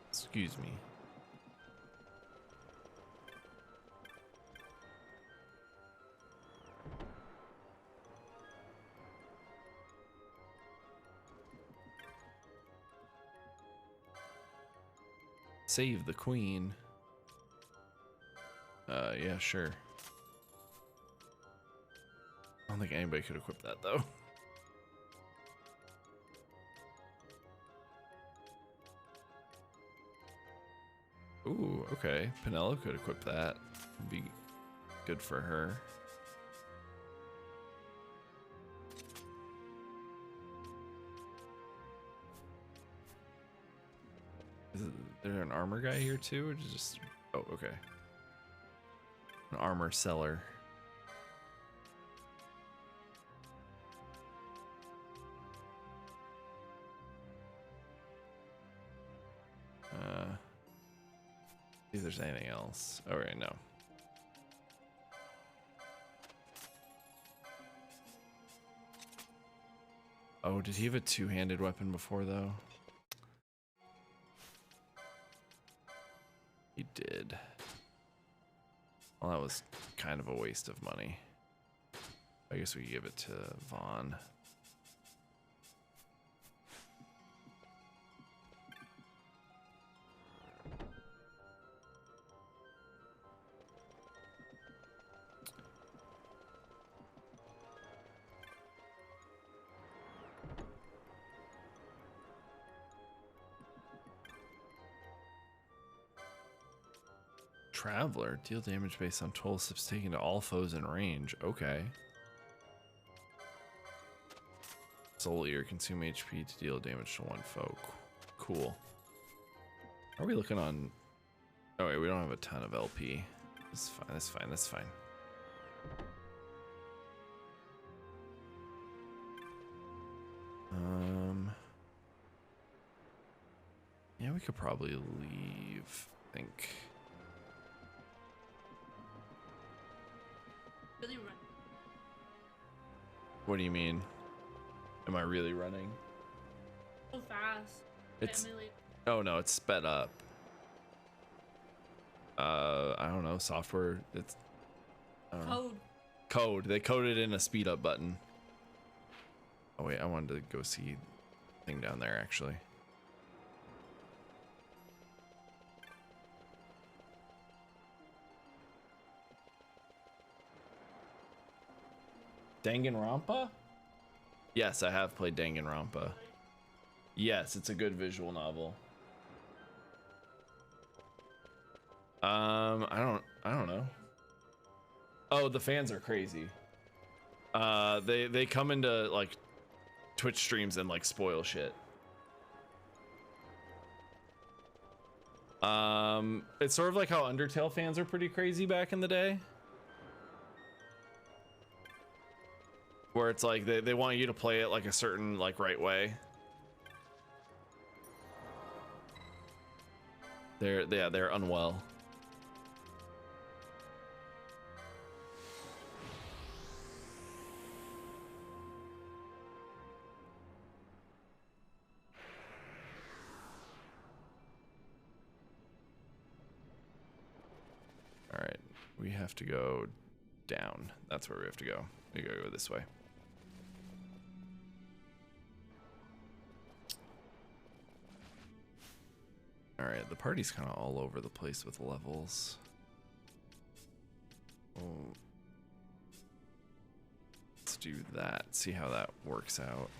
Excuse me. Save the queen. Yeah, sure. I don't think anybody could equip that though. Ooh, okay. Penelo could equip that. It'd be good for her. Is there an armor guy here too, or just? Oh, okay. An armor seller. See if there's anything else. All right, no. Oh, did he have a two-handed weapon before, though? He did. Well, that was kind of a waste of money. I guess we could give it to Vaughn. Traveler, deal damage based on total steps taken to all foes in range. Okay. Soul Ear, consume HP to deal damage to one foe. Cool. Are we looking on? Oh wait, we don't have a ton of LP. That's fine. That's fine. That's fine. Yeah, we could probably leave. I think. Really run. What do you mean? Am I really running? So fast. It's. Emily. Oh no, it's sped up. I don't know. Software. It's. Code. Code. They coded in a speed up button. Oh wait, I wanted to go see the thing down there actually. Danganronpa? Yes, I have played Danganronpa. Yes, it's a good visual novel. I don't know. Oh, the fans are crazy. They come into like Twitch streams and like spoil shit. It's sort of like how Undertale fans are pretty crazy back in the day. Where it's like they want you to play it like a certain like right way. They're unwell. All right, we have to go down. That's where we have to go. We gotta go this way. Alright, the party's kind of all over the place with levels. Oh. Let's do that, see how that works out.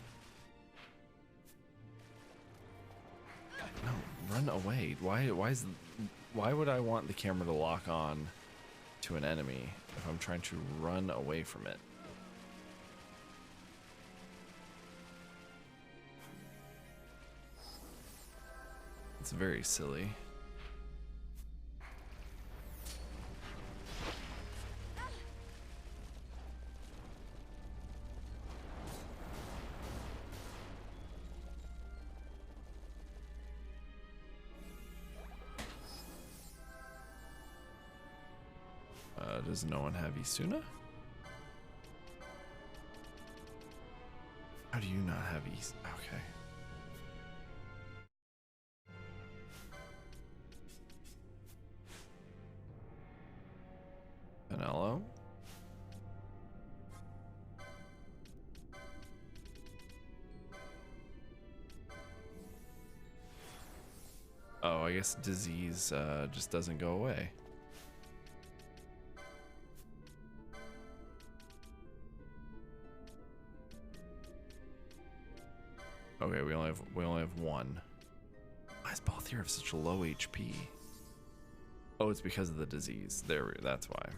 No, run away. Why would I want the camera to lock on to an enemy if I'm trying to run away from it? It's very silly. Does no one have Isuna? How do you not have Isuna? Okay. Vanello? Oh, I guess disease just doesn't go away. Okay, we only have one. Why is Balthier have such low HP? Oh, it's because of the disease. That's why.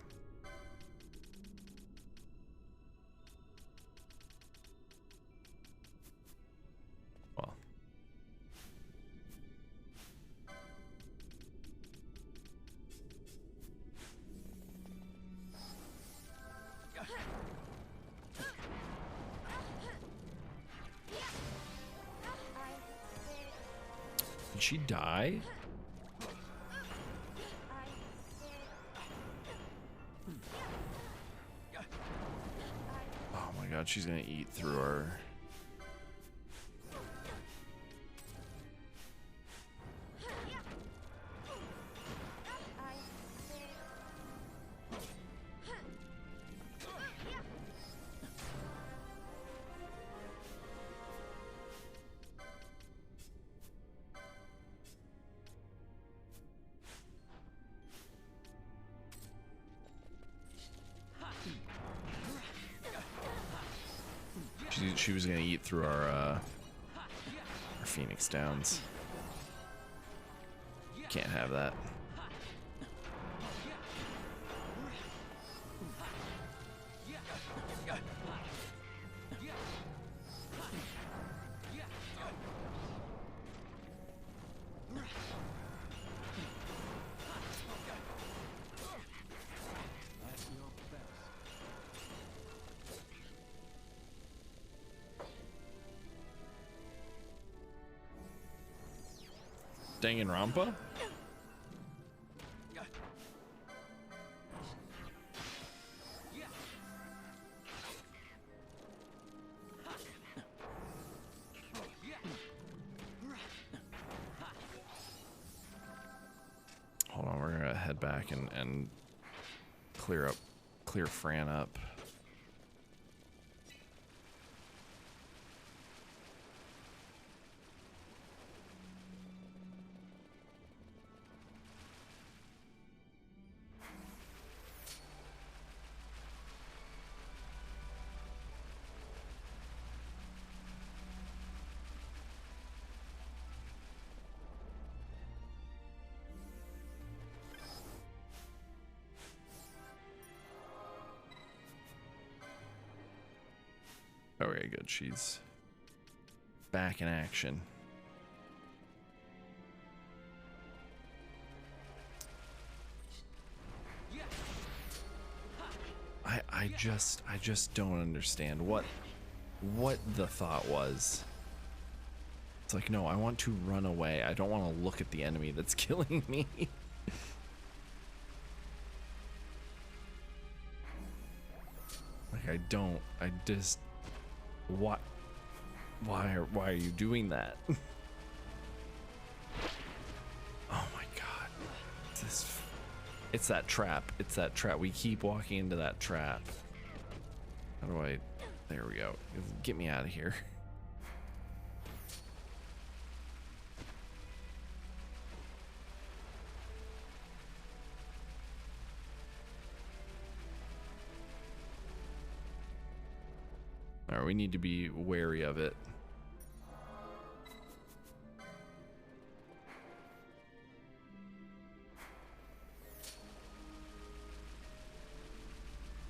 Well. Did she die? Oh my god, she's gonna eat through her. She was gonna eat through our Phoenix Downs. Can't have that. Danganronpa? Hold on, we're gonna head back and clear Fran up. Okay, good. She's back in action. I just don't understand what the thought was. It's like, no, I want to run away. I don't want to look at the enemy that's killing me. Like, I just, what? Why are you doing that? Oh my god. It's that trap. It's that trap. We keep walking into that trap. How do I, there we go. Get me out of here. Alright, we need to be wary of it.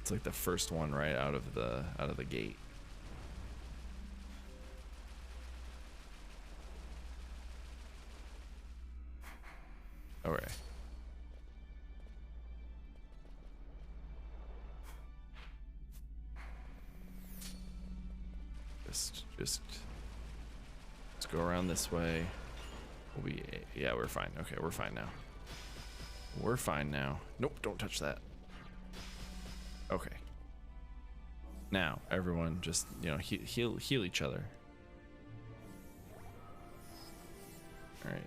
It's like the first one right out of the gate. Okay. Just let's go around this way. We'll be, yeah, we're fine. Okay, we're fine now. We're fine now. Nope, don't touch that. Okay. Now, everyone, just, you know, heal each other. All right.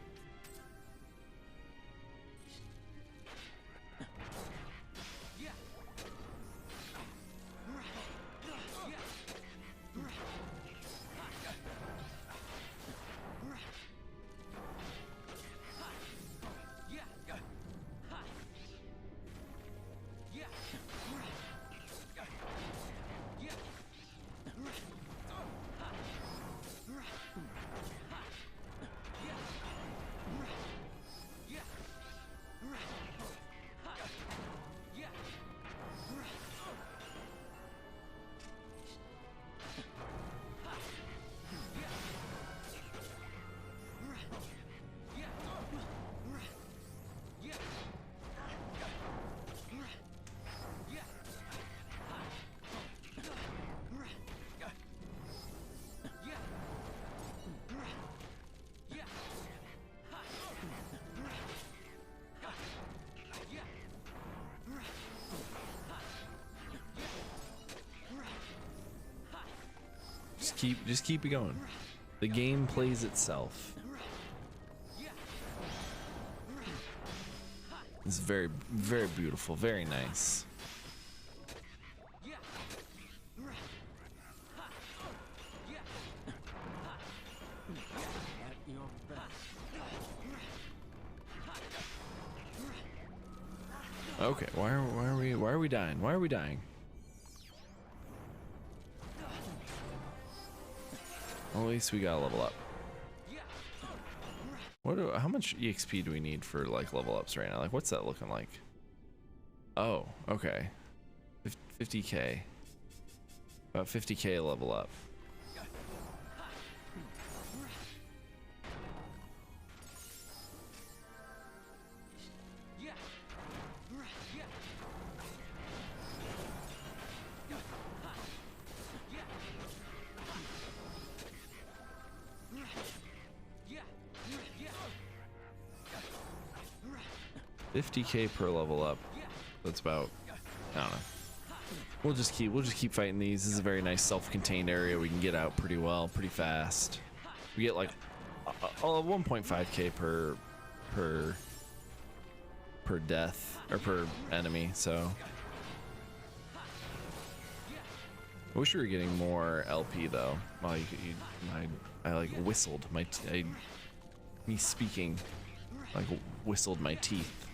keep it going. The game plays itself. It's very, very beautiful, very nice. Okay, why are we dying? Why are we dying? Well, at least we gotta level up. How much EXP do we need for like level ups right now? Like, what's that looking like? Oh, okay. 50k. About 50k level up. $50k per level up. That's about, I don't know. We'll just keep fighting these. This is a very nice self-contained area. We can get out pretty well, pretty fast. We get like 1.5k per death or per enemy. So I wish we were getting more LP though. Well, I like whistled me speaking like whistled my teeth.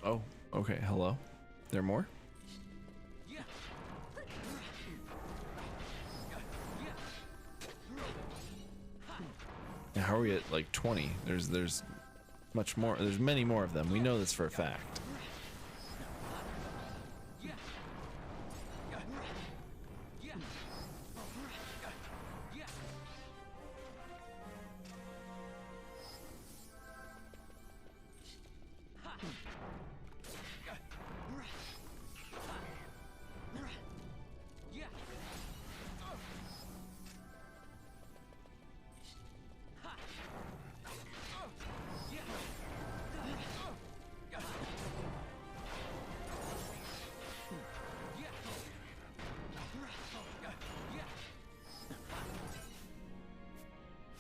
Oh, okay. Hello. There more? Yeah, how are we at like 20? There's much more. There's many more of them. We know this for a fact.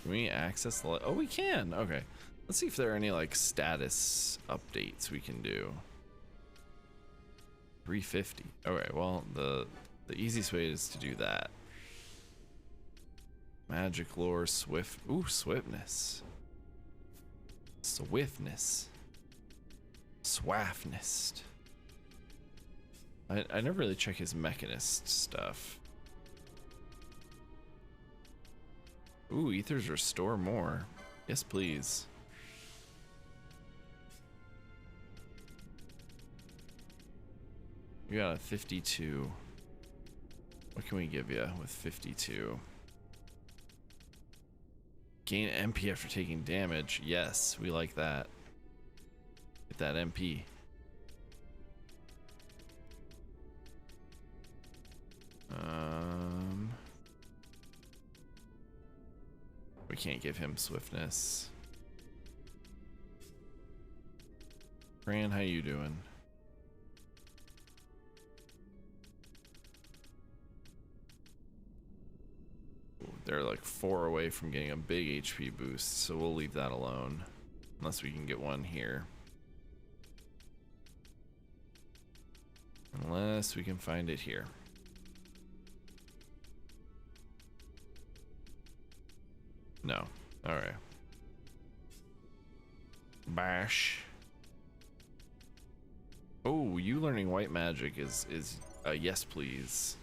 Can we access the... Oh, we can. Okay. Let's see if there are any like status updates we can do. 350. Okay, well, the easiest way is to do that. Magic lore, swift. Ooh, swiftness. Swiftness. Swaftness. I never really check his mechanist stuff. Ooh, ethers restore more. Yes, please. We got a 52. What can we give you with 52? Gain MP after taking damage. Yes, we like that. Get that MP. We can't give him swiftness. Fran, how you doing? Ooh, they're like 4 away from getting a big HP boost, so we'll leave that alone. Unless we can get one here. Unless we can find it here. No. Alright. Bash. Oh, you learning white magic is yes please.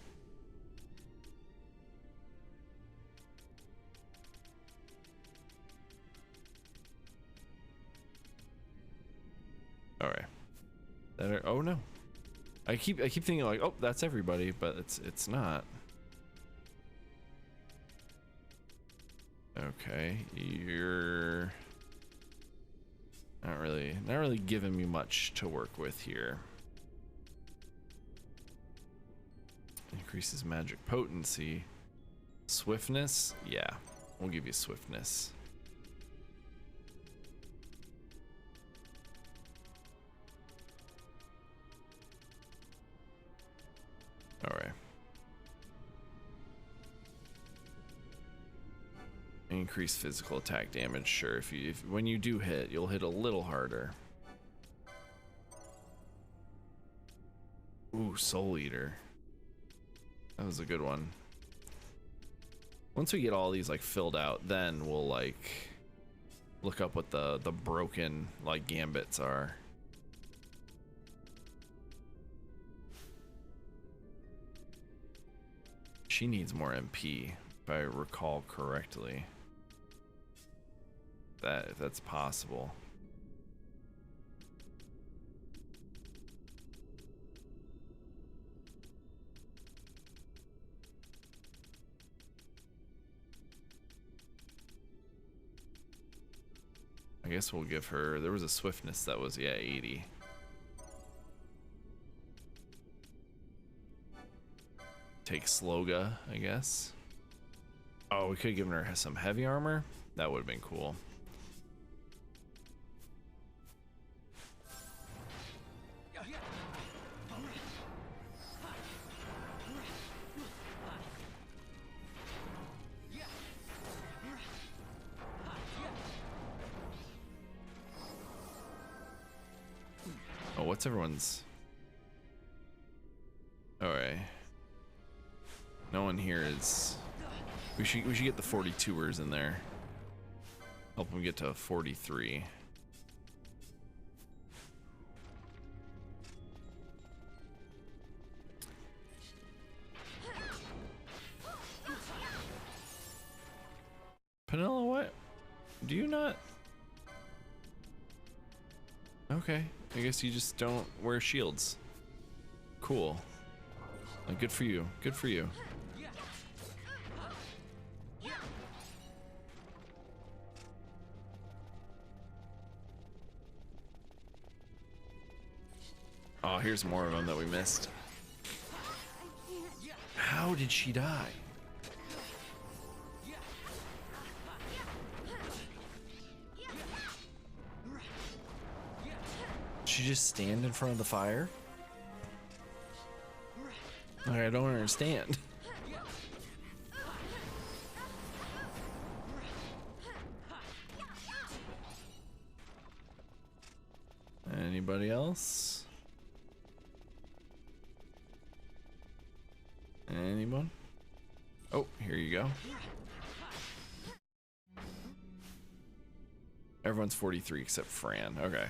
Alright. Oh no. I keep thinking like, oh, that's everybody, but it's not. Okay, you're not really giving me much to work with here. Increases magic potency. Swiftness? Yeah, we'll give you swiftness. Alright. Increase physical attack damage, sure. If when you do hit, you'll hit a little harder. Ooh, Soul Eater. That was a good one. Once we get all these like filled out, then we'll like look up what the broken like gambits are. She needs more MP, if I recall correctly. If that's possible. I guess we'll give her, there was a swiftness that was, yeah, 80. Take Sloga, I guess. Oh, we could have given her some heavy armor. That would have been cool. Oh, what's everyone's? Alright. No one here is. We should get the 42ers in there. Help them get to 43. Penella, what? Do you not? Okay, I guess you just don't wear shields. Cool. Good for you. Good for you. Oh, here's more of them that we missed. How did she die? Did she just stand in front of the fire? I don't understand. Anybody else? Anyone? Oh, here you go. Everyone's 43 except Fran. Okay.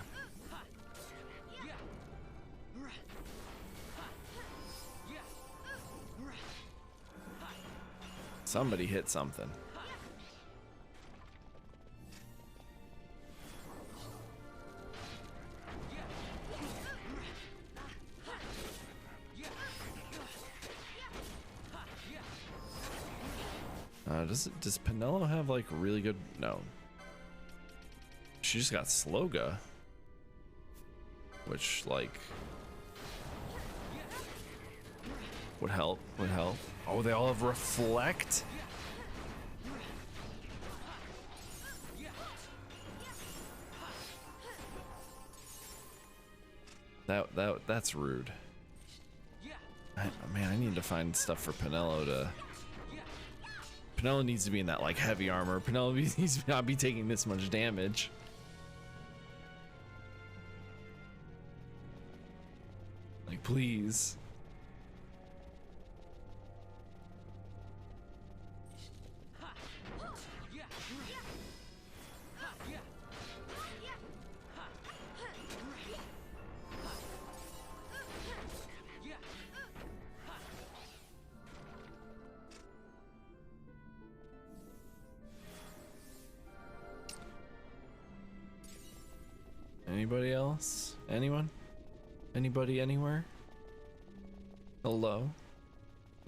Somebody hit something. Does Penelo have like really good? No. She just got Sloga, which like would help. Would help. Oh, they all have reflect. That's rude. Man, I need to find stuff for Penelo to. Penelo needs to be in that like heavy armor. Penelo needs to not be taking this much damage. Like, please. Anybody else? Anyone? Anybody anywhere? Hello?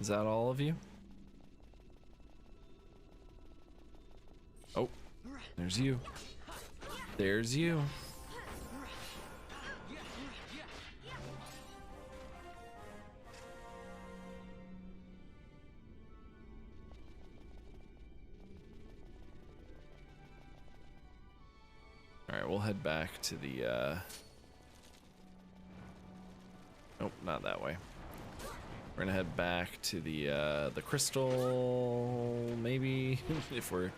Is that all of you? Oh, there's you. There's you. we'll head back to the nope, not that way. We're gonna head back to the crystal, maybe, if we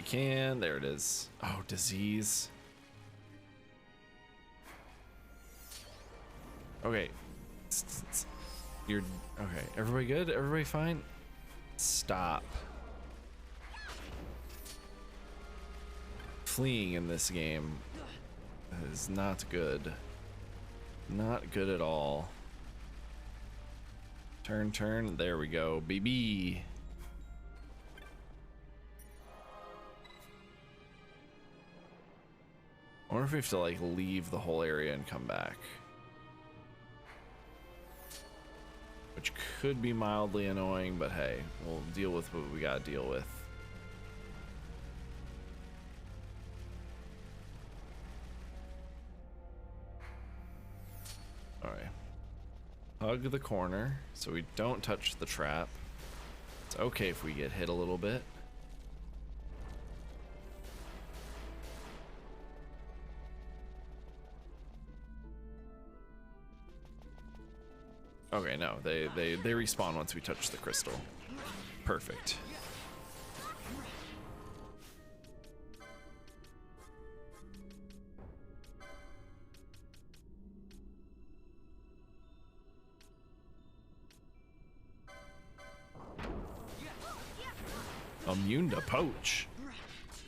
can. There it is. Oh, disease. Okay. You're okay. Everybody good? Everybody fine? Stop. Fleeing in this game is not good. Not good at all. Turn, turn. There we go, baby. I wonder if we have to like leave the whole area and come back. Which could be mildly annoying, but hey, we'll deal with what we gotta deal with. Alright. Hug the corner so we don't touch the trap. It's okay if we get hit a little bit. Okay, no, they respawn once we touch the crystal. Perfect. Immune to poach.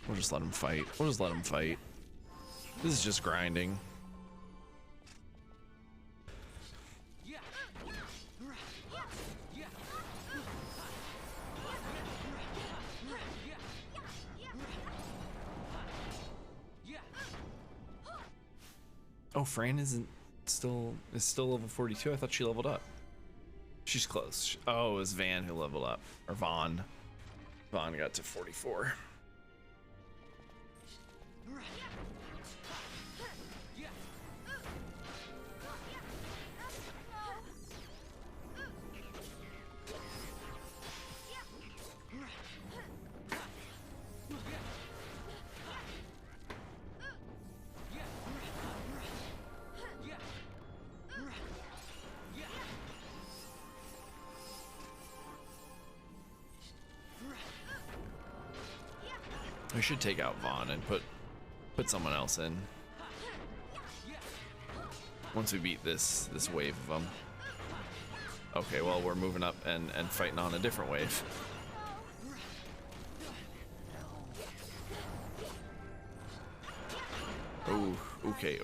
We'll just let him fight. We'll just let him fight. This is just grinding. Oh, Fran is still level 42. I thought she leveled up. She's close. Oh, it was Van who leveled up, or Vaughn. Vaughn got to 44. We should take out Vaughn and put someone else in. Once we beat this wave of them. Okay, well we're moving up and fighting on a different wave. Oh, okay.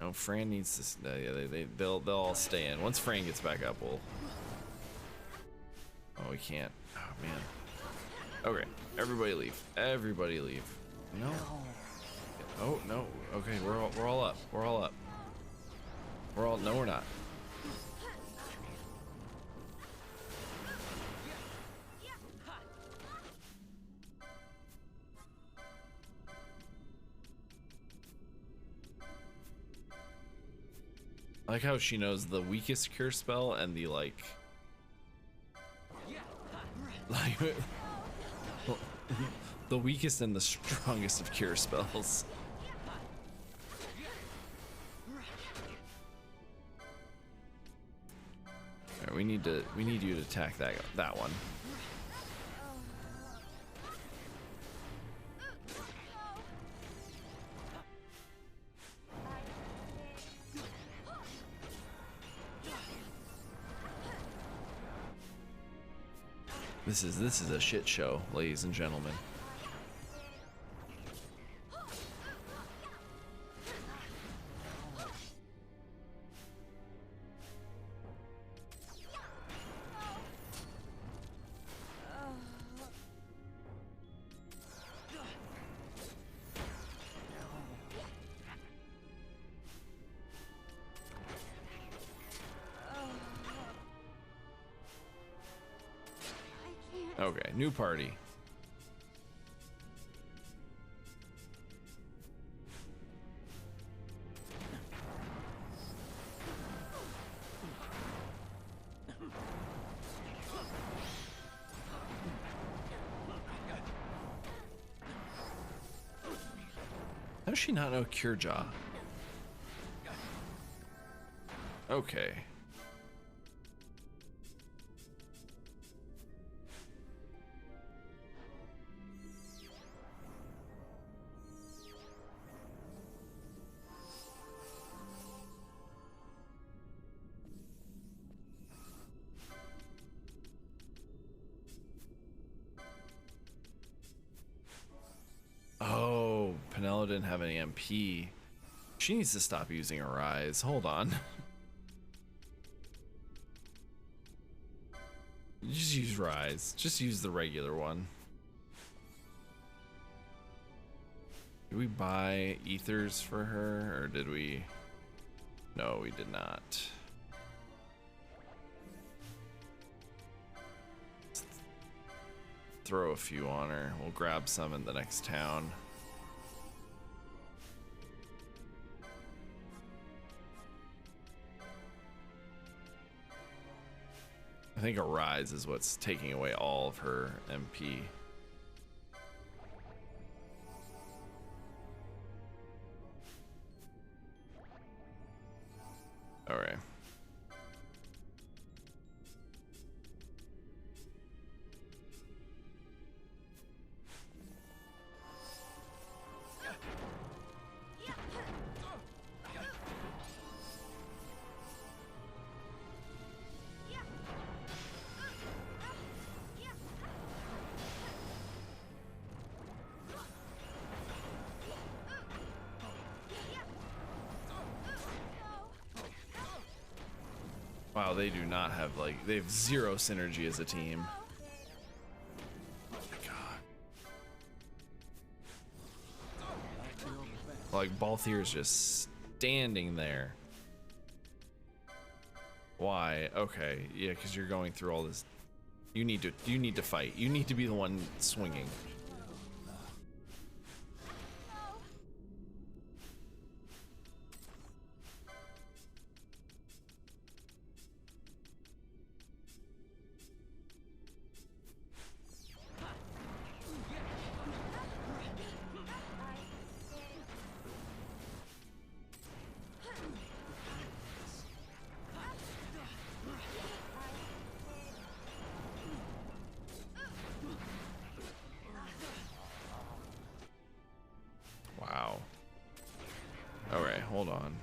No, Fran needs this. Yeah, they'll all stay in. Once Fran gets back up, we'll. Oh, we can't. Oh man. Okay, everybody leave. Everybody leave. No. Oh no. Okay, we're all up. We're all up. We're all. No, we're not. I like how she knows the weakest cure spell and the like the weakest and the strongest of cure spells. All right, we need you to attack that one. This is a shit show, ladies and gentlemen. Okay, new party. How does she not know Cure Jaw? Okay. Oh, Penella didn't have any MP. She needs to stop using a rise. Hold on. Just use rise. Just use the regular one. Did we buy ethers for her, or did we? No, we did not. Let's throw a few on her. We'll grab some in the next town. I think a rise is what's taking away all of her MP. All right. Wow, they do not have, like, they have zero synergy as a team. Oh my god. Like, Balthier's just standing there. Why? Okay, yeah, because you're going through all this. You need to fight. You need to be the one swinging. Wow. All right, hold on.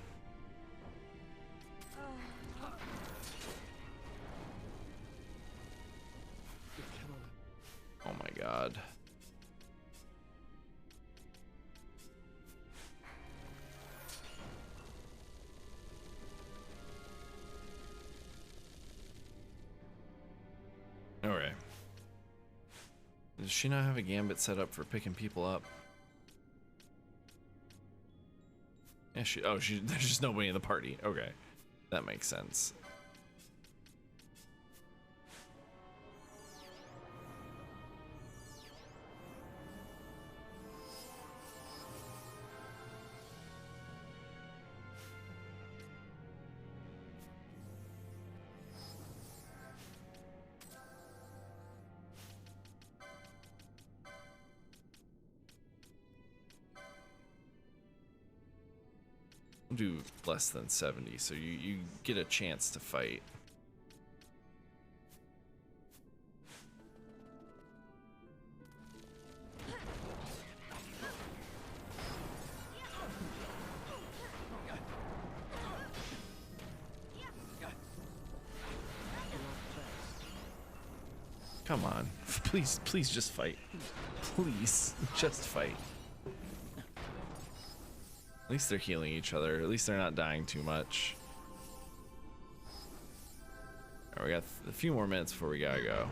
Oh my god. All right. Does she not have a gambit set up for picking people up? Yeah, there's just nobody in the party. Okay, that makes sense. Do less than 70, so you get a chance to fight. Come on, please just fight. Please just fight. At least they're healing each other. At least they're not dying too much. All right, we got a few more minutes before we gotta go.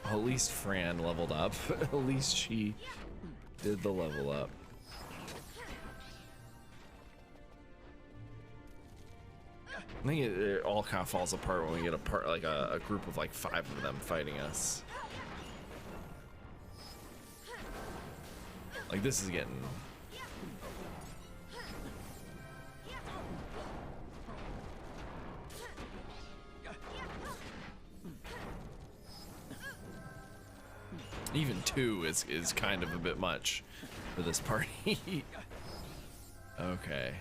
Well, at least Fran leveled up. At least she did the level up. I think it all kind of falls apart when we get a group of like 5 of them fighting us. Like, this is getting. Even 2 is kind of a bit much for this party. Okay.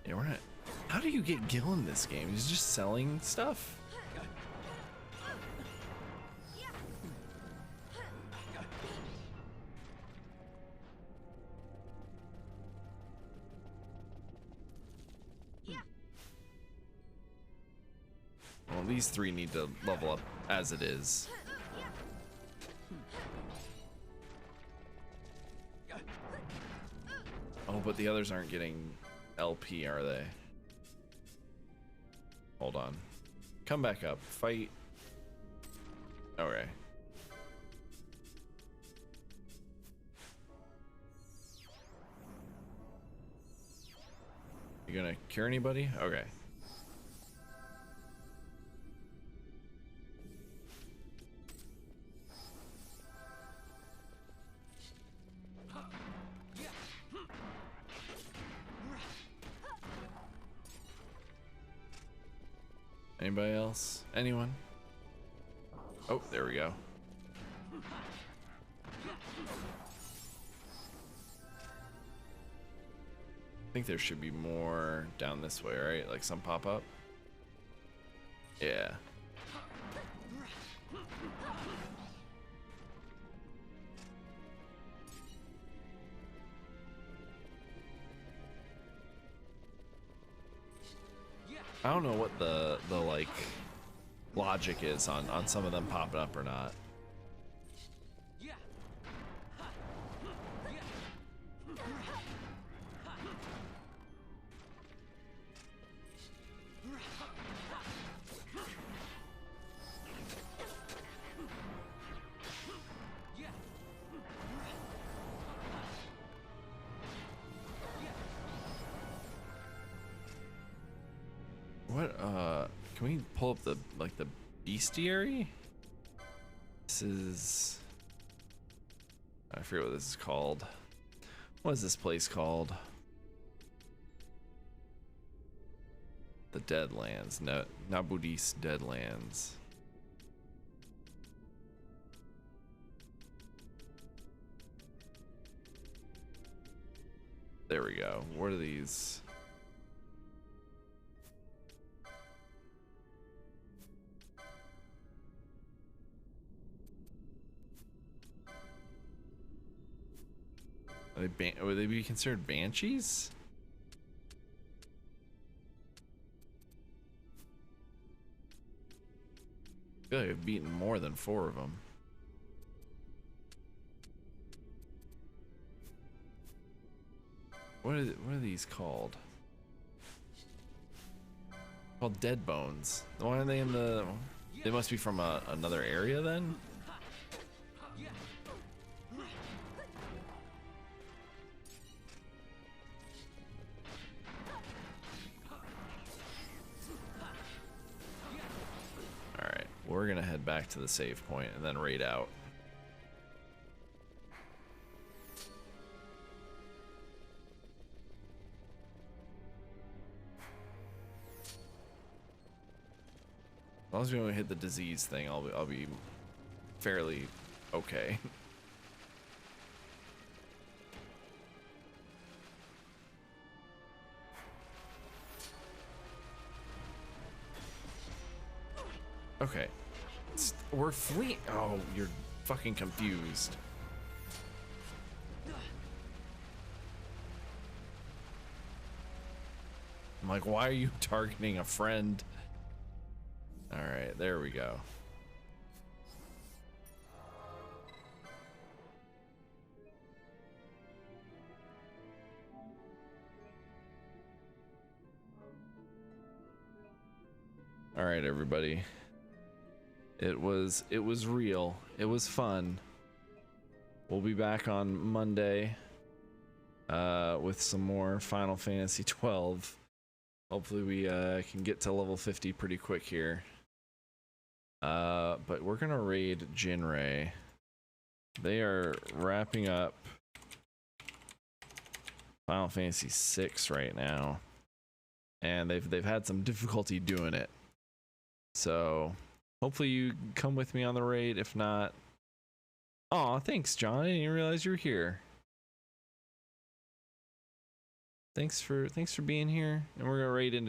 Yeah, we're not. How do you get Gil in this game? He's just selling stuff. Well, these 3 need to level up as it is. Oh, but the others aren't getting LP, are they? Hold on. Come back up. Fight. Okay. You gonna cure anybody? Okay. Anybody else? Anyone? Oh, there we go. I think there should be more down this way, right? Like some pop up? Yeah. I don't know what the like logic is on some of them popping up or not. What can we pull up the the bestiary? This is, I forget what this is called. What is this place called? The Deadlands. No, Nabudis Deadlands. There we go. What are these? Would they be considered banshees? I feel like I've beaten more than 4 of them. What are these called? Called dead bones. Why are they in the? They must be from another area then. We're gonna head back to the save point and then raid out. As long as we don't hit the disease thing, I'll be fairly okay. Okay. We're fleeing. Oh, you're fucking confused. I'm like, why are you targeting a friend? All right, there we go. All right, everybody. It was real. It was fun. We'll be back on Monday with some more Final Fantasy 12. Hopefully we can get to level 50 pretty quick here. But we're gonna raid Jinrei. They are wrapping up Final Fantasy VI right now, and they've had some difficulty doing it. So hopefully you come with me on the raid. If not, aw, thanks, John. I didn't even realize you were here. Thanks for being here, and we're gonna raid into